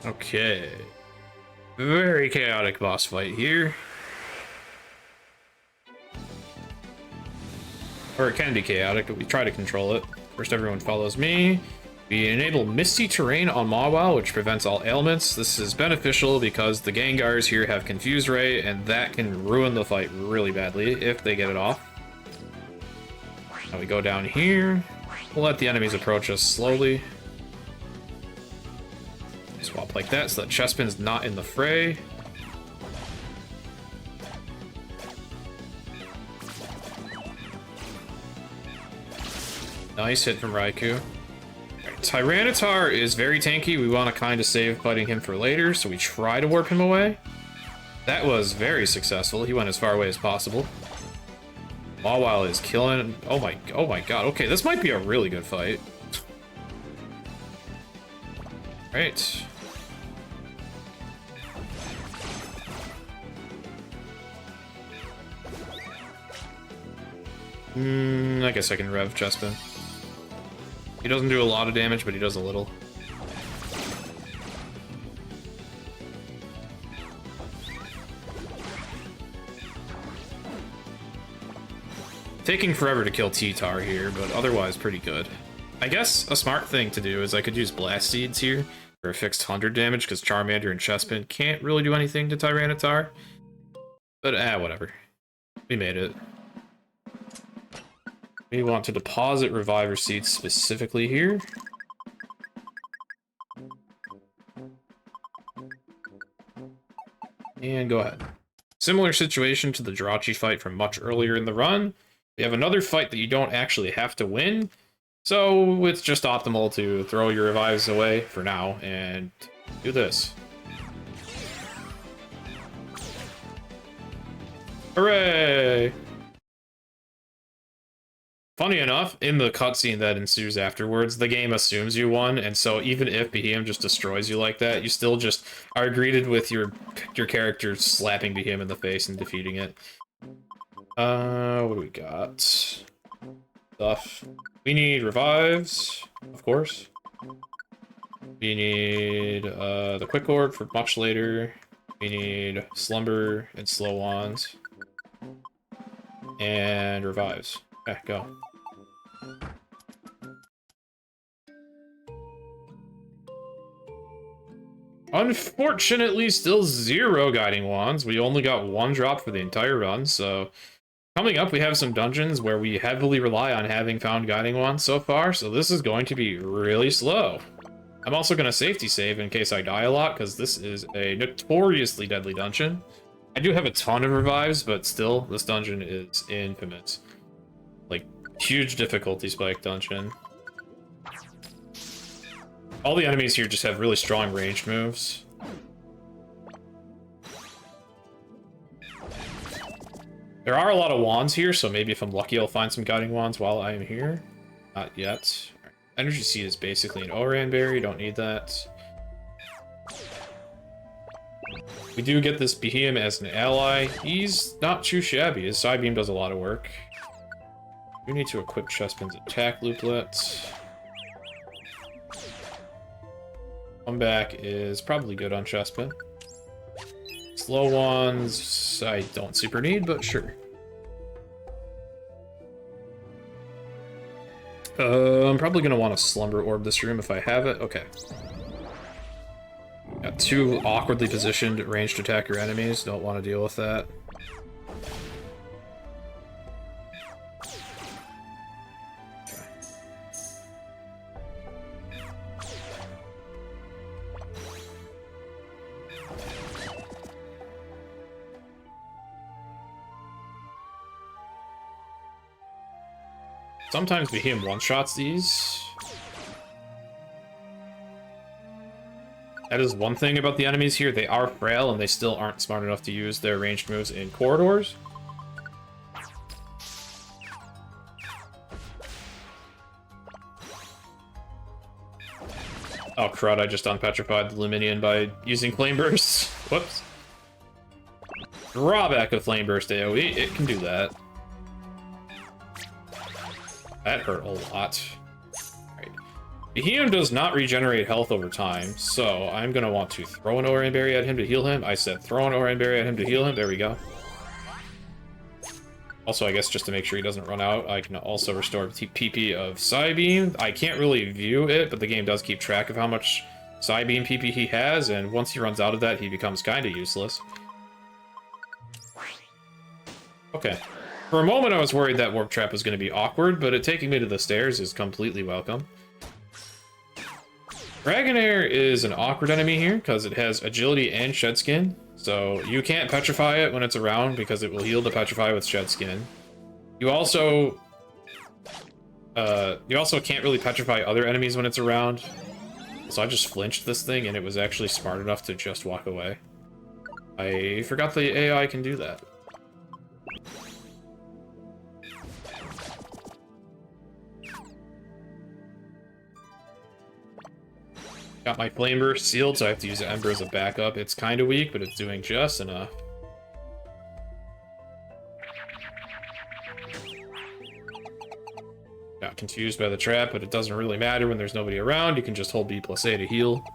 Okay. Very chaotic boss fight here. Or it can be chaotic, but we try to control it. First, everyone follows me. We enable Misty Terrain on Mawile, which prevents all ailments. This is beneficial because the Gengars here have Confuse Ray, and that can ruin the fight really badly if they get it off. Now we go down here. We'll let the enemies approach us slowly. Swap like that so that Chestpin's not in the fray. Nice hit from Raikou. Right, Tyranitar is very tanky. We want to kind of save fighting him for later, so we try to warp him away. That was very successful. He went as far away as possible. Mawile is killing. Oh my god. Okay, this might be a really good fight. Right. I guess I can rev Chestpin. He doesn't do a lot of damage, but he does a little. Taking forever to kill T-Tar here, but otherwise pretty good. I guess a smart thing to do is I could use Blast Seeds here for a fixed 100 damage, because Charmander and Chestpin can't really do anything to Tyranitar. But, whatever. We made it. We want to deposit Reviver Seeds specifically here. And go ahead. Similar situation to the Jirachi fight from much earlier in the run. We have another fight that you don't actually have to win, so it's just optimal to throw your revives away for now and do this. Hooray! Funny enough, in the cutscene that ensues afterwards, the game assumes you won, and so even if Behem just destroys you like that, you still just are greeted with your character slapping Behem in the face and defeating it. What do we got? Stuff. We need revives, of course. We need the quick orb for much later. We need slumber and slow wands. And revives. Okay, go. Unfortunately, still 0 guiding wands. We only got 1 drop for the entire run, so coming up we have some dungeons where we heavily rely on having found guiding wands so far, so this is going to be really slow. I'm also going to safety save in case I die a lot, because this is a notoriously deadly dungeon. I do have a ton of revives, but still, this dungeon is infamous. Like, huge difficulty spike dungeon. All the enemies here just have really strong ranged moves. There are a lot of wands here, so maybe if I'm lucky I'll find some guiding wands while I am here. Not yet. Energy Seed is basically an Oran berry, don't need that. We do get this Behemoth as an ally. He's not too shabby. His side beam does a lot of work. We need to equip Chespin's attack looplet. Comeback is probably good on Chespin. Slow ones, I don't super need, but sure. I'm probably going to want to Slumber Orb this room if I have it. Okay. Got two awkwardly positioned ranged attacker enemies. Don't want to deal with that. Sometimes Behemoth one-shots these. That is one thing about the enemies here. They are frail and they still aren't smart enough to use their ranged moves in corridors. Oh crud, I just unpetrified the Luminion by using Flame Burst. Whoops. Drawback of Flame Burst AoE, it can do that. That hurt a lot. Right. Behemoth does not regenerate health over time, so I'm going to want to throw an Oran Berry at him to heal him. I said throw an Oran Berry at him to heal him. There we go. Also, I guess just to make sure he doesn't run out, I can also restore PP of Psybeam. I can't really view it, but the game does keep track of how much Psybeam PP he has, and once he runs out of that, he becomes kind of useless. Okay. For a moment, I was worried that Warp Trap was going to be awkward, but it taking me to the stairs is completely welcome. Dragonair is an awkward enemy here, because it has Agility and Shed Skin, so you can't petrify it when it's around, because it will heal the petrify with Shed Skin. You also can't really petrify other enemies when it's around, so I just flinched this thing, and it was actually smart enough to just walk away. I forgot the AI can do that. Got my Flame Burst sealed, so I have to use Ember as a backup. It's kind of weak, but it's doing just enough. Got confused by the trap, but it doesn't really matter when there's nobody around. You can just hold B+A to heal.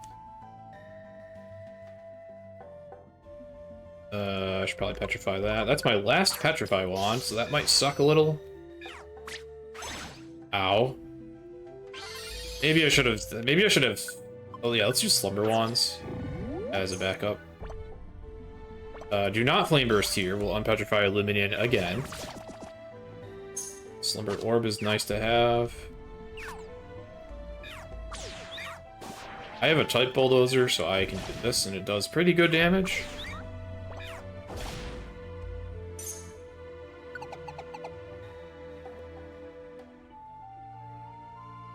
I should probably petrify that. That's my last petrify wand, so that might suck a little. Ow. Maybe I should have... Oh yeah, let's use Slumber Wands as a backup. Do not Flame Burst here. We'll unpetrify Luminion again. Slumber Orb is nice to have. I have a Type Bulldozer, so I can do this, and it does pretty good damage.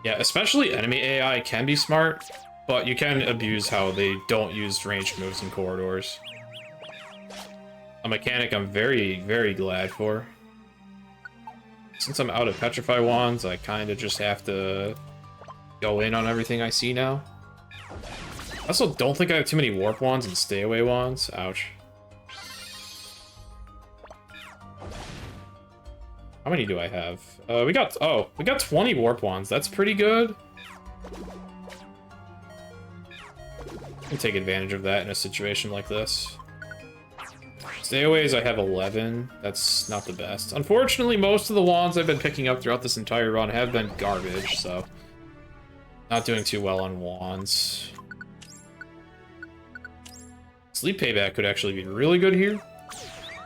Yeah, especially enemy AI can be smart, but you can abuse how they don't use ranged moves in corridors. A mechanic I'm very, very glad for. Since I'm out of Petrify Wands, I kind of just have to go in on everything I see now. I also don't think I have too many Warp Wands and Stay Away Wands. Ouch. How many do I have? We got 20 Warp Wands. That's pretty good. I can take advantage of that in a situation like this. Stayaways, I have 11. That's not the best. Unfortunately, most of the wands I've been picking up throughout this entire run have been garbage, so... Not doing too well on wands. Sleep Payback could actually be really good here.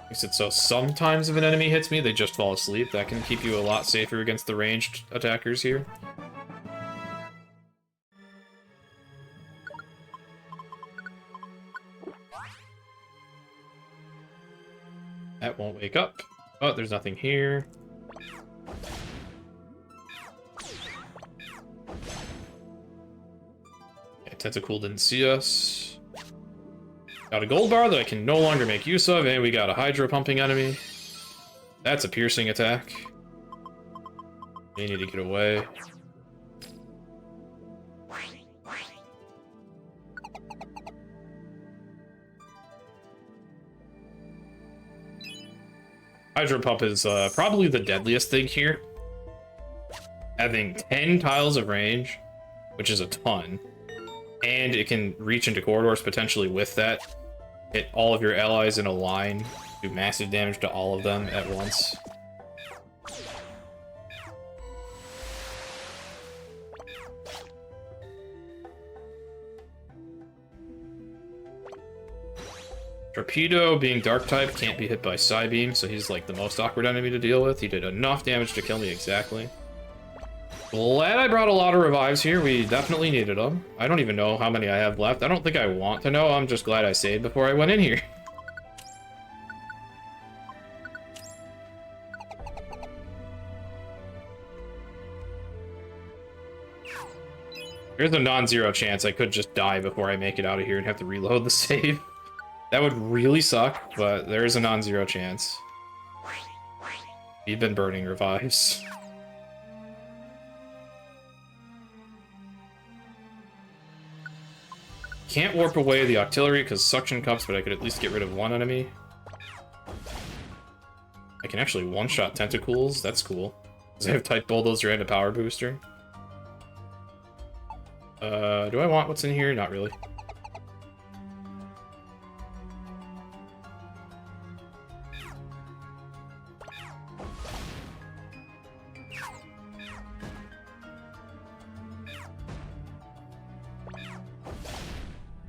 Makes it so sometimes if an enemy hits me, they just fall asleep. That can keep you a lot safer against the ranged attackers here. That won't wake up. Oh, there's nothing here. Yeah, Tentacool didn't see us. Got a gold bar that I can no longer make use of, and we got a Hydro pumping enemy. That's a piercing attack. You need to get away. Hydro Pump is probably the deadliest thing here. Having 10 tiles of range, which is a ton, and it can reach into corridors potentially with that. Hit all of your allies in a line, do massive damage to all of them at once. Torpedo, being dark type, can't be hit by Psybeam, so he's like the most awkward enemy to deal with. He did enough damage to kill me exactly. Glad I brought a lot of revives here. We definitely needed them. I don't even know how many I have left. I don't think I want to know. I'm just glad I saved before I went in here. There's a non-zero chance I could just die before I make it out of here and have to reload the save. That would really suck, but there is a non-zero chance. We've been burning revives. Can't warp away the artillery because suction cups, but I could at least get rid of one enemy. I can actually one-shot tentacles. That's cool. Because I have type bulldozer and a power booster. Do I want what's in here? Not really.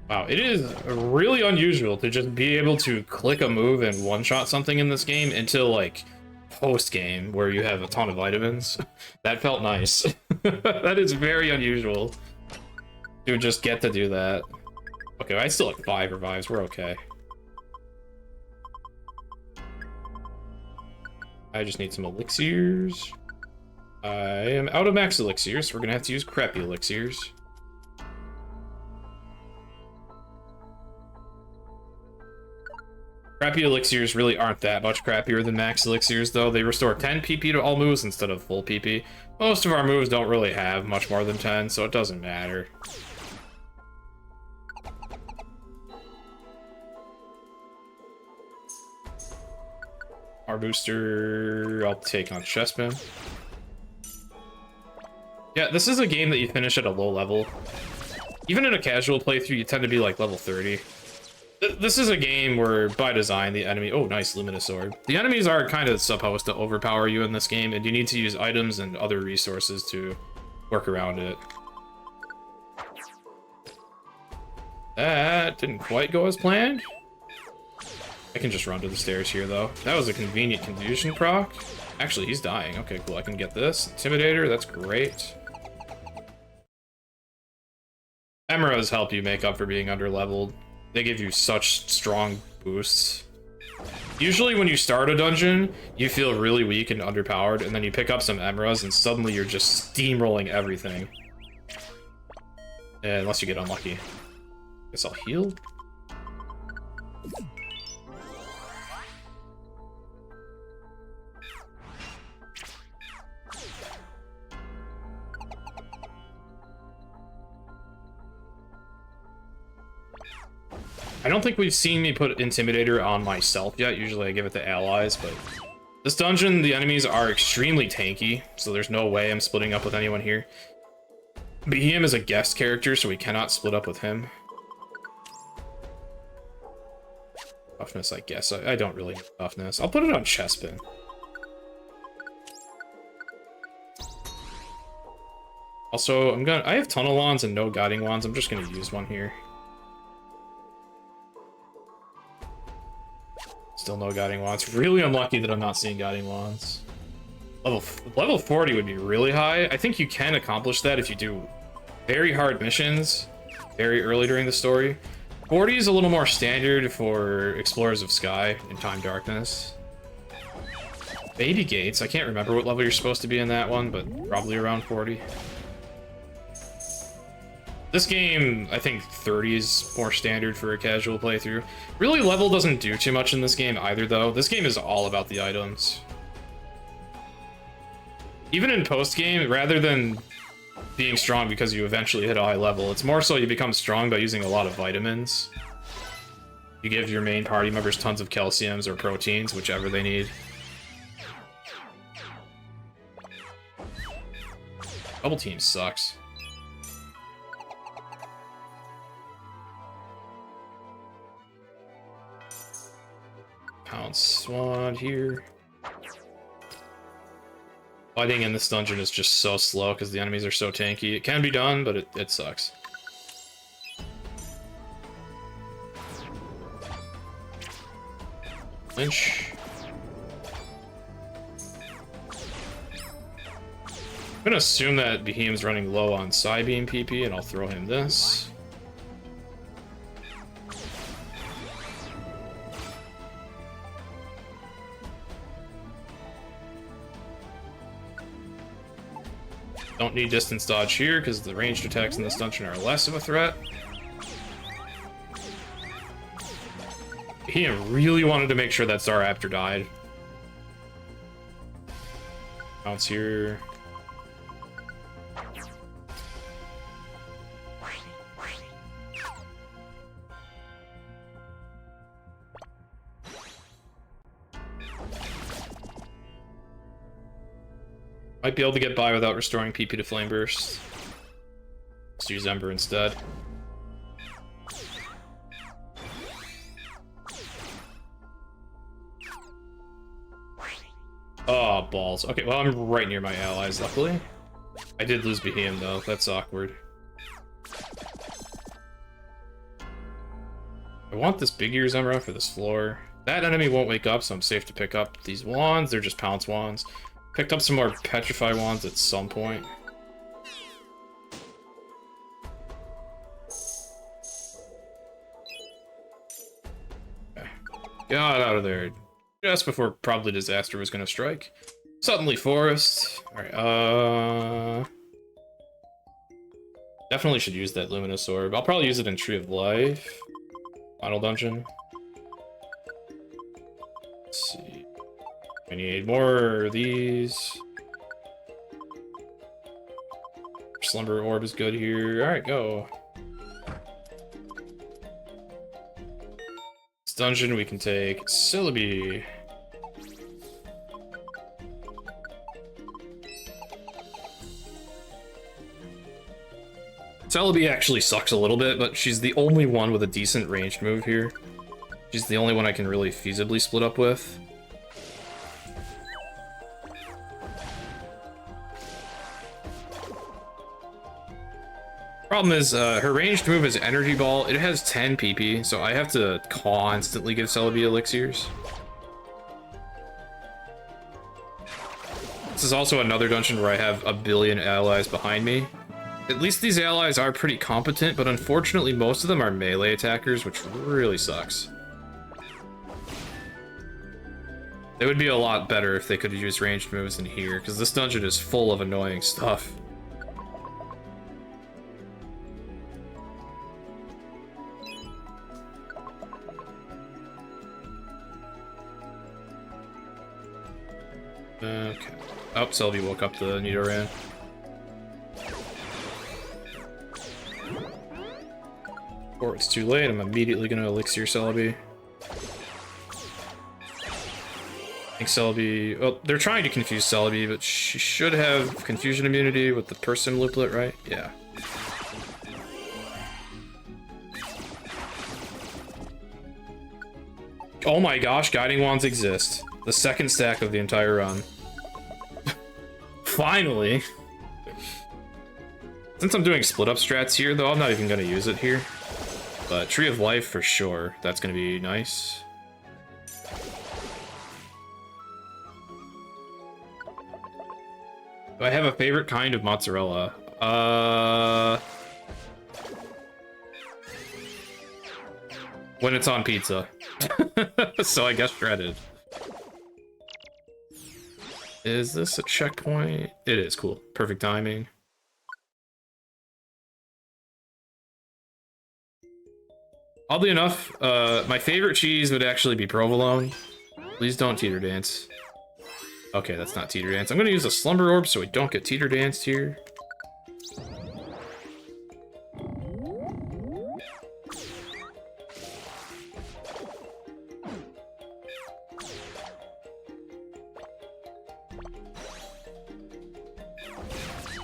Wow, it is really unusual to just be able to click a move and one-shot something in this game until, like, post-game, where you have a ton of vitamins. That felt nice. That is very unusual to just get to do that. Okay, I still have 5 revives. We're okay. I just need some elixirs. I am out of max elixirs, so we're gonna have to use crappy elixirs. Crappy elixirs really aren't that much crappier than max elixirs, though. They restore 10 PP to all moves instead of full PP. Most of our moves don't really have much more than 10, so it doesn't matter. Our booster, I'll take on Chessman. Yeah, this is a game that you finish at a low level. Even in a casual playthrough, you tend to be like level 30. This is a game where, by design, the enemy... Oh, nice, Luminous Sword. The enemies are kind of supposed to overpower you in this game, and you need to use items and other resources to work around it. That didn't quite go as planned. I can just run to the stairs here, though. That was a convenient confusion proc. Actually, he's dying. Okay, cool. I can get this. Intimidator, that's great. Emeralds help you make up for being underleveled. They give you such strong boosts. Usually when you start a dungeon, you feel really weak and underpowered, and then you pick up some emeralds, and suddenly you're just steamrolling everything. Unless you get unlucky. Guess I'll heal. I don't think we've seen me put Intimidator on myself yet. Usually I give it to allies, but this dungeon, the enemies are extremely tanky, so there's no way I'm splitting up with anyone here. BM is a guest character, so we cannot split up with him. Toughness, I guess. I don't really need toughness. I'll put it on Chessman. Also, I have Tunnel Wands and no Guiding Wands. I'm just gonna use one here. Still no Guiding Wands. Really unlucky that I'm not seeing Guiding Wands. Level 40 would be really high. I think you can accomplish that if you do very hard missions very early during the story. 40 is a little more standard for Explorers of Sky in Time Darkness. Baby Gates. I can't remember what level you're supposed to be in that one, but probably around 40. This game, I think 30 is more standard for a casual playthrough. Really, level doesn't do too much in this game either, though. This game is all about the items. Even in post-game, rather than being strong because you eventually hit a high level, it's more so you become strong by using a lot of vitamins. You give your main party members tons of calciums or proteins, whichever they need. Double team sucks. Pound Swan here. Fighting in this dungeon is just so slow because the enemies are so tanky. It can be done, but it sucks. Lynch. I'm gonna assume that Behemoth's running low on Psybeam PP, and I'll throw him this. Don't need distance dodge here because the ranged attacks in this dungeon are less of a threat. He really wanted to make sure that Staraptor died. Bounce here. Might be able to get by without restoring PP to Flame Burst. Let's use Ember instead. Oh, balls. Okay, well, I'm right near my allies, luckily. I did lose Behemoth, though. That's awkward. I want this Big Ears Emerald for this floor. That enemy won't wake up, so I'm safe to pick up these wands. They're just Pounce wands. Picked up some more Petrify wands at some point. Okay. Got out of there just before probably disaster was going to strike. Suddenly Forest. Alright, definitely should use that Luminous Orb. I'll probably use it in Tree of Life. Final dungeon. Let's see. I need more of these. Slumber Orb is good here. Alright, go. This dungeon we can take Celebi. Celebi actually sucks a little bit, but she's the only one with a decent ranged move here. She's the only one I can really feasibly split up with. Problem is, her ranged move is Energy Ball. It has 10 PP, so I have to constantly give Celebi elixirs. This is also another dungeon where I have a billion allies behind me. At least these allies are pretty competent, but unfortunately most of them are melee attackers, which really sucks. They would be a lot better if they could use ranged moves in here, because this dungeon is full of annoying stuff. Okay. Oh, Celebi woke up the Nidoran. Or it's too late, I'm immediately gonna elixir Celebi. I think Celebi... Well, they're trying to confuse Celebi, but she should have confusion immunity with the person looplet, right? Yeah. Oh my gosh, Guiding Wands exist. The second stack of the entire run. Finally! Since I'm doing split up strats here, though, I'm not even gonna use it here. But Tree of Life for sure. That's gonna be nice. Do I have a favorite kind of mozzarella? When it's on pizza. So I guess shredded. Is this a checkpoint? It is, cool. Perfect timing. Oddly enough, my favorite cheese would actually be provolone. Please don't teeter dance. Okay, that's not teeter dance. I'm gonna use a slumber orb so we don't get teeter danced here.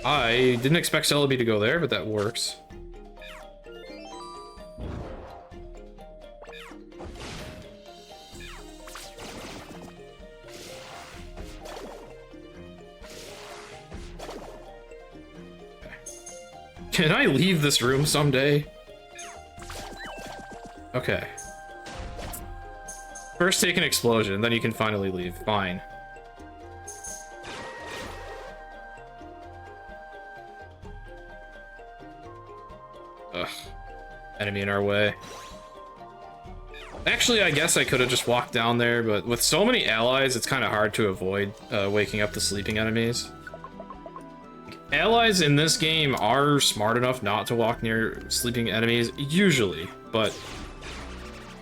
I didn't expect Celebi to go there, but that works. Can I leave this room someday? Okay. First take an explosion, then you can finally leave. Fine. Ugh. Enemy in our way. Actually, I guess I could have just walked down there, but with so many allies, it's kind of hard to avoid waking up the sleeping enemies. Allies in this game are smart enough not to walk near sleeping enemies, usually, but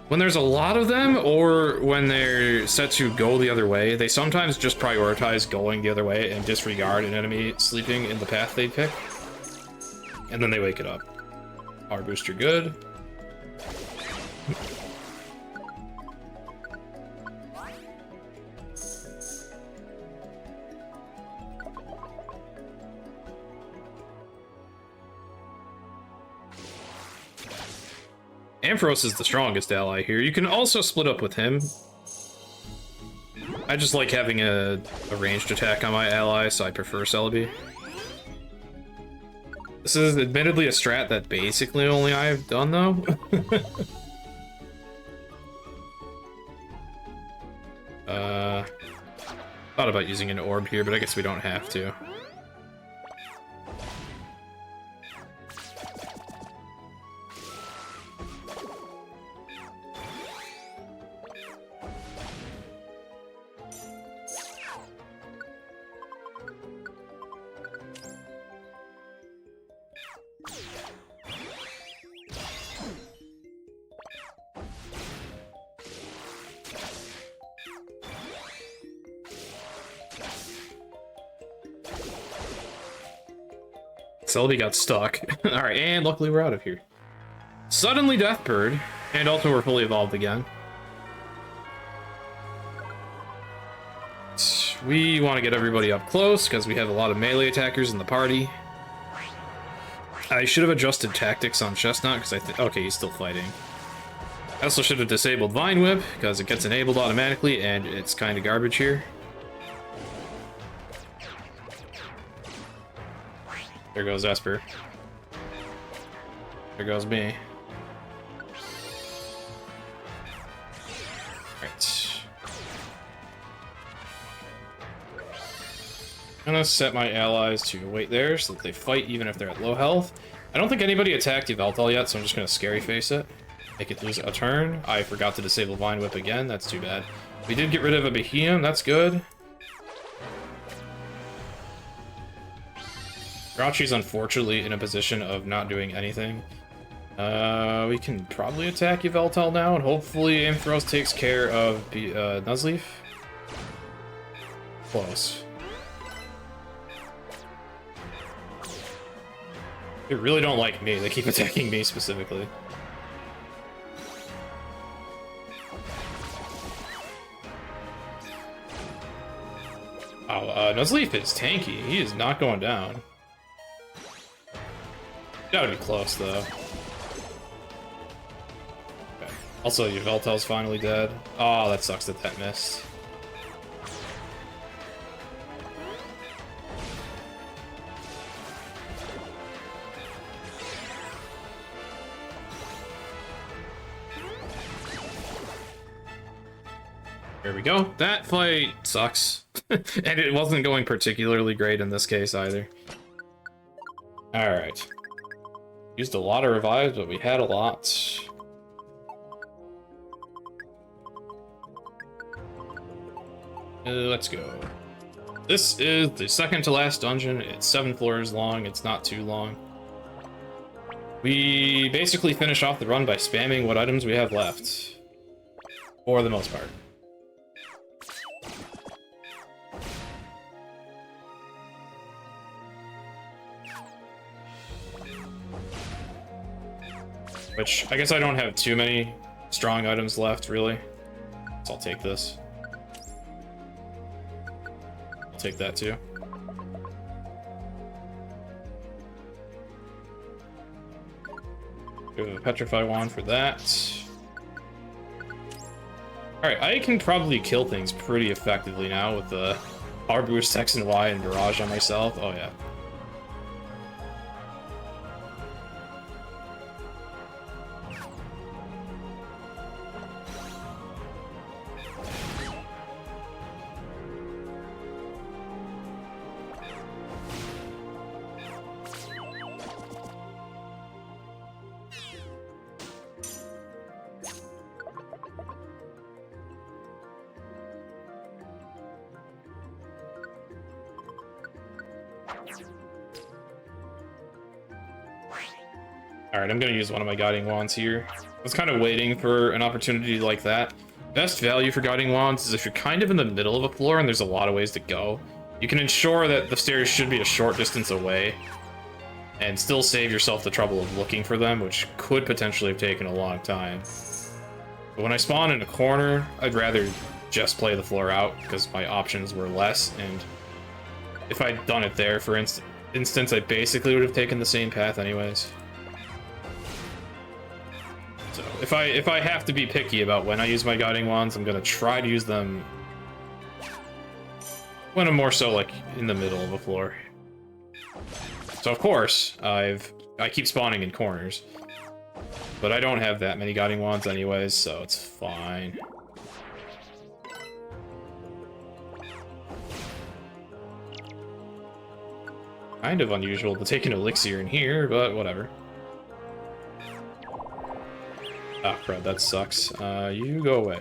when there's a lot of them, or when they're set to go the other way, they sometimes just prioritize going the other way and disregard an enemy sleeping in the path they pick, and then they wake it up. Power booster good. Ampharos is the strongest ally here. You can also split up with him. I just like having a ranged attack on my ally, so I prefer Celebi. This is admittedly a strat that basically only I've done, though. Thought about using an orb here, but I guess we don't have to. Celebi got stuck. Alright, and luckily we're out of here. Suddenly Deathbird, and also we're fully evolved again. We want to get everybody up close, because we have a lot of melee attackers in the party. I should have adjusted tactics on Chestnut, because I think... Okay, he's still fighting. I also should have disabled Vine Whip, because it gets enabled automatically, and it's kind of garbage here. There goes Esper. There goes me. Alright. I'm gonna set my allies to wait there so that they fight even if they're at low health. I don't think anybody attacked Yveltal yet, so I'm just gonna scary face it. Make it lose a turn. I forgot to disable Vine Whip again, that's too bad. We did get rid of a Behemoth, that's good. Grouchy's unfortunately in a position of not doing anything. We can probably attack Yveltal now, and hopefully Ampharos takes care of Nuzleaf. Close. They really don't like me, they keep attacking me specifically. Oh, Nuzleaf is tanky, he is not going down. Gotta be close, though. Okay. Also, Yveltal's finally dead. Oh, that sucks that that missed. Here we go. That fight sucks. And it wasn't going particularly great in this case, either. Alright. Used a lot of revives, but we had a lot. Let's go. This is the second to last dungeon. It's 7 floors long. It's not too long. We basically finish off the run by spamming what items we have left. For the most part. Which, I guess I don't have too many strong items left, really. So I'll take this. I'll take that too. Go to the Petrify Wand for that. Alright, I can probably kill things pretty effectively now with the Power Boost, X and Y, and Barrage on myself. Oh yeah. Alright, I'm gonna use one of my Guiding Wands here. I was kind of waiting for an opportunity like that. Best value for Guiding Wands is if you're kind of in the middle of a floor and there's a lot of ways to go. You can ensure that the stairs should be a short distance away and still save yourself the trouble of looking for them, which could potentially have taken a long time. But when I spawn in a corner, I'd rather just play the floor out because my options were less, and if I'd done it there, for instance, I basically would have taken the same path anyways. So if I have to be picky about when I use my Guiding Wands, I'm gonna try to use them when I'm more so like in the middle of a floor. So of course, I keep spawning in corners, but I don't have that many Guiding Wands anyways, so it's fine. Kind of unusual to take an elixir in here, but whatever. Ah, crud, that sucks. You go away.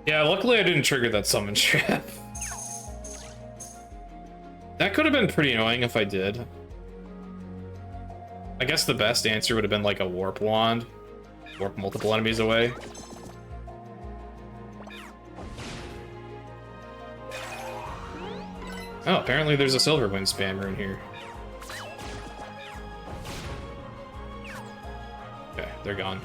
Yeah, luckily I didn't trigger that summon trap. That could have been pretty annoying if I did. I guess the best answer would have been like a warp wand. Warp multiple enemies away. Oh, apparently there's a Silver Wind spammer in here. Okay, they're gone.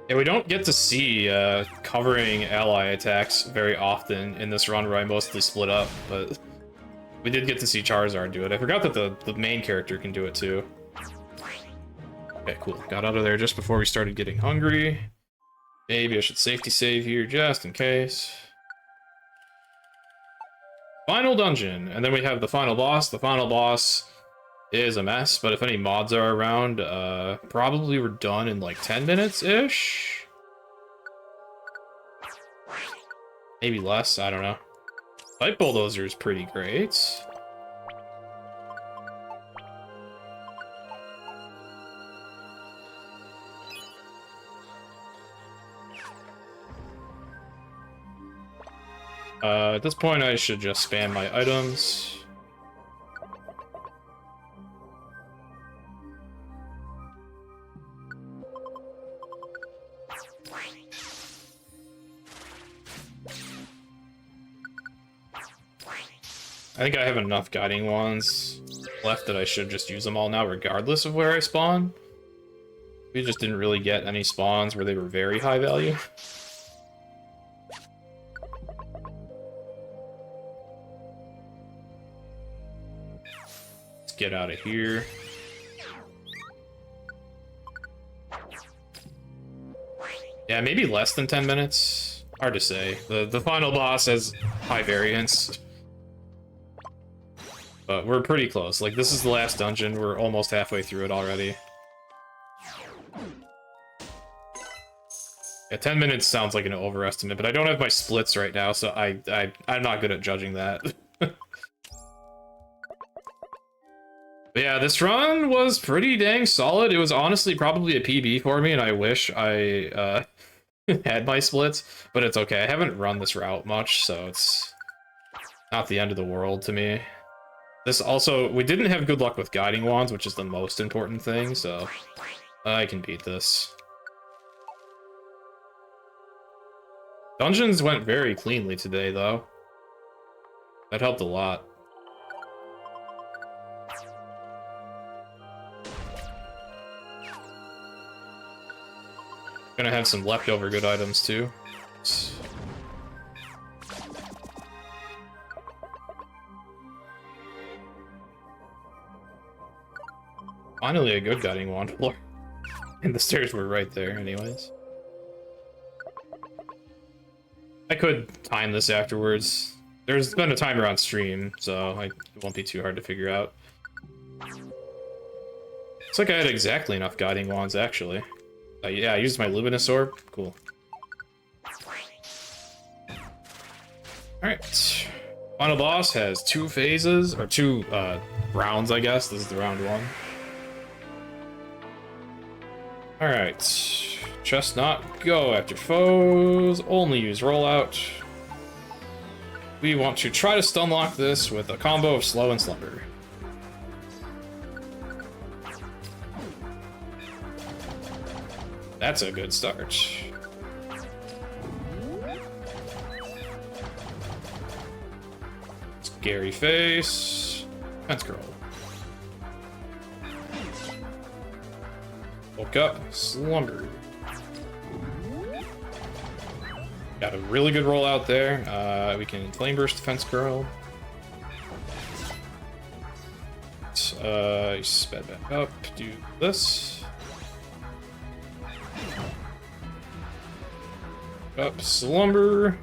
Yeah, we don't get to see covering ally attacks very often in this run where I mostly split up, but we did get to see Charizard do it. I forgot that the main character can do it too. Okay, cool. Got out of there just before we started getting hungry. Maybe I should safety save here just in case. Final dungeon, and then we have the final boss. The final boss is a mess, but if any mods are around, probably we're done in like 10 minutes-ish? Maybe less, I don't know. Light Bulldozer is pretty great. At this point, I should just spam my items. I think I have enough Guiding Wands left that I should just use them all now, regardless of where I spawn. We just didn't really get any spawns where they were very high value. Let's get out of here. Yeah, maybe less than 10 minutes. Hard to say. The final boss has high variance. But we're pretty close. Like, this is the last dungeon. We're almost halfway through it already. Yeah, 10 minutes sounds like an overestimate, but I don't have my splits right now, so I'm not good at judging that. But yeah, this run was pretty dang solid. It was honestly probably a PB for me, and I wish I had my splits, but it's okay. I haven't run this route much, so it's not the end of the world to me. This also, we didn't have good luck with guiding wands, which is the most important thing, so I can beat this. Dungeons went very cleanly today, though. That helped a lot. Gonna have some leftover good items, too. Finally a good guiding wand floor. And the stairs were right there, anyways. I could time this afterwards. There's been a timer on stream, so it won't be too hard to figure out. Looks like I had exactly enough guiding wands, actually. Yeah, I used my luminous orb. Cool. Alright. Final boss has 2 phases, or 2 rounds, I guess. This is the round 1. Alright. Chestnut, go after foes. Only use rollout. We want to try to stunlock this with a combo of slow and slumber. That's a good start. Scary face. Fence girl. Woke up. Slumber. Got a really good roll out there. We can flame burst Fence girl. Sped back up. Do this. Up, slumber.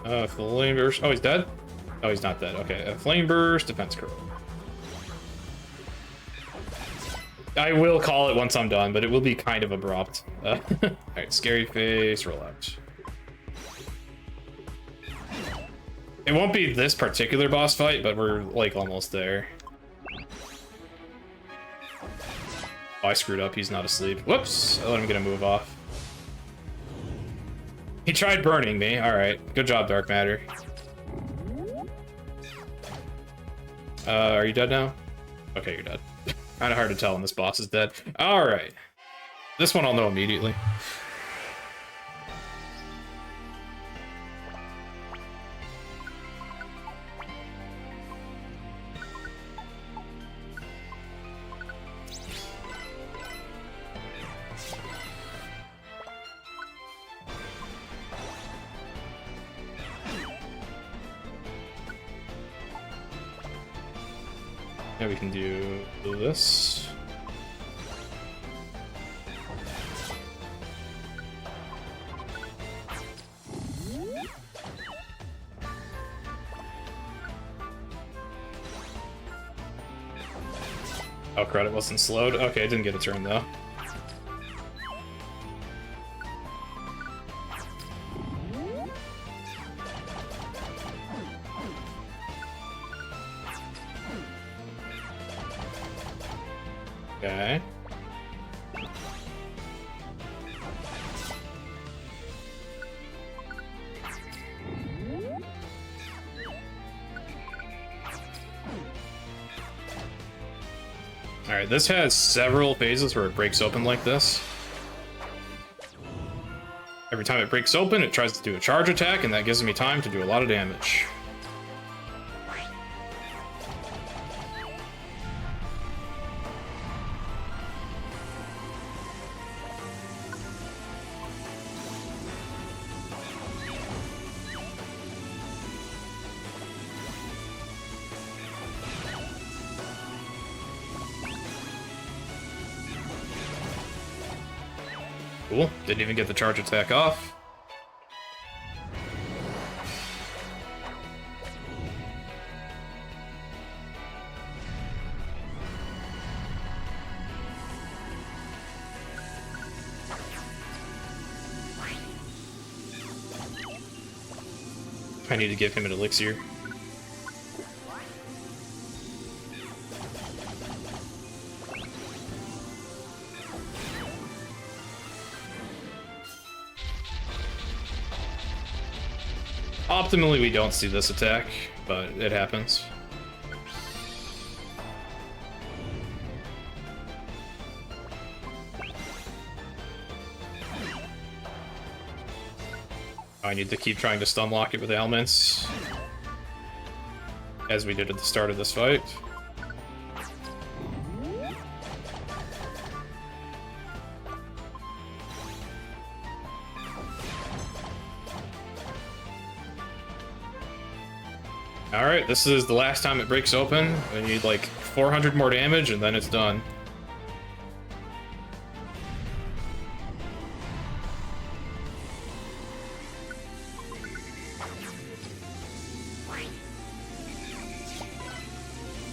Okay, flame burst. Oh, he's dead? Oh, he's not dead. Okay, flame burst, defense curl. I will call it once I'm done, but it will be kind of abrupt. Alright, scary face, relax. It won't be this particular boss fight, but we're, like, almost there. Oh, I screwed up. He's not asleep. Whoops! I let him get a move off. He tried burning me. Alright. Good job, Dark Matter. Are you dead now? Okay, you're dead. Kinda hard to tell when this boss is dead. Alright. This one I'll know immediately. Yeah, we can do this. Oh, credit wasn't slowed. Okay, I didn't get a turn though. Okay. Alright, this has several phases where it breaks open like this. Every time it breaks open, it tries to do a charge attack, and that gives me time to do a lot of damage. Cool. Didn't even get the charge attack off. I need to give him an elixir. Optimally, we don't see this attack, but it happens. I need to keep trying to stun lock it with ailments, as we did at the start of this fight. Alright, this is the last time it breaks open. We need like 400 more damage and then it's done.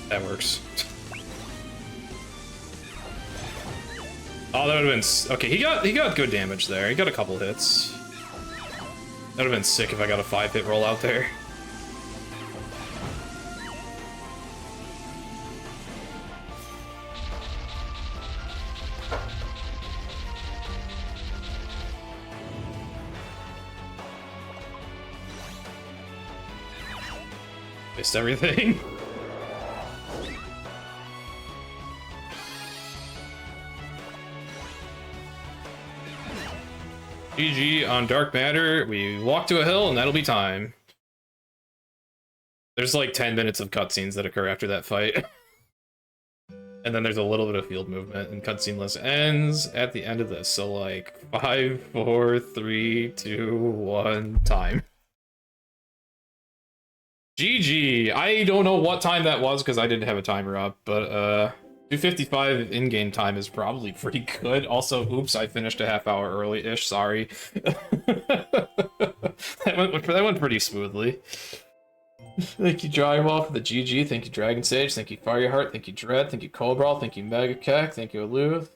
That works. Oh, that would have been... Okay, he got good damage there. He got a couple hits. That would have been sick if I got a 5-hit roll out there. Missed everything. GG on Dark Matter. We walk to a hill and that'll be time. There's like 10 minutes of cutscenes that occur after that fight. And then there's a little bit of field movement and Cutsceneless ends at the end of this. So like 5, 4, 3, 2, 1, time. GG. I don't know what time that was because I didn't have a timer up, but 2:55 in-game time is probably pretty good. Also, oops, I finished a half hour early-ish, sorry. that went pretty smoothly. Thank you, Drywall, for the GG. Thank you, Dragon Sage. Thank you, Fireheart. Thank you, Dread. Thank you, Cobral. Thank you, Megakek. Thank you, Aluth.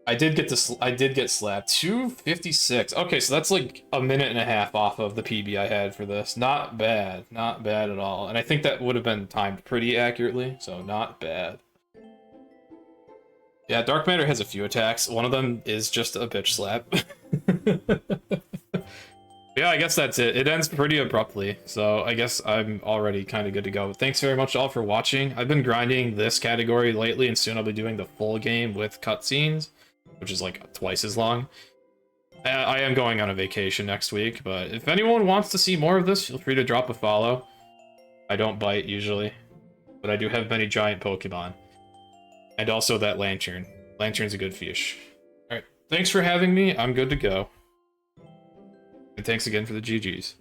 I did get slapped. 2:56. Okay, so that's like a minute and a half off of the PB I had for this. Not bad. Not bad at all. And I think that would have been timed pretty accurately, so not bad. Yeah, Dark Matter has a few attacks. One of them is just a bitch slap. Yeah, I guess that's it. It ends pretty abruptly, so I guess I'm already kind of good to go. Thanks very much all for watching. I've been grinding this category lately, and soon I'll be doing the full game with cutscenes, which is like twice as long. I am going on a vacation next week, but if anyone wants to see more of this, feel free to drop a follow. I don't bite usually, but I do have many giant Pokemon. And also that Lantern. Lantern's a good fish. Alright, thanks for having me. I'm good to go. And thanks again for the GGs.